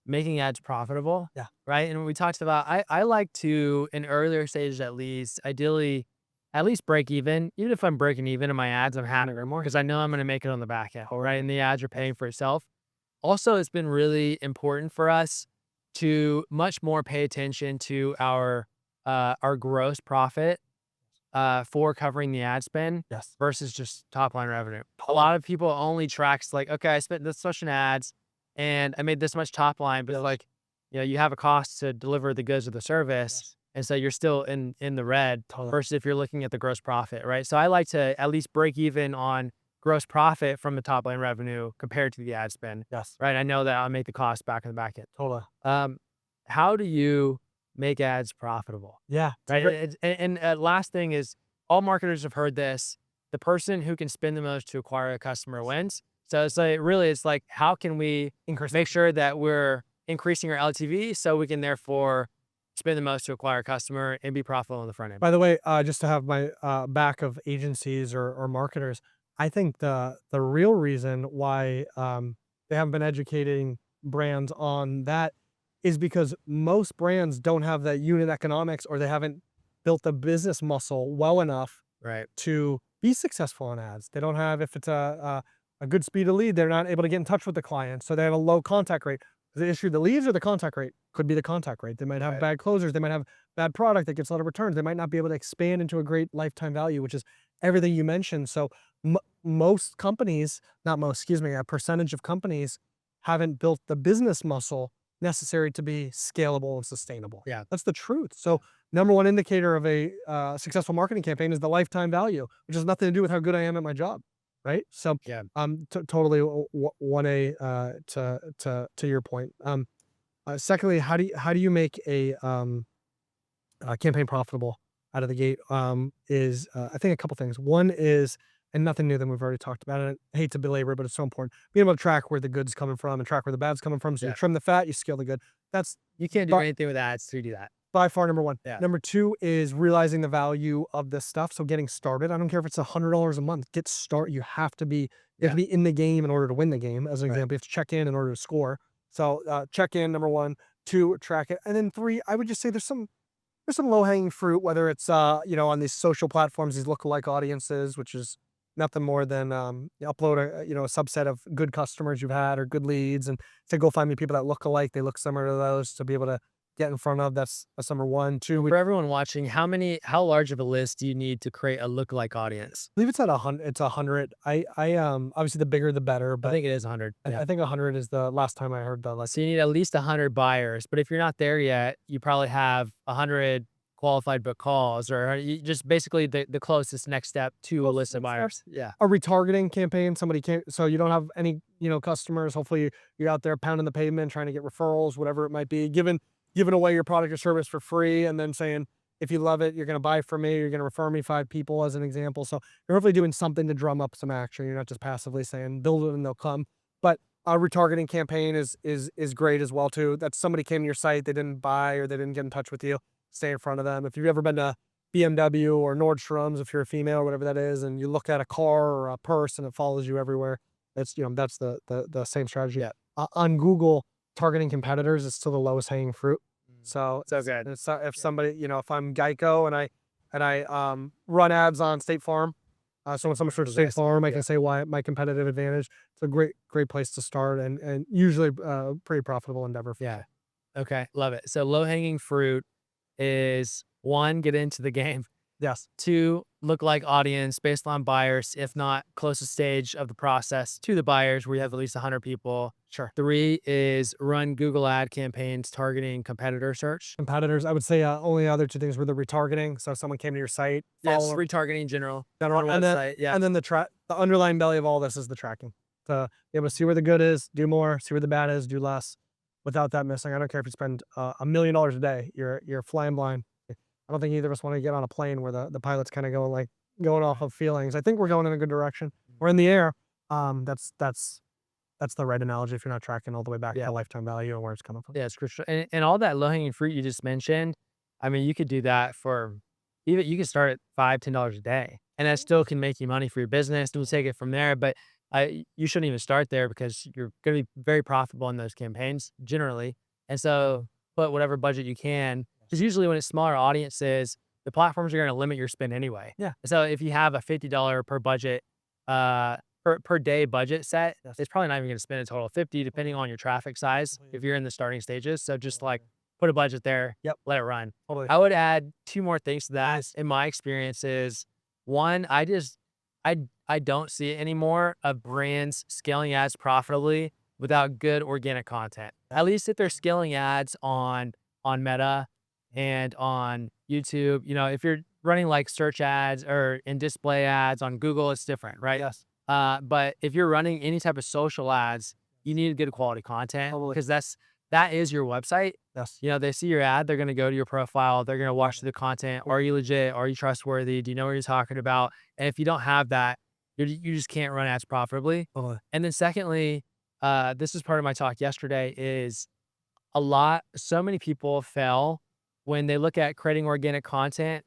making ads profitable. yeah, Right. And we talked about, I like to, in earlier stages at least, ideally, at least break even. Even if I'm breaking even in my ads, I'm happy more because I know I'm going to make it on the back end. Right. And the ads are paying for itself. Also, it's been really important for us to much more pay attention to our gross profit for covering the ad spend yes, versus just top line revenue. A lot of people only tracks like, okay, I spent this much in ads and I made this much top line, but like, you have a cost to deliver the goods or the service. yes, And so you're still in the red totally, versus if you're looking at the gross profit, right? So I like to at least break even on gross profit from the top line revenue compared to the ad spend, yes, right? I know that I'll make the cost back in the back end. totally, Um, how do you make ads profitable? yeah, it's a Right, great, last thing is, all marketers have heard this, the person who can spend the most to acquire a customer wins. So it's like, really, it's like, how can we increase. make sure that we're increasing our LTV so we can therefore spend the most to acquire a customer and be profitable on the front end? By the way, just to have my back of agencies or marketers, I think the real reason why they haven't been educating brands on that is because most brands don't have that unit economics, or they haven't built the business muscle well enough Right. to be successful in ads. They don't have, if it's a good speed of lead, they're not able to get in touch with the client, so they have a low contact rate. The issue, the leads or the contact rate? Could be the contact rate. They might have Right. bad closers. They might have bad product that gets a lot of returns. They might not be able to expand into a great lifetime value, which is everything you mentioned. So most companies, not most, excuse me, a percentage of companies haven't built the business muscle necessary to be scalable and sustainable. Yeah. That's the truth. So number one indicator of a successful marketing campaign is the lifetime value, which has nothing to do with how good I am at my job. Right. So Yeah. totally 1A to your point. Secondly, how do you make a campaign profitable out of the gate? Is I think a couple things. One is, and nothing new than we've already talked about it. I hate to belabor it, but it's so important. Being able to track where the good's coming from and track where the bad's coming from. So you Yeah. trim the fat, you scale the good. That's You can't do anything with ads to do that. by far number one. Yeah. Number two is realizing the value of this stuff. So getting started. I don't care if it's $100 a month. Get started. You have to be in the game in order to win the game. As an Right. example, you have to check in order to score. So check in, number one. Two, track it. And then three, I would just say there's some low hanging fruit, whether it's on these social platforms, these lookalike audiences, which is nothing more than you upload a subset of good customers you've had or good leads, and say go find me people that look alike, they look similar to those to be able to get in front of. That's number one. Two, For everyone watching, how large of a list do you need to create a lookalike audience? believe it's at 100. It's 100. I obviously the bigger the better, I but think it is 100. I think 100 is the last time I heard the So you need at least 100 buyers, but if you're not there yet, you probably have 100 qualified book calls, or you just basically the closest next step to a list of buyers. Yeah. a retargeting campaign. Somebody can't, so you don't have any customers. Hopefully you're out there pounding the pavement trying to get referrals, whatever it might be, giving away your product or service for free, and then saying, if you love it, you're going to buy from me, you're going to refer me 5 people, as an example. So you're hopefully doing something to drum up some action. You're not just passively saying build it and they'll come. But a retargeting campaign is great as well too. That somebody came to your site, they didn't buy or they didn't get in touch with you, stay in front of them. If you've ever been to BMW or Nordstrom's, if you're a female or whatever that is, and you look at a car or a purse and it follows you everywhere, that's that's the same strategy. Yeah. On Google, targeting competitors is still the lowest hanging fruit. So So good. if somebody, if I'm Geico and I run ads on State Farm, so when someone searches State Farm, I can say why my competitive advantage. It's a great place to start, and usually pretty profitable endeavor. Yeah. Okay. Love it. So low hanging fruit is, one, get into the game. Yes. Two, lookalike audience based on buyers, if not closest stage of the process to the buyers where you have at least 100 people. Sure. 3 is run Google ad campaigns targeting competitor search. Competitors, I would say, only other 2 things were the retargeting. So if someone came to your site, Yes, follow retargeting in general general, on a and then website. Yeah. and then the underlying belly of all this is the tracking. To be able to see where the good is, do more, see where the bad is, do less, without that missing. I don't care if you spend $1 million a day, you're flying blind. I don't think either of us want to get on a plane where the pilot's kind of going off of feelings. I think we're going in a good direction. We're in the air. That's the right analogy if you're not tracking all the way back Yeah. to lifetime value and where it's coming from. Yeah, it's crucial. And all that low-hanging fruit you just mentioned, I mean, you could do that for even you could start at $5, $10 a day, and that still can make you money for your business. We'll take it from there, but you shouldn't even start there because you're gonna be very profitable in those campaigns generally. And so put whatever budget you can, because usually when it's smaller audiences, the platforms are gonna limit your spend anyway. Yeah. So if you have a $50 per budget, uh, per day budget set, Yes. it's probably not even gonna spend a total of 50 depending on your traffic size if you're in the starting stages. So just like put a budget there, Yep. let it run. Totally. I would add 2 more things to that Nice. in my experience is, 1, I I don't see it anymore of brands scaling ads profitably without good organic content. At least if they're scaling ads on Meta and on YouTube, if you're running like search ads or in display ads on Google, it's different, right? Yes. But if you're running any type of social ads, you need good quality content Totally. because that is your website. Yes. They see your ad, they're gonna go to your profile, they're gonna watch the content. Are you legit? Are you trustworthy? Do you know what you're talking about? And if you don't have that, you just can't run ads profitably. Totally. And then secondly, this is part of my talk yesterday, is so many people fail when they look at creating organic content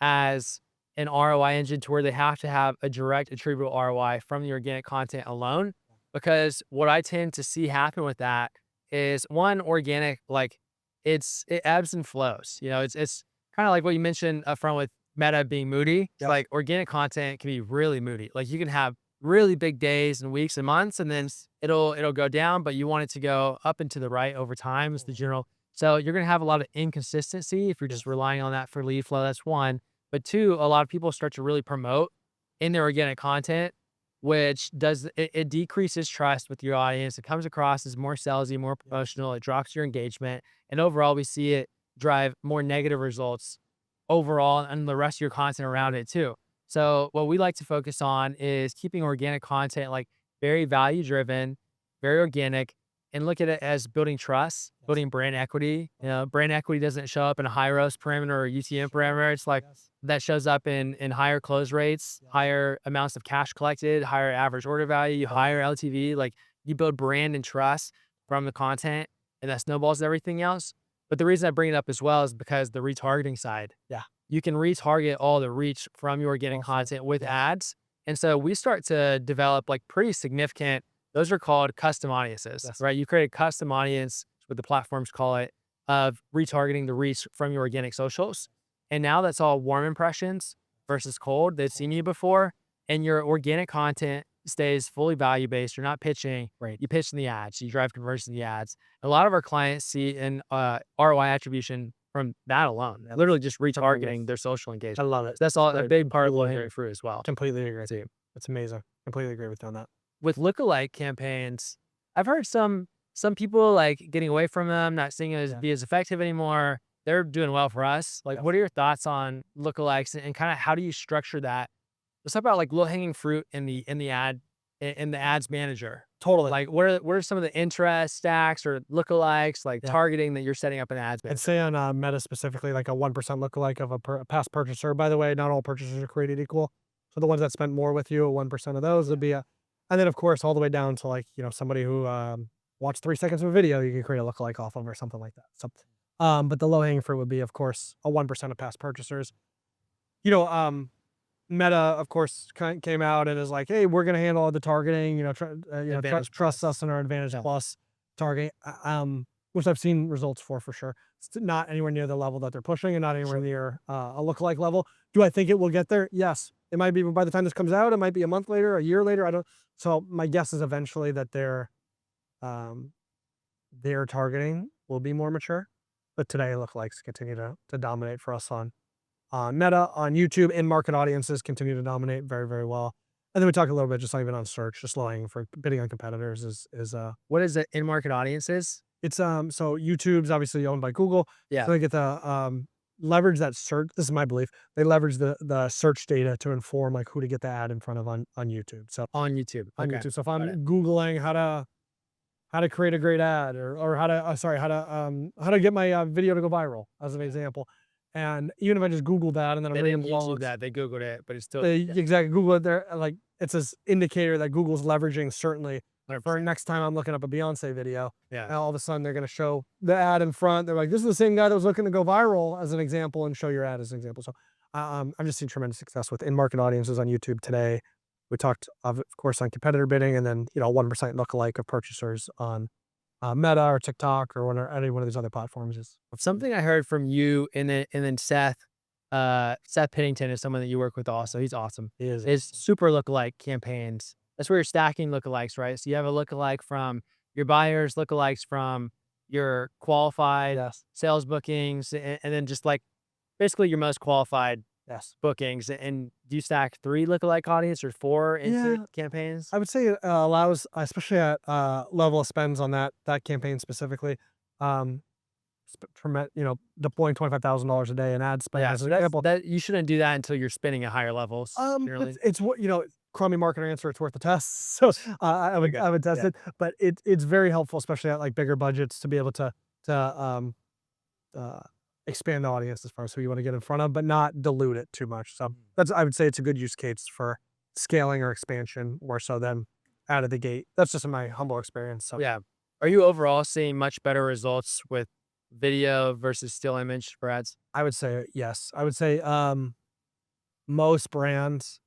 as an ROI engine to where they have to have a direct attributable ROI from the organic content alone. Because what I tend to see happen with that is, one, organic, like it ebbs and flows. It's kind of like what you mentioned up front with Meta being moody. Yep. Like organic content can be really moody. Like you can have really big days and weeks and months, and then it'll go down, but you want it to go up and to the right over time is the general. So you're gonna have a lot of inconsistency if you're just relying on that for lead flow. That's one. But 2, a lot of people start to really promote in their organic content, which it decreases trust with your audience. It comes across as more salesy, more promotional. It drops your engagement, and overall, we see it drive more negative results overall, and the rest of your content around it too. So what we like to focus on is keeping organic content like very value driven, very organic, and look at it as building trust, building brand equity. Brand equity doesn't show up in a high roast parameter or UTM parameter. It's like that shows up in higher close rates, higher amounts of cash collected, higher average order value, higher LTV. Like you build brand and trust from the content, and that snowballs everything else. But the reason I bring it up as well is because the retargeting side. Yeah. You can retarget all the reach from your organic content with ads. And so we start to develop like pretty significant, those are called custom audiences, Yes. right? You create a custom audience, what the platforms call it, of retargeting the reach from your organic socials. And now that's all warm impressions versus cold. They've seen you before, and your organic content stays fully value based. You're not pitching. Right. You pitch in the ads. You drive conversion in the ads. A lot of our clients see an ROI attribution from that alone. Literally just retargeting their social I engagement. love it. That's all a Right. big part of Completely low hanging fruit as well. Completely agree. That's amazing. Completely agree with you on that. With lookalike campaigns, I've heard some people like getting away from them, not seeing it as be as effective anymore. They're doing well for us. Like, what are your thoughts on lookalikes and kind of how do you structure that? Let's talk about like low hanging fruit in the ads manager. Totally. Like, what are some of the interest stacks or lookalikes, like targeting that you're setting up in ads I'd manager? say on Meta specifically, like a 1% lookalike of a past purchaser. By the way, not all purchasers are created equal. So the ones that spent more with you, 1% of those would be and then of course, all the way down to like, somebody who watched 3 seconds of a video, you could create a lookalike off of or something like that. So, but the low hanging fruit would be, of course, a 1% of past purchasers. Meta, of course, came out and is like, "Hey, we're going to handle all the targeting. Trust us in our Advantage Plus targeting." Which I've seen results for sure. It's not anywhere near the level that they're pushing, and not anywhere near a lookalike level. Do I think it will get there? Yes. It might be by the time this comes out. It might be a month later, a year later. I don't. So my guess is eventually that their targeting will be more mature. But today, lookalikes continue to dominate for us on on Meta, on YouTube, in-market audiences continue to dominate very, very well. And then we talk a little bit just not even on search, just lowering for bidding on competitors What is it in-market audiences? it's, so YouTube's obviously owned by Google, Yeah, so they get to, leverage that search this is my belief, they leverage the search data to inform, like, who to get the ad in front of on YouTube, so on YouTube. on Okay, YouTube. So if got it. I'm Googling how to create a great ad or how to sorry how to get my video to go viral as an Yeah. example, and even if I just Google that and then I'm They reading didn't YouTube blogs, that, they Googled it, but it's still they yeah, exactly Google it there like it's this indicator that Google's leveraging certainly for 100%. next time I'm looking up a Beyonce video, Yeah. and all of a sudden they're going to show the ad in front. They're like, "This is the same guy that was looking to go viral," as an example, and show your ad as an example. So, I've just seen tremendous success with in-market audiences on YouTube today. We talked, of course, on competitor bidding, and then 1% lookalike of purchasers on Meta or TikTok or any one of these other platforms is Something I heard from you and then Seth Pennington is someone that you work with also, he's awesome, is is super lookalike campaigns. That's where you're stacking lookalikes, right? So you have a lookalike from your buyers, lookalikes from your qualified yes, sales bookings, and then just like basically your most qualified yes, bookings. And do you stack 3 lookalike audience or 4 into yeah. campaigns? I would say it allows, especially at level of spends on that campaign specifically, um, deploying $25,000 a day in ad spend Yeah, as so an that's example. that you shouldn't do that until you're spending at higher levels, It's generally. what crummy marketer answer. It's worth the test. So Okay. I would test Yeah. it, but it's very helpful, especially at like bigger budgets, to be able to uh, expand the audience as far as who you want to get in front of, but not dilute it too much. So Mhm. I would say it's a good use case for scaling or expansion more so than out of the gate. That's just in my humble experience. So Yeah. Are you overall seeing much better results with video versus still image for ads? I would say yes. I would say most brands.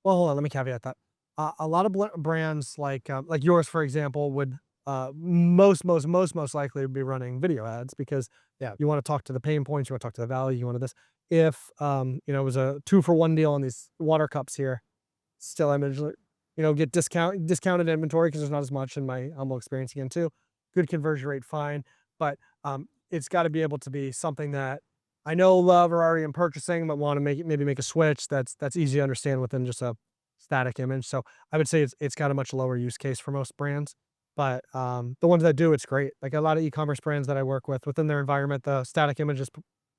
Well, hold on, let me caveat that. A lot of brands like yours, for example, would most likely be running video ads because Yeah. you want to talk to the pain points, you want to talk to the value, you want to this. If it was a 2-for-1 deal on these water cups here, still image, get discounted inventory because there's not as much in my humble experience again too. Good conversion rate, fine, but it's got to be able to be something that I know, love, or already am purchasing, but want to maybe make a switch that's easy to understand within just a static image. So I would say it's got a much lower use case for most brands, but the ones that do, it's great. Like a lot of e-commerce brands that I work with within their environment, the static image is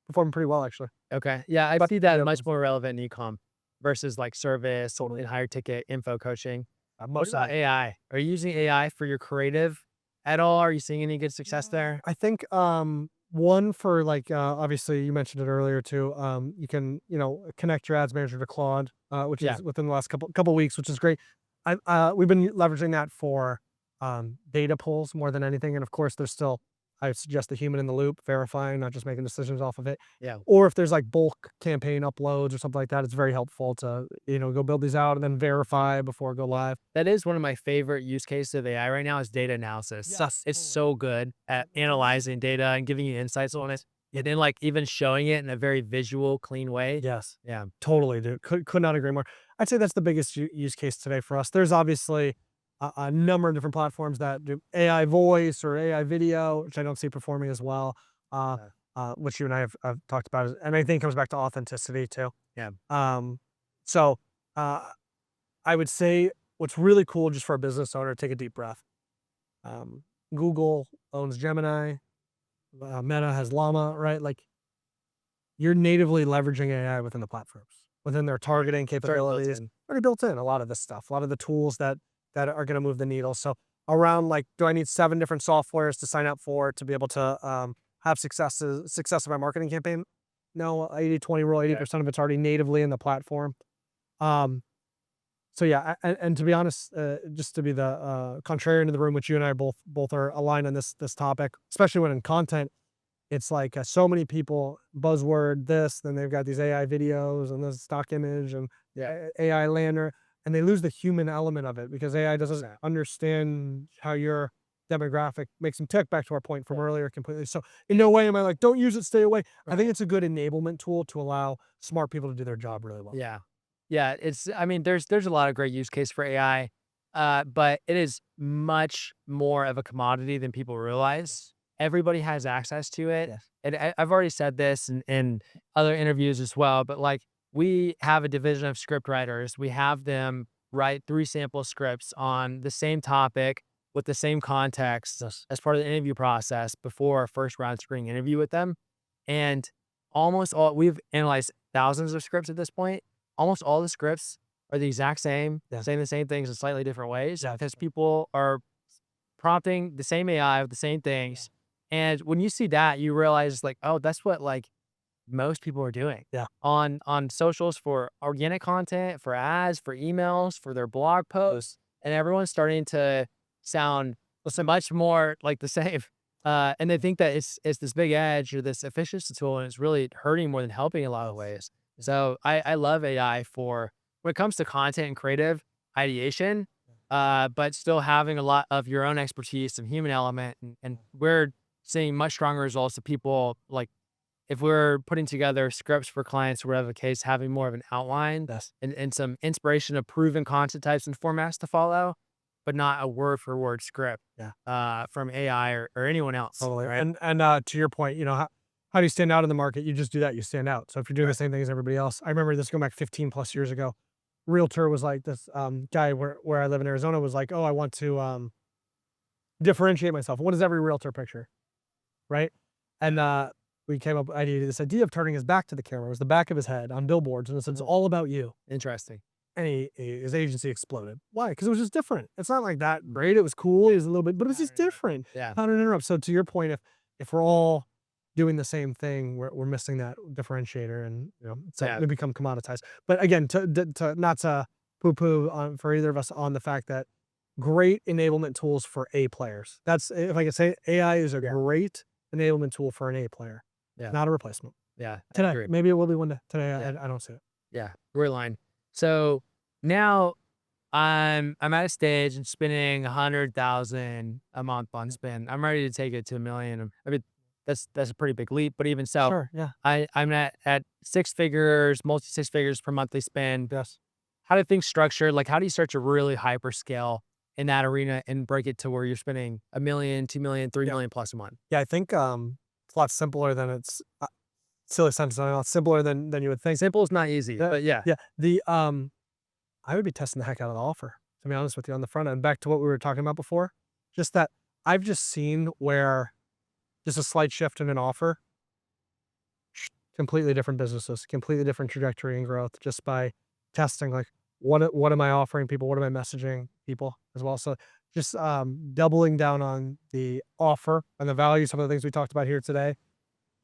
performing pretty well actually. Okay. Yeah, I But see that yeah, much more relevant in e-com versus like service totally. and higher ticket info coaching. What Most about AI? Are you using AI for your creative at all? Are you seeing any good success Yeah. there? I think, one for like, obviously you mentioned it earlier too. You can, connect your ads manager to Claude, which Yeah. is within the last couple weeks, which is great. We've been leveraging that for, data pulls more than anything. And of course, there's still, I suggest the human in the loop, verifying, not just making decisions off of it. Yeah. Or if there's like bulk campaign uploads or something like that, it's very helpful to, go build these out and then verify before go live. That is one of my favorite use cases of AI right now is data analysis. Yes, It's totally. so good at analyzing data and giving you insights on it. And then like even showing it in a very visual, clean way. Yes. Yeah. Totally, dude. Could not agree more. I'd say that's the biggest use case today for us. There's obviously a number of different platforms that do AI voice or AI video, which I don't see performing as well, uh, Uh, which you and I have talked about. And I think it comes back to authenticity too. yeah. Um, so uh, I would say what's really cool just for a business owner, take a deep breath. Um, Google owns Gemini, Meta has Llama, right? Like you're natively leveraging AI within the platforms, within their targeting It's already built capabilities. in. Already built in a lot of this stuff, a lot of the tools that are going to move the needle. So around like, do I need 7 different softwares to sign up for to be able to have success of my marketing campaign? No, 80-20 rule. Yeah. 80% of it's already natively in the platform. Um, so yeah, and to be honest, just to be the contrarian in the room, which you and I both are aligned on this topic, especially when in content it's like, so many people buzzword this, then they've got these AI videos and this stock image and Yeah. AI lander, and they lose the human element of it because AI doesn't 100%. understand how your demographic makes them tick, back to our point from Yeah. earlier completely. So in no way am I like, "Don't use it, stay away." I think Right. it's a good enablement tool to allow smart people to do their job really well. Yeah. Yeah. I mean, there's a lot of great use case for AI, but it is much more of a commodity than people realize. everybody has access to it. Yes. And I've already said this in other interviews as well, but like we have a division of script writers. We have them write 3 sample scripts on the same topic with the same context Yes. as part of the interview process before our first round screening interview with them. And almost all we've analyzed thousands of scripts at this point. Almost all the scripts are the exact same, Yeah. saying the same things in slightly different ways Yeah. because people are prompting the same AI with the same things. And when you see that, you realize like, oh, that's what like most people are doing Yeah. on socials for organic content, for ads, for emails, for their blog posts, and everyone's starting to sound much more like the same. And they think that it's this big edge or this efficiency tool, and it's really hurting more than helping in a lot of ways. So I love AI for when it comes to content and creative ideation, but still having a lot of your own expertise and human element, and we're seeing much stronger results of people like if we're putting together scripts for clients or whatever the case, having more of an outline Yes. and some inspiration of proven content types and formats to follow, but not a word for word script Yeah. from AI or anyone else. Totally. Right. And to your point, how do you stand out in the market? You just do that, you stand out. So if you're doing the Right. same thing as everybody else, I remember this going back 15 plus years ago. Realtor was like this guy where I live in Arizona was like, oh, I want to differentiate myself. What is every realtor picture? Right. And we came up with this idea of turning his back to the camera. It was the back of his head on billboards. And it said, it's all about you. Interesting. And his agency exploded. Why? Because it was just different. It's not like that great. It was cool. It was a little bit, but it was just different. Yeah. How to interrupt. So to your point, if we're all doing the same thing, we're missing that differentiator, and so Yeah. we become commoditized. But again, to not to poo-poo on for either of us on the fact that great enablement tools for A players. That's if I could say AI is a great enablement tool for an A player, Yeah. not a replacement. Yeah. I Today, agree. maybe it will be one day. Today, Yeah. I don't see it. Yeah. We're line. So now I'm at a stage and spending 100,000 a month on spend. I'm ready to take it to 1 million. I mean, that's a pretty big leap, but even so, Sure. Yeah. I'm at 6 figures, multi 6 figures per monthly spend. Yes. How do things structure? Like, how do you start to really hyper scale in that arena and break it to where you're spending 1 million, 2 million, 3 million plus a month? Yeah, I think it's a lot simpler than it's silly sentence. A lot simpler than you would think. Simple is not easy, but yeah. Yeah. I would be testing the heck out of the offer, to be honest with you, on the front end. Back to what we were talking about before, just that I've just seen where just a slight shift in an offer, completely different businesses, completely different trajectory and growth just by testing like what am I offering people, what am I messaging people as well. So just doubling down on the offer and the value, some of the things we talked about here today.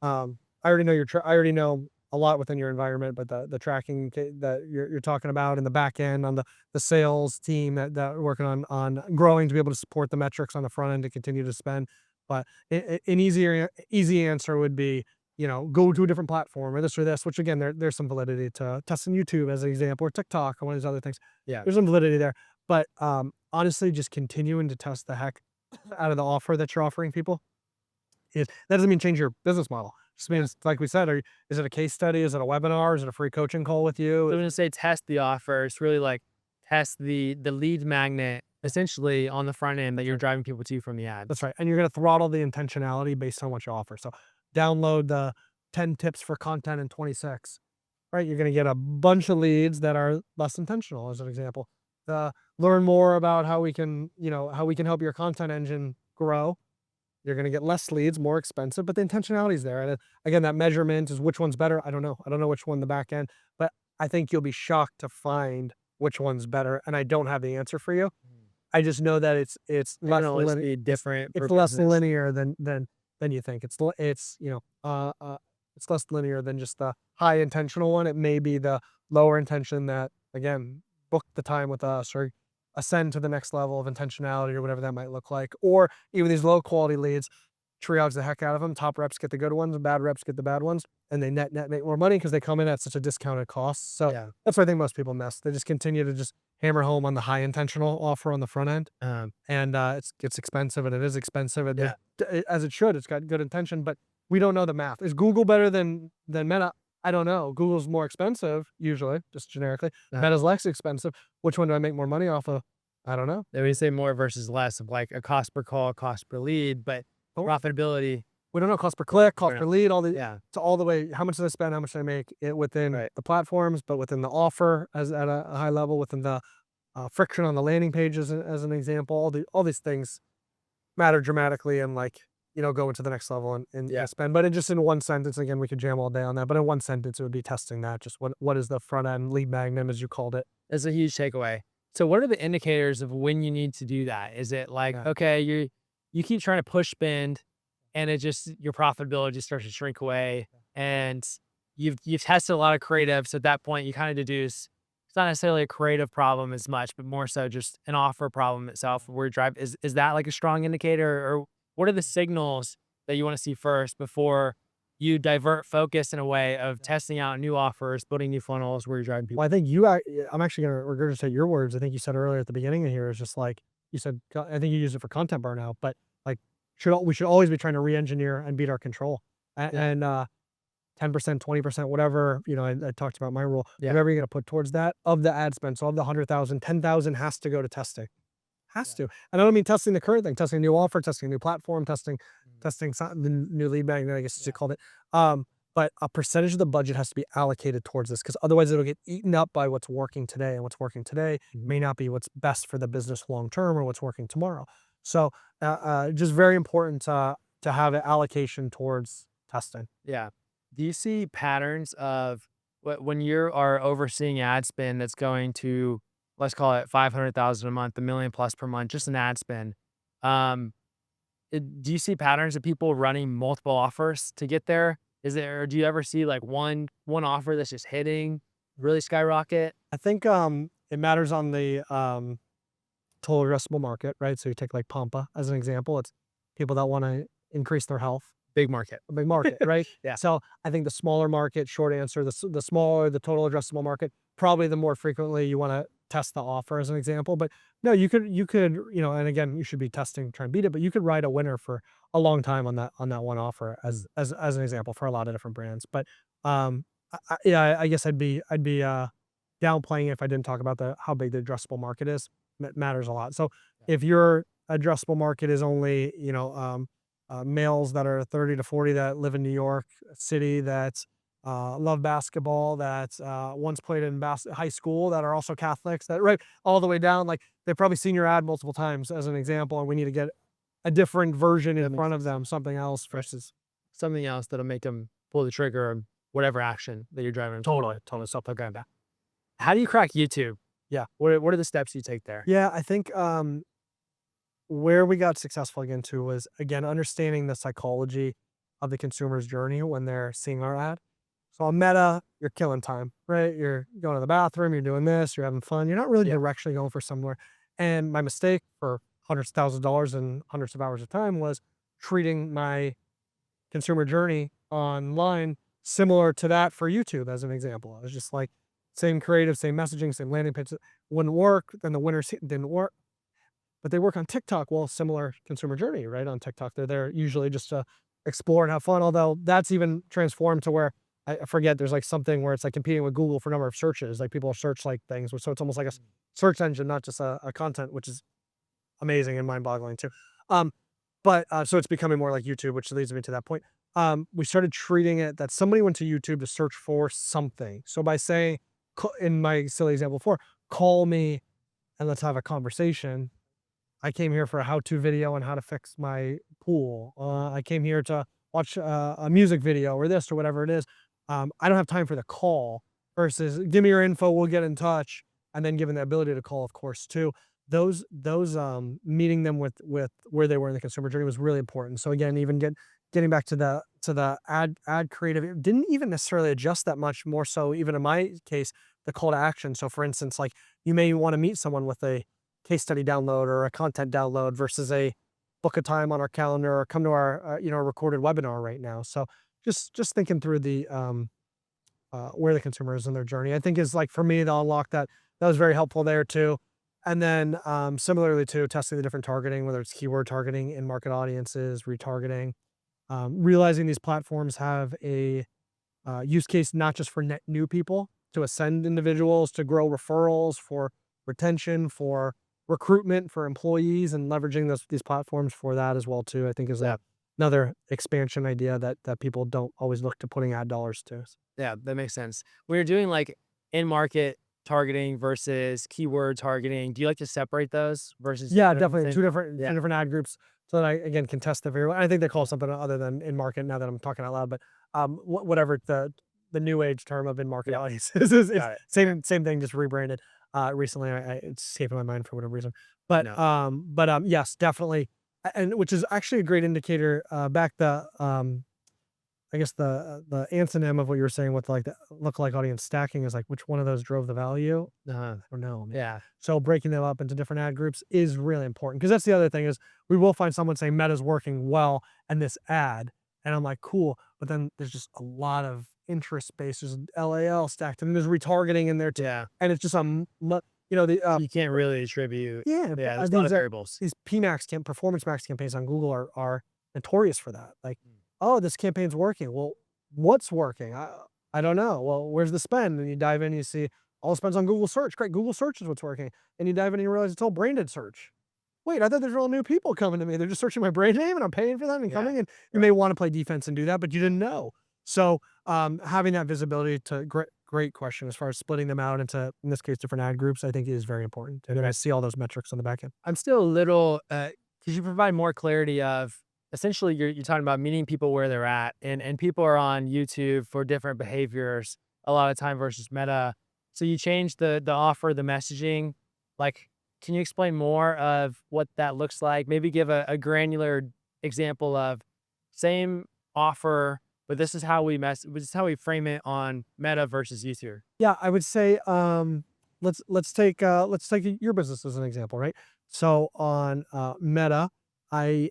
I already know I already know a lot within your environment, but the tracking that you're talking about in the back end on the sales team that we're working on growing to be able to support the metrics on the front end to continue to spend. But an easy answer would be, go to a different platform or this, which again, there's some validity to testing YouTube as an example, or TikTok or one of these other things. Yeah. There's some validity there. But honestly, just continuing to test the heck out of the offer that you're offering people, that doesn't mean change your business model. Just means, like we said, is it a case study? Is it a webinar? Is it a free coaching call with you? I'm gonna say test the offer. It's really like test the lead magnet essentially on the front end that you're driving people to from the ads. That's right. And you're going to throttle the intentionality based on what you offer. So download the 10 tips for content in 26, right? You're going to get a bunch of leads that are less intentional, as an example. Learn more about how we can help your content engine grow. You're going to get less leads, more expensive, but the intentionality is there. And again, that measurement is which one's better. I don't know. I don't know which one the back end, but I think you'll be shocked to find which one's better. And I don't have the answer for you. I just know that it's less different. it's less linear than you think. It's less linear than just the high intentional one. It may be the lower intention that, again, book the time with us or ascend to the next level of intentionality or whatever that might look like. Or even these low quality leads, triage the heck out of them. Top reps get the good ones, bad reps get the bad ones, and they net make more money because they come in at such a discounted cost. So that's what I think most people miss. They just continue to just hammer home on the high intentional offer on the front end. And it's expensive, and it is expensive, and as it should. It's got good intention, but we don't know the math. Is Google better than Meta? I don't know. Google's more expensive, usually, just generically. Meta's less expensive. Which one do I make more money off of? I don't know. They would say more versus less of like a cost per call, cost per lead, but Oh, profitability. we don't know cost per click, cost Fair per enough. lead, all the Yeah. to all the way, how much did I spend, how much did I make it within Right. the platforms, but within the offer as at a high level, within the friction on the landing page as an example. All these things matter dramatically and like, go into the next level Yeah. and spend. But just in one sentence, again, we could jam all day on that. But in one sentence, it would be testing that. Just what is the front end lead magnet, as you called it? That's a huge takeaway. So what are the indicators of when you need to do that? Is it like, Yeah. okay, you keep trying to push spend and it just your profitability just starts to shrink away and you've tested a lot of creative. So at that point you kind of deduce it's not necessarily a creative problem as much, but more so just an offer problem itself where you drive is that like a strong indicator or what are the signals that you want to see first before you divert focus in a way of testing out new offers, building new funnels where you're driving people? Well, I think I'm actually going to regurgitate your words. I think you said earlier at the beginning of here is just like you said. I think you used it for content burnout, but like we should always be trying to re-engineer and beat our control. Yeah. And 10%, 20%, whatever. I talked about my rule. Yeah. Whatever you're going to put towards that of the ad spend. So of the 100,000, 10,000 has to go to testing. Has to. And I don't mean testing the current thing, testing a new offer, testing a new platform, testing the new lead magnet, I guess you called it. But a percentage of the budget has to be allocated towards this because otherwise it'll get eaten up by what's working today. And what's working today may not be what's best for the business long term or what's working tomorrow. So just very important to have an allocation towards testing. Yeah. Do you see patterns of when you are overseeing ad spend that's going to, let's call it 500,000 a month, a million plus per month, just an ad spend? Um, do you see patterns of people running multiple offers to get there? Is there, or do you ever see like one offer that's just hitting really skyrocket? I think it matters on the total addressable market, right? So you take like Pampa as an example. It's people that want to increase their health. Big market. A big market, right? Yeah. So I think the smaller market, short answer, the smaller the total addressable market, probably the more frequently you want to test the offer as an example. But no, you could, and again, you should be testing, try and beat it, but you could ride a winner for a long time on that one offer as an example for a lot of different brands. But yeah, I guess I'd be downplaying it if I didn't talk about how big the addressable market is. It matters a lot. So if your addressable market is only, males that are 30 to 40 that live in New York City that love basketball, that once played in high school, that are also Catholics, that right all the way down, like they've probably seen your ad multiple times as an example, and we need to get a different version in front of them, something else versus Something else that'll make them pull the trigger on whatever action that you're driving. totally stuff like that. How do you crack YouTube? Yeah. What are the steps you take there? Yeah, I think where we got successful again too was again understanding the psychology of the consumer's journey when they're seeing our ad. So on Meta, you're killing time, right? You're going to the bathroom, you're doing this, you're having fun. You're not really directionally going for somewhere. And my mistake for hundreds of thousands of dollars and hundreds of hours of time was treating my consumer journey online similar to that for YouTube as an example. I was just like same creative, same messaging, same landing page. Wouldn't work. Then the winners didn't work. But they work on TikTok. Well, similar consumer journey, right? On TikTok, they're there usually just to explore and have fun. Although that's even transformed to where I forget there's like something where it's like competing with Google for number of searches. Like people search like things, so it's almost like a search engine, not just a content, which is amazing and mind-boggling too. But so it's becoming more like YouTube, which leads me to that point. We started treating it that somebody went to YouTube to search for something. So by saying, in my silly example before, call me and let's have a conversation. I came here for a how-to video on how to fix my pool. I came here to watch a music video or this or whatever it is. I don't have time for the call versus give me your info, we'll get in touch. And then given the ability to call, of course, too. Those meeting them with where they were in the consumer journey was really important. So again, even getting back to the ad creative, it didn't even necessarily adjust that much, more so even in my case, the call to action. So for instance, like you may want to meet someone with a case study download or a content download versus a book a time on our calendar or come to our recorded webinar right now. So just thinking through the where the consumer is in their journey, I think is like for me to unlock that was very helpful there too. And then similarly to testing the different targeting, whether it's keyword targeting, in market audiences, retargeting, realizing these platforms have a use case not just for net new people to ascend individuals, to grow referrals, for retention, for recruitment, for employees, and leveraging these platforms for that as well too. I think is another expansion idea that people don't always look to putting ad dollars to. Yeah, that makes sense. When you're doing like in-market targeting versus keyword targeting, do you like to separate those versus Yeah, put 'em in the definitely same? two Yeah, different ad groups so that I again can test it very well. I think they call it something other than in market now that I'm talking out loud, but whatever the new age term of in market yeah, audience is, is got it. same thing, just rebranded. Recently, it's escaping my mind for whatever reason, but No, yes, definitely, and which is actually a great indicator. Back the I guess the antonym of what you were saying with like the lookalike audience stacking is like which one of those drove the value? I don't know, man. yeah, So breaking them up into different ad groups is really important because that's the other thing is we will find someone saying Meta's working well and this ad, and I'm like, cool, but then there's just a lot of interest space. There's LAL stacked and there's retargeting in there too, yeah. and it's just the You can't really attribute. yeah, Yeah, I there's a lot think of that variables. these PMax performance max campaigns on Google are notorious for that. Like, Mm. oh, this campaign's working. Well, what's working? I don't know. Well, where's the spend? And you dive in, you see all the spends on Google search. Great, Google search is what's working. And you dive in and you realize it's all branded search. Wait, I thought there's all new people coming to me. They're just searching my brand name and I'm paying for them and Yeah, coming. And you right. may want to play defense and do that, but you didn't know. So having that visibility to great question as far as splitting them out into, in this case, different ad groups, I think is very important. And then I Okay. see all those metrics on the back end. I'm still a little, could you provide more clarity of essentially you're talking about meeting people where they're at and people are on YouTube for different behaviors a lot of time versus Meta. So you change the offer, the messaging. Like, can you explain more of what that looks like? Maybe give a granular example of same offer, but this is how we frame it on Meta versus YouTube. Yeah, I would say, let's take your business as an example, right? So on Meta, I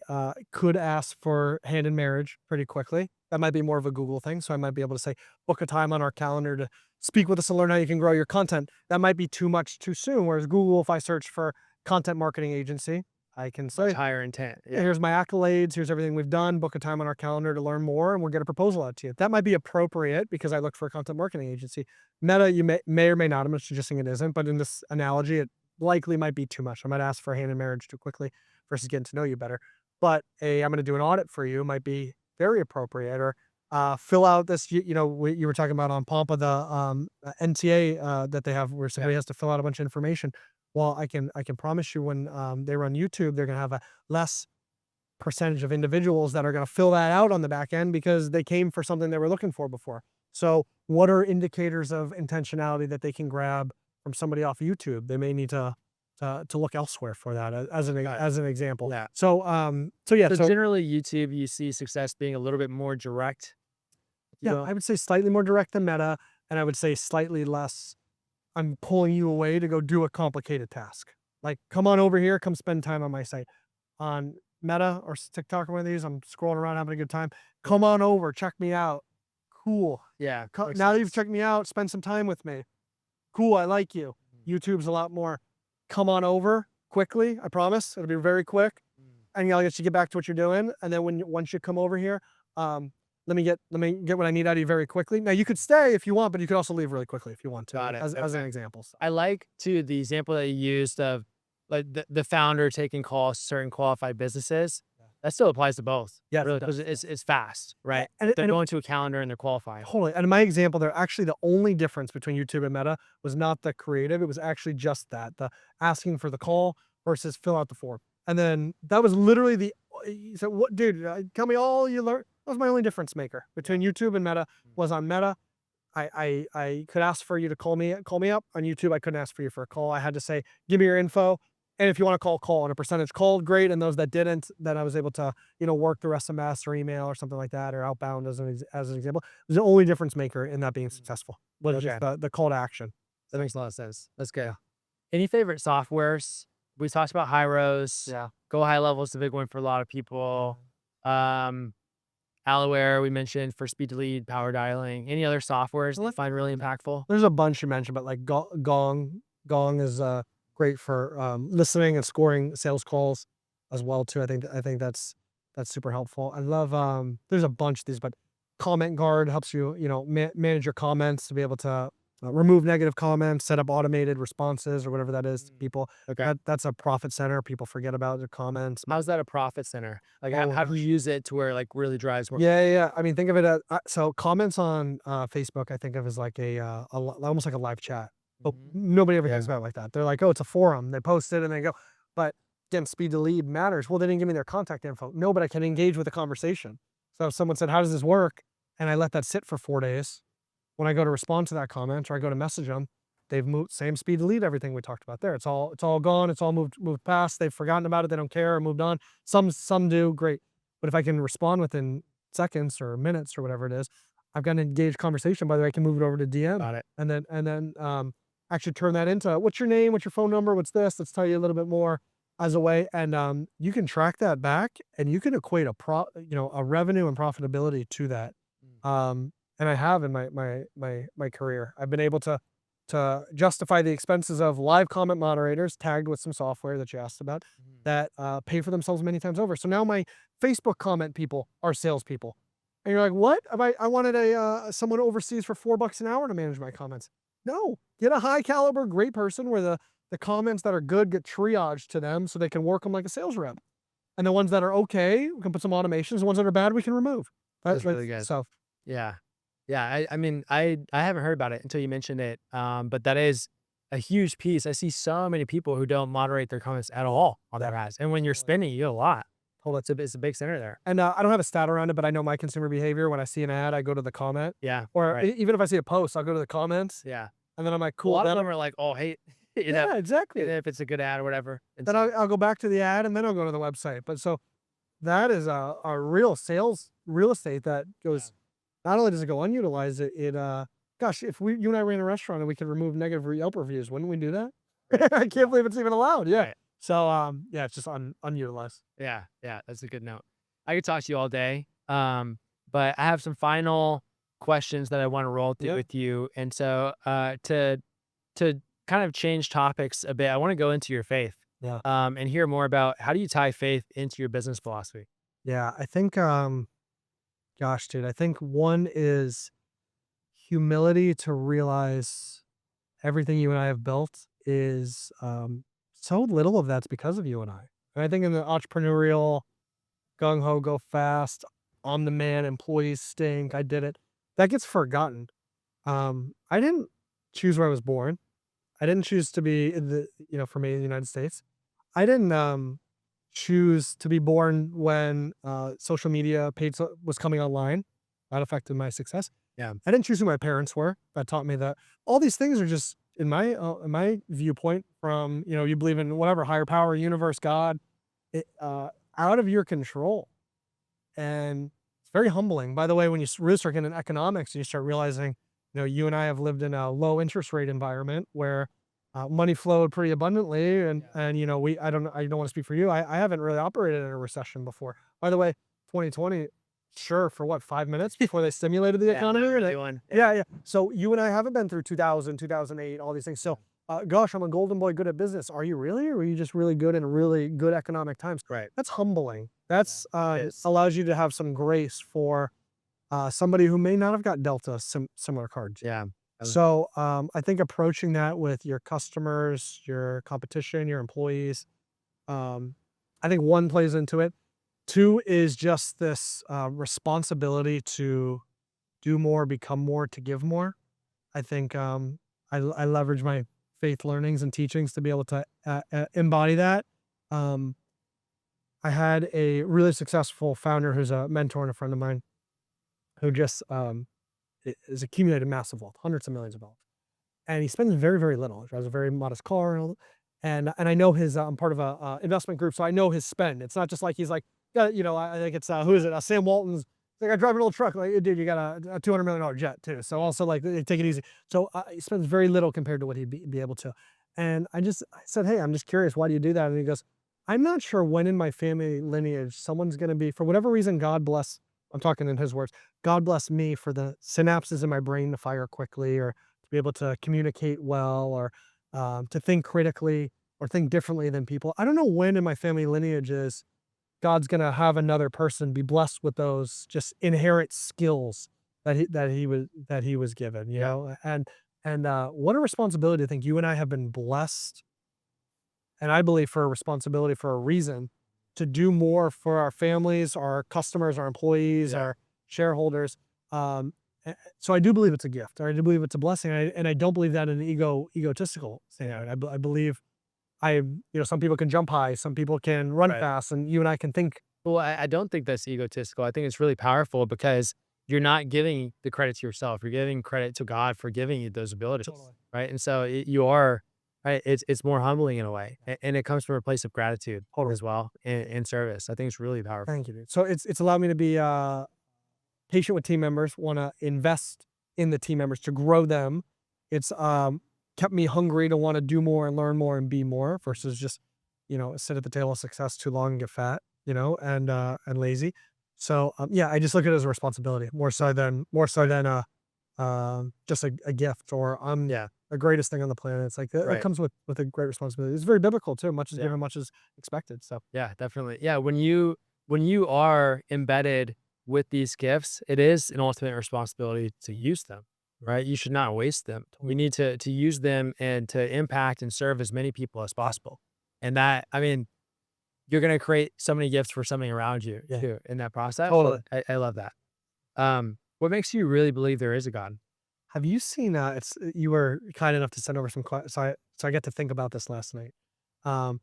could ask for hand in marriage pretty quickly. That might be more of a Google thing. So I might be able to say, book a time on our calendar to speak with us and learn how you can grow your content. That might be too much too soon. Whereas Google, if I search for content marketing agency, I can Much say, higher intent. "Yeah, Yeah. here's my accolades, here's everything we've done, book a time on our calendar to learn more, and we'll get a proposal out to you." That might be appropriate because I look for a content marketing agency. Meta, you may or may not, I'm not suggesting it isn't, but in this analogy, it likely might be too much. I might ask for hand in marriage too quickly versus getting to know you better. But I'm going to do an audit for you might be very appropriate. Or fill out this, you were talking about on Pampa, the NTA that they have where Yeah. somebody has to fill out a bunch of information. Well, I can promise you when they run YouTube, they're going to have a less percentage of individuals that are going to fill that out on the back end because they came for something they were looking for before. So, what are indicators of intentionality that they can grab from somebody off YouTube? They may need to look elsewhere for that Got it. as an example. Yeah. So, yeah, So so generally, YouTube, you see success being a little bit more direct. You yeah, go, I would say slightly more direct than Meta, and I would say slightly less. I'm pulling you away to go do a complicated task. Like, come on over here, come spend time on my site. On Meta or TikTok or one of these, I'm scrolling around having a good time. Come on over, check me out. Cool. yeah, makes Now that you've sense. checked me out, spend some time with me. Cool, I like you. Mm, YouTube's a lot more come on over quickly, I promise. It'll be very quick. mm. And I'll get you get back to what you're doing. And then once you come over here, let me get what I need out of you very quickly. Now you could stay if you want, but you could also leave really quickly if you want to, Got it. as an Okay. example. So. I like too the example that you used of like the founder taking calls to certain qualified businesses. Yeah. That still applies to both, Yes, it really, because does. Yeah. it's fast, right? And, They're going to a calendar and they're qualified. totally. And in my example there, actually the only difference between YouTube and Meta was not the creative. It was actually just that, the asking for the call versus fill out the form. And then that was literally so what, dude, tell me all you learned. That was my only difference maker between YouTube and Meta Mm. was on Meta. I could ask for you to call me up on YouTube. I couldn't ask for you for a call. I had to say, give me your info. And if you want to call on a percentage called, great. And those that didn't, then I was able to, work the rest of master email or something like that, or outbound as an example. It was the only difference maker in that being Mm. successful was Okay. just the call to action. That So, makes a lot of sense. That's yeah. good. Any favorite softwares? We talked about Hyros. Yeah. Go High Level is a big one for a lot of people. Um, Alaware, we mentioned for speed to lead, power dialing. Any other softwares that you find really impactful? There's a bunch you mentioned, but like Gong is great for listening and scoring sales calls as well too. I think that's super helpful. I love there's a bunch of these, but Comment Guard helps you manage your comments to be able to remove negative comments, set up automated responses or whatever that is to people. Okay. That's a profit center. People forget about their comments. How's that a profit center? Like, Oh how do gosh. you use it to where, like, really drives more? Yeah. I mean, think of it as so comments on Facebook. I think of as like almost like a live chat, but Mhm. nobody ever Yeah. thinks about it like that. They're like, oh, it's a forum. They post it and they go. But again, speed to lead matters. Well, they didn't give me their contact info. No, but I can engage with the conversation. So if someone said, "How does this work?" and I let that sit for 4 days, when I go to respond to that comment or I go to message them, they've moved same speed to lead everything we talked about there. It's all gone. It's all moved past. They've forgotten about it. They don't care or moved on. Some do, great. But if I can respond within seconds or minutes or whatever it is, I've got an engaged conversation. By the way, I can move it over to DM Got it. and then actually turn that into what's your name, what's your phone number, what's this? Let's tell you a little bit more as a way. And you can track that back and you can equate a revenue and profitability to that. Mm. And I have in my career. I've been able to justify the expenses of live comment moderators tagged with some software that you asked about Mhm. that pay for themselves many times over. So now my Facebook comment people are salespeople. And you're like, what? I wanted someone overseas for $4 an hour to manage my comments. No, get a high caliber, great person where the comments that are good get triaged to them so they can work them like a sales rep. And the ones that are okay, we can put some automations. The ones that are bad, we can remove. That's really good. So Yeah. Yeah, I mean, I haven't heard about it until you mentioned it, but that is a huge piece. I see so many people who don't moderate their comments at all on yeah, their ads, and when you're spending, you get a lot. totally. It's a big center there. And, I don't have a stat around it, but I know my consumer behavior. When I see an ad, I go to the comment, Yeah, or right. even if I see a post, I'll go to the comments, Yeah. and then I'm like, A "Cool." lot of Then them are like, "Oh, hey," you know, yeah, exactly. if it's a good ad or whatever, and Then so I'll go back to the ad, and then I'll go to the website. But so that is a real sales real estate that yeah, goes. Not only does it go unutilized, gosh, if you and I ran a restaurant and we could remove negative Yelp reviews, wouldn't we do that? right, I can't believe it's even allowed. Yeah. right. So yeah, it's just unutilized. Yeah, yeah, that's a good note. I could talk to you all day, but I have some final questions that I wanna roll through Yeah. with you, and so, to kind of change topics a bit, I wanna go into your faith, Yeah. and hear more about how do you tie faith into your business philosophy? Yeah. I think gosh, dude, I think one is humility to realize everything you and I have built is so little of that's because of you and I. And I think in the entrepreneurial gung ho, go fast, I'm the man, employees stink, I did it. That gets forgotten. I didn't choose where I was born. I didn't choose to be in for me in the United States. I didn't choose to be born when social media was coming online. That affected my success. Yeah. I didn't choose who my parents were. That taught me that all these things are just in my viewpoint from, you believe in whatever higher power, universe, God, it, out of your control. And it's very humbling. By the way, when you really start getting into economics, you start realizing, you and I have lived in a low interest rate environment where money flowed pretty abundantly, and Yeah. and I don't want to speak for you. I haven't really operated in a recession before. By the way, 2020, sure, for what, 5 minutes before they stimulated the Yeah, economy? Or doing yeah, yeah. So you and I haven't been through 2000, 2008, all these things. So, gosh, I'm a golden boy, good at business. Are you really, or are you just really good in really good economic times? right. That's humbling. Yeah, That's it is. allows you to have some grace for somebody who may not have got dealt a similar cards. Yeah. So I think approaching that with your customers, your competition, your employees, um, I think one plays into it. Two is just this responsibility to do more, become more, to give more. I think I leverage my faith learnings and teachings to be able to embody that. Um, I had a really successful founder who's a mentor and a friend of mine who just has accumulated massive wealth, hundreds of millions of dollars, and he spends very, very little. He drives a very modest car, and I know his. I'm part of a investment group, so I know his spend. It's not just like he's like, yeah, I think it's who is it? Sam Walton's. Like, I drive an old truck. Like, dude, you got a $200 million jet too. So also like, take it easy. So he spends very little compared to what he'd be able to. And I said, hey, I'm just curious, why do you do that? And he goes, I'm not sure when in my family lineage someone's going to be, for whatever reason, God bless. I'm talking in his words. God bless me for the synapses in my brain to fire quickly, or to be able to communicate well, or to think critically or think differently than people. I don't know when in my family lineages God's gonna have another person be blessed with those just inherent skills that he was given, Yeah. And what a responsibility to think you and I have been blessed, and I believe for a responsibility for a reason, to do more for our families, our customers, our employees, Yeah. our shareholders. So I do believe it's a gift. I do believe it's a blessing, and I don't believe that in an egotistical standpoint. I believe some people can jump high, some people can run Right. fast, and you and I can think. Well, I don't think that's egotistical. I think it's really powerful because you're not giving the credit to yourself. You're giving credit to God for giving you those abilities, Totally. right? And so you are right. It's more humbling in a way, and it comes from a place of gratitude Totally. as well and service. I think it's really powerful. Thank you, dude. So it's allowed me to be patient with team members, want to invest in the team members to grow them. It's kept me hungry to want to do more and learn more and be more versus just, sit at the table of success too long and get fat, and lazy. So yeah, I just look at it as a responsibility more so than just a gift or I'm Yeah. the greatest thing on the planet. It's like that Right. comes with a great responsibility. It's very biblical too. Much is Yeah. given, much is expected. So Yeah, definitely. Yeah, when you are embedded with these gifts, it is an ultimate responsibility to use them, right? You should not waste them. We need to use them and to impact and serve as many people as possible. And that, I mean, you're gonna create so many gifts for something around you yeah, too in that process. totally. I love that. What makes you really believe there is a God? Have you seen, you were kind enough to send over some so I get to think about this last night. Um,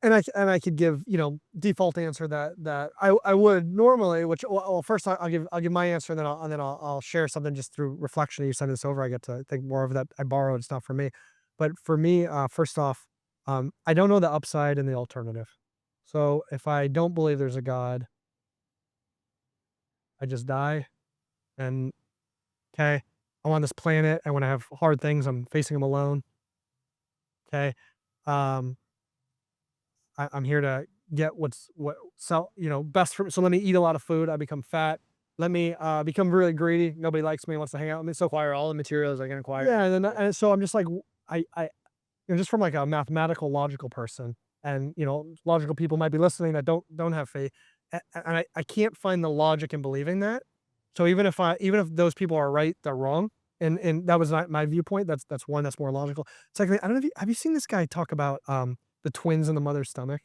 and I could give, default answer that I would normally, which well, first I'll give my answer, and then I'll share something just through reflection. You send this over, I get to think more of that. I borrowed, it's not for me. But for me, first off, I don't know the upside and the alternative. So if I don't believe there's a God, I just die. And okay, I'm on this planet, and when I have hard things, I'm facing them alone. Okay. Um, I'm here to get best for me. So let me eat a lot of food. I become fat. Let me become really greedy. Nobody likes me, wants to hang out with me. So Acquire all the materials I can acquire. yeah, and so I'm just like just from like a mathematical, logical person, and logical people might be listening that don't have faith, and I can't find the logic in believing that. So even if those people are right, they're wrong. And that was not my viewpoint. That's one that's more logical. Secondly, I don't know if have you seen this guy talk about the twins in the mother's stomach?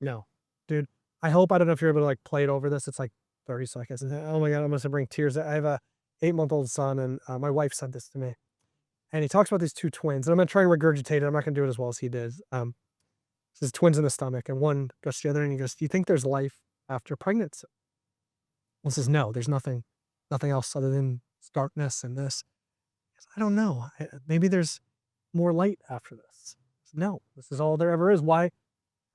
No. Dude, I don't know if you're able to, like, play it over this. It's, like, 30 seconds. And oh my god, I'm gonna bring tears. I have a 8-month-old son, and, my wife sent this to me. And he talks about these 2 twins, and I'm gonna try and regurgitate it. I'm not gonna do it as well as he did. Says twins in the stomach, and one goes to the other, and he goes, "Do you think there's life after pregnancy?" One says, "No, there's nothing else other than darkness and this." He goes, "I don't know. Maybe there's more light after this." He said, "No, this is all there ever is. Why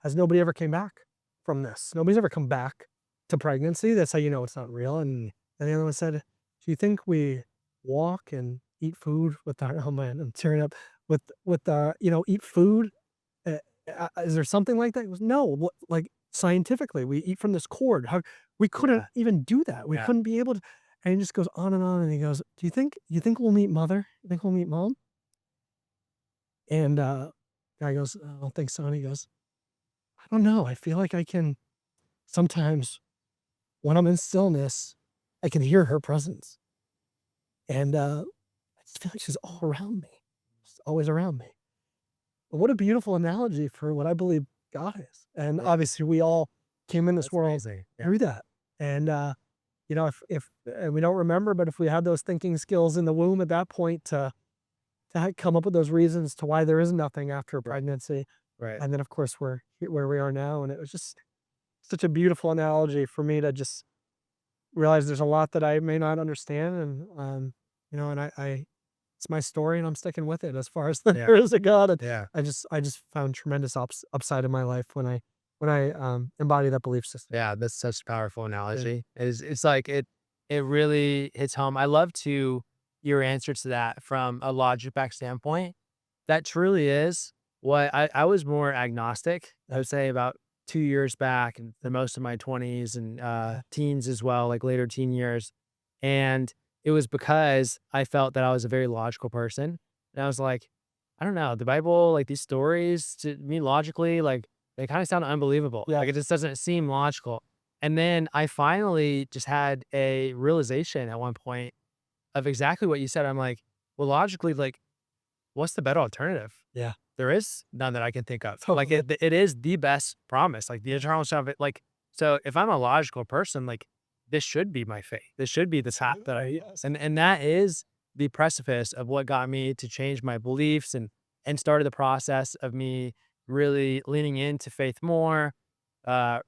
has nobody ever came back from this? Nobody's ever come back to pregnancy. That's how you know it's not real." And the other one said, "Do you think we walk and eat food with our," oh man, I'm tearing up, eat food? Is there something like that?" He goes, "No, like scientifically, we eat from this cord. How we couldn't Yeah. even do that. We Yeah. couldn't be able to." And he just goes on, and he goes, "Do you think we'll meet mother? You think we'll meet mom?" And guy goes, "I don't think so." And he goes, "I don't know. I feel like I can sometimes when I'm in stillness, I can hear her presence. And I just feel like she's all around me. She's always around me." But what a beautiful analogy for what I believe God is. And Yeah. obviously we all came in this That's world amazing. Yeah. through that. And if and we don't remember, but if we had those thinking skills in the womb at that point to come up with those reasons to why there is nothing after Right. pregnancy, Right. and then of course we're where we are now, and it was just such a beautiful analogy for me to just realize there's a lot that I may not understand, and and I it's my story, and I'm sticking with it as far as Yeah. there is a God. And Yeah. I just found tremendous upside in my life when I embody that belief system. Yeah, that's such a powerful Yeah. analogy. It's like it really hits home. I love to your answer to that from a logic back standpoint. That truly is what I was more agnostic. I would say about 2 years back and the most of my 20s and teens as well, like later teen years. And it was because I felt that I was a very logical person. And I was like, I don't know, the Bible, like these stories to me logically, like they kind of sound unbelievable. Yeah. Like it just doesn't seem logical. And then I finally just had a realization at one point of exactly what you said. I'm like, well, logically, like, what's the better alternative? Yeah. There is none that I can think of. Like, Totally. it is the best promise, like the eternal salvation. Like, so if I'm a logical person, like, this should be my faith. This should be the path that Yes. and that is the precipice of what got me to change my beliefs and started the process of me really leaning into faith more,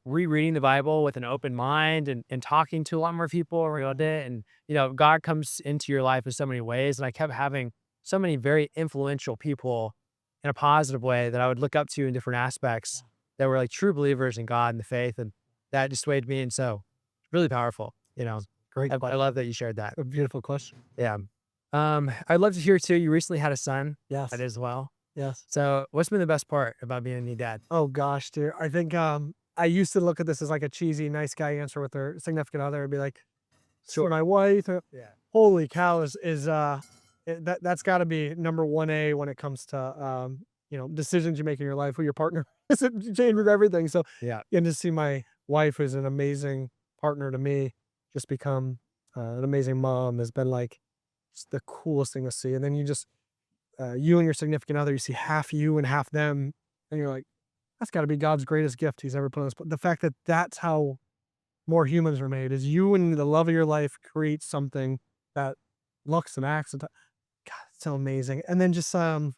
rereading the Bible with an open mind and talking to a lot more people around it. And, God comes into your life in so many ways. And I kept having so many very influential people in a positive way that I would look up to in different aspects that were like true believers in God and the faith. And that just swayed me. And so really powerful, Great. I love that you shared that. A beautiful question. Yeah. I'd love to hear too. You recently had a son Yes. that as well. Yes. So what's been the best part about being a new dad? Oh gosh, dude. I think I used to look at this as like a cheesy, nice guy answer with their significant other and be like, sure, my wife. Yeah. Holy cow, that's got to be number 1A when it comes to decisions you make in your life with your partner. It changes everything. So Yeah. and to see my wife, who's an amazing partner to me, just become an amazing mom has been like just the coolest thing to see. And then you and your significant other, you see half you and half them, and you're like, that's got to be God's greatest gift He's ever put on us. But the fact that that's how more humans are made is you and the love of your life create something that looks and acts. God, it's so amazing. And then and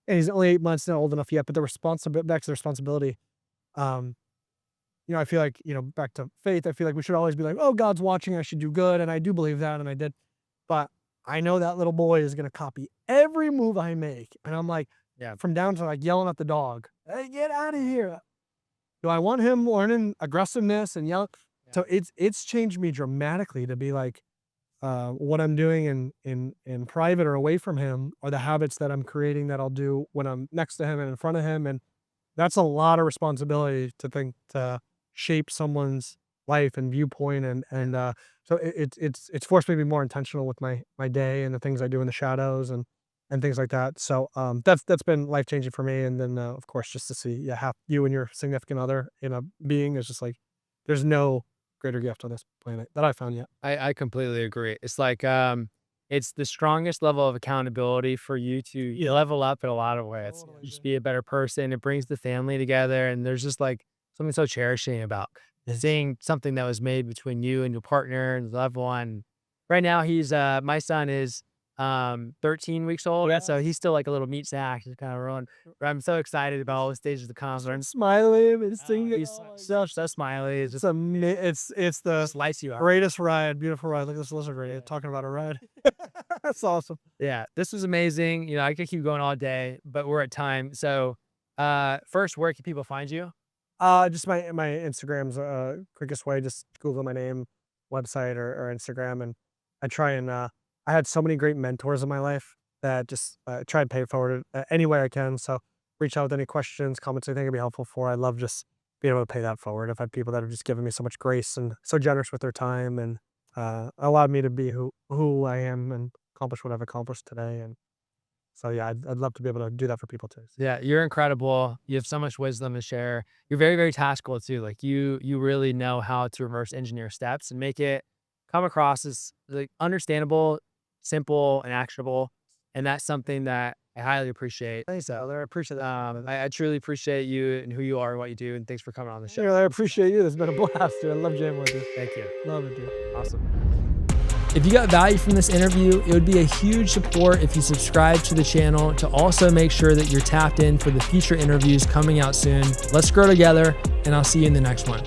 he's only 8 months, not old enough yet, but back to the responsibility. I feel like, back to faith, I feel like we should always be like, oh, God's watching, I should do good. And I do believe that, and I did. But I know that little boy is going to copy every move I make. And I'm like, Yeah. from down to like yelling at the dog, hey, get out of here. Do I want him learning aggressiveness and yelling? Yeah. So it's changed me dramatically to be like, what I'm doing in private or away from him are the habits that I'm creating that I'll do when I'm next to him and in front of him. And that's a lot of responsibility to shape someone's life and viewpoint. So it's forced me to be more intentional with my day and the things I do in the shadows and things like that. So that's been life changing for me. And then of course, just to see half you and your significant other in a being is just like there's no greater gift on this planet that I found yet. I completely agree. It's like, it's the strongest level of accountability for you to level up in a lot of ways. Totally, Just dude. be a better person. It brings the family together. And there's just like something so cherishing about seeing something that was made between you and your partner and loved one. Right now, my son is 13 weeks old. Yeah. So he's still like a little meat sack. He's kind of rolling. But I'm so excited about all the stages of the concert. Smiley and singing. He's so smiley. It's just It's the lights you up. greatest ride, beautiful ride. Look at this lizard right here, talking about a ride. That's awesome. Yeah, this was amazing. I could keep going all day, but we're at time. So, first, where can people find you? Just my Instagram's quickest way. Just Google my name, website or Instagram, and I try and I had so many great mentors in my life that just try and pay it forward any way I can. So reach out with any questions, comments I think it'd be helpful for. I love just being able to pay that forward. I've had people that have just given me so much grace and so generous with their time and allowed me to be who I am and accomplish what I've accomplished today. And so yeah, I'd love to be able to do that for people too. Yeah, you're incredible. You have so much wisdom to share. You're very, very tactical too. Like you really know how to reverse engineer steps and make it come across as like understandable, simple, and actionable. And that's something that I highly appreciate. Thanks, Tyler. I appreciate that. I truly appreciate you and who you are and what you do. And thanks for coming on the show. I appreciate you. It's been a blast, dude. I love jamming with you. Thank you. Love it, dude. Awesome. If you got value from this interview, it would be a huge support if you subscribe to the channel to also make sure that you're tapped in for the future interviews coming out soon. Let's grow together, and I'll see you in the next one.